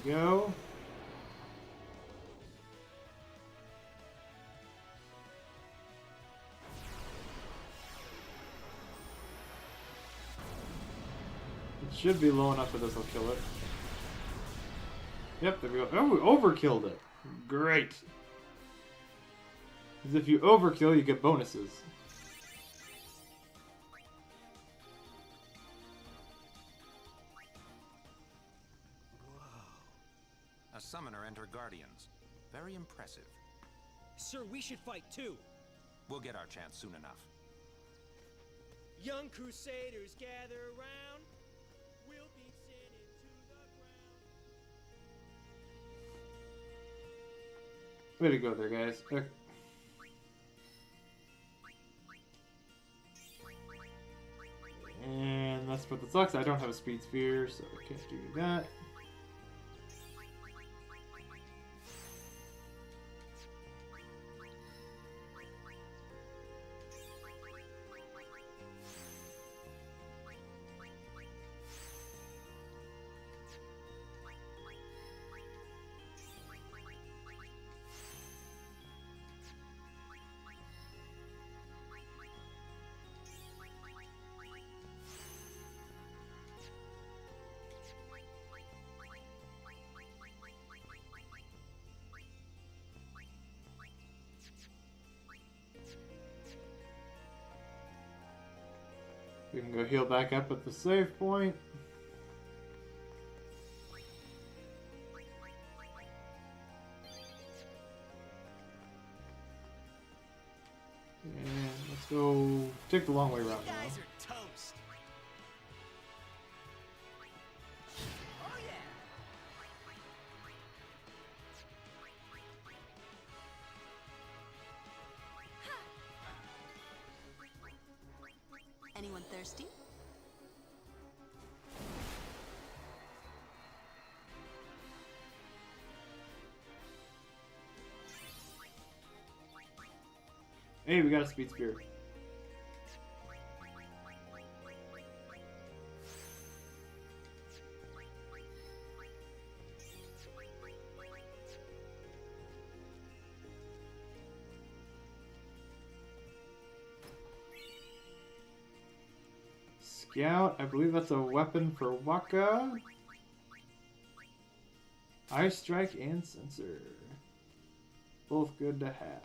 we go. It should be low enough that this will kill it. Yep, there we go. Oh, we overkilled it. Great. Because if you overkill, you get bonuses. A summoner entered Guardians. Very impressive. Sir, we should fight too. We'll get our chance soon enough. Young Crusaders, gather around. We'll beat sin into the ground. Way to go there, guys. Okay. And that's what that sucks. I don't have a speed sphere, so I can't do that. We can go heal back up at the save point. And let's go take the long way around now. Guys are toast. Oh yeah. Anyone thirsty? Hey, we got a speed spear. Scout, I believe that's a weapon for Waka. Eye strike and sensor. Both good to have.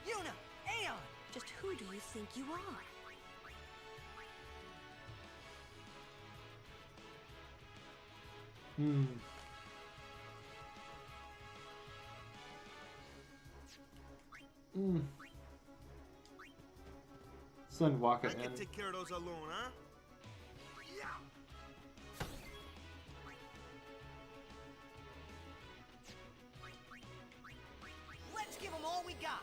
Yuna! Aeon! Just who do you think you are? Send Waka I in. can take care of those alone, huh? Yeah. Let's give them all we got.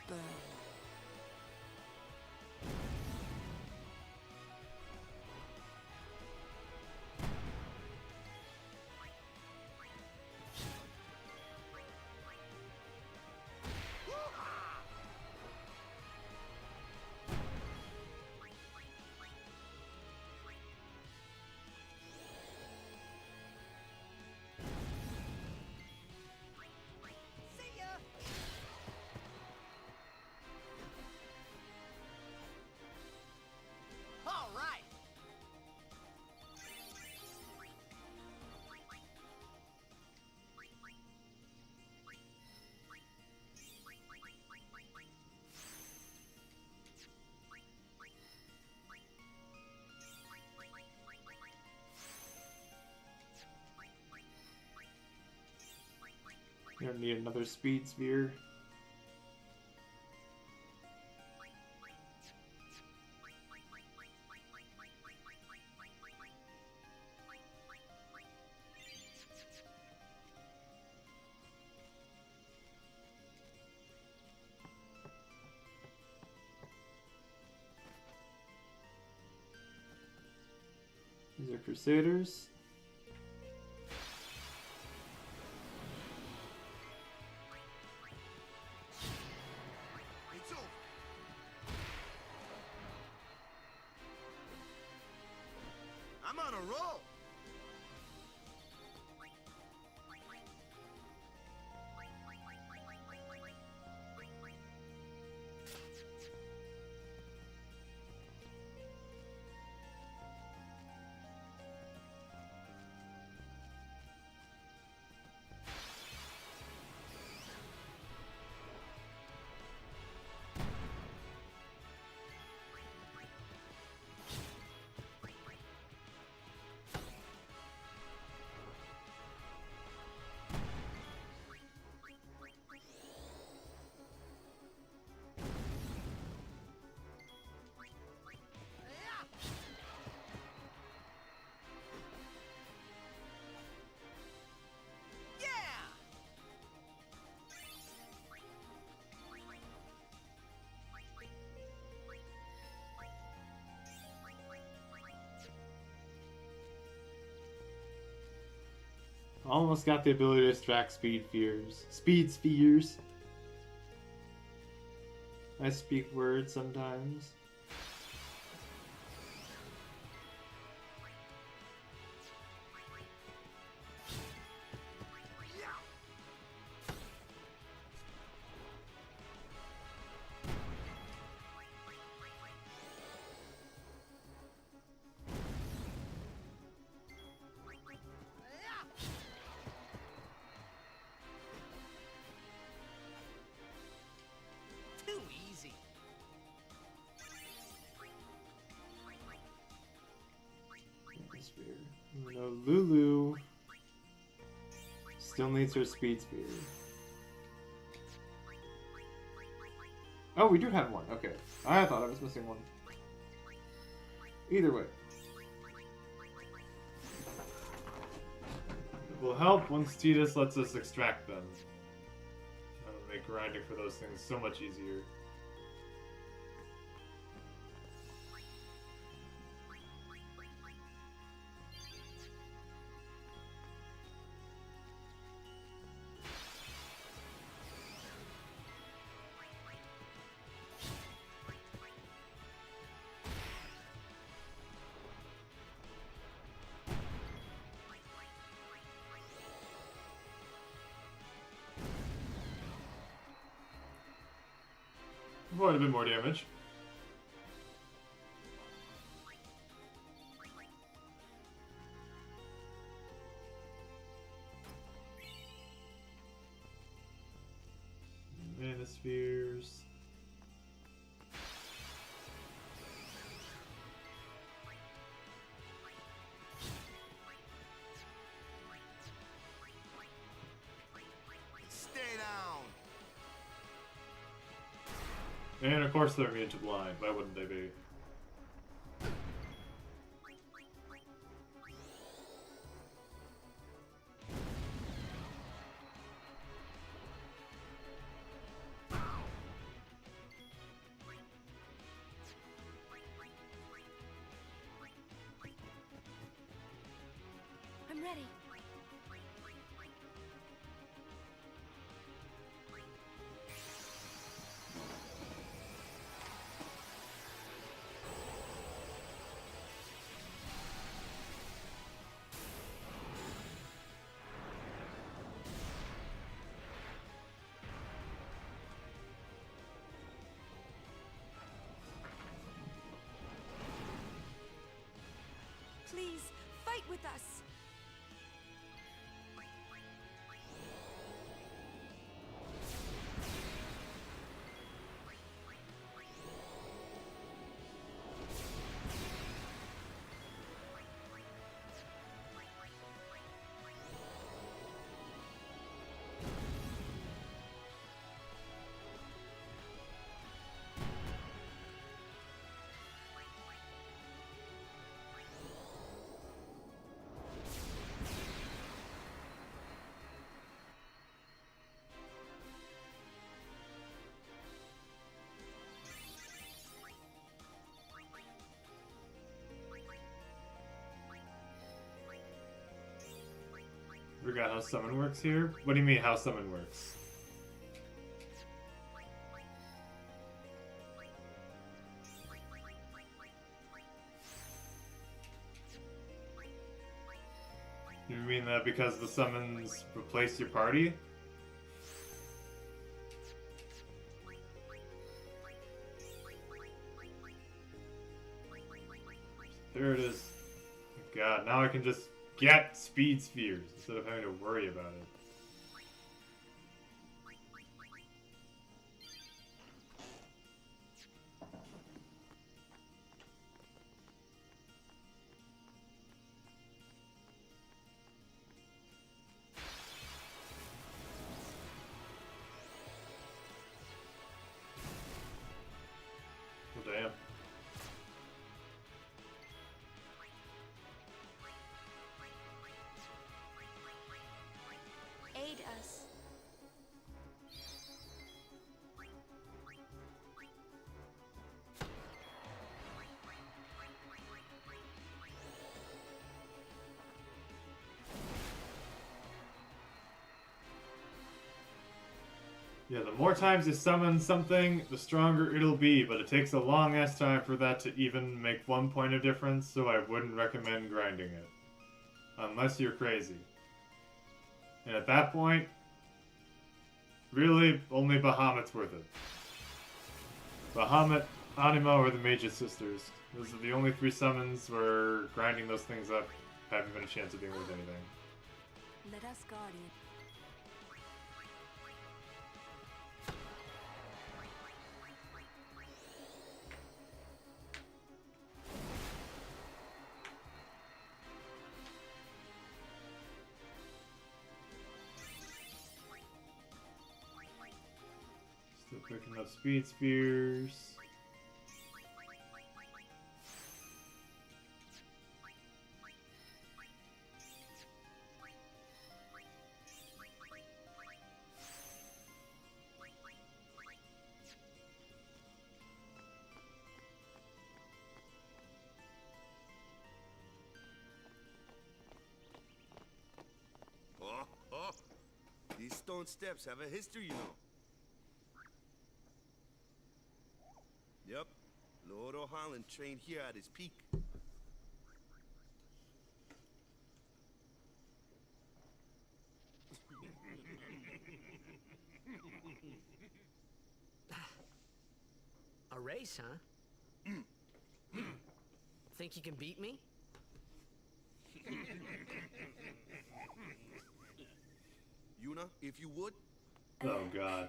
Burn. See ya! All right. You don't need another speed sphere. These are Crusaders. I'm on a roll. Almost got the ability to extract speed spheres. Speed spheres. I speak words sometimes. Too easy. Sphere. No, Lulu still needs her speed sphere. Oh, we do have one. Okay. I thought I was missing one. Either way. It will help once Tidus lets us extract them. That'll make grinding for those things so much easier. Quite a bit more damage. Mana spheres. Stay down. And of course they're immune to blind. Why wouldn't they be? I'm ready. Please, fight with us! Forgot how summon works here? What do you mean how summon works? mean that because the summons replace your party? There it is. God, now I can just get speed spheres instead of having to worry about it. Well, damn. Aid us. Yeah, the more times you summon something, the stronger it'll be, but it takes a long ass time for that to even make 1 point of difference, so I wouldn't recommend grinding it. Unless you're crazy. And at that point, really, only Bahamut's worth it. Bahamut, Anima, or the Mage's Sisters. Those are the only 3 summons where grinding those things up haven't been a chance of being worth anything. Let us, Guardian. Still picking up speed spheres. Oh, these stone steps have a history, you know. Yep, Lord O'Holland trained here at his peak. A race, huh? Think you can beat me? Yuna, if you would. Oh god.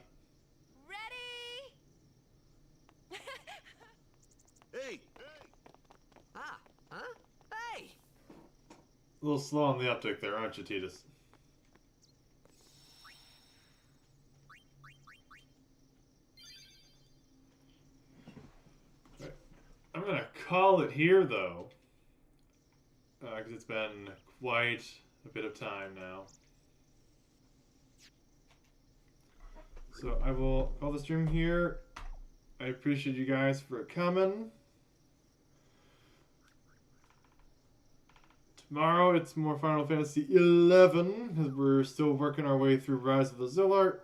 Hey! Ah, huh? Hey! A little slow on the uptick there, aren't you, Tidus? Right. I'm gonna call it here, though. Because it's been quite a bit of time now. So I will call the stream here. I appreciate you guys for coming. Tomorrow it's more Final Fantasy 11 because we're still working our way through Rise of the Zilart.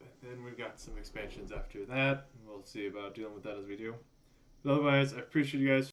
And then we've got some expansions after that. We'll see about dealing with that as we do. But otherwise, I appreciate you guys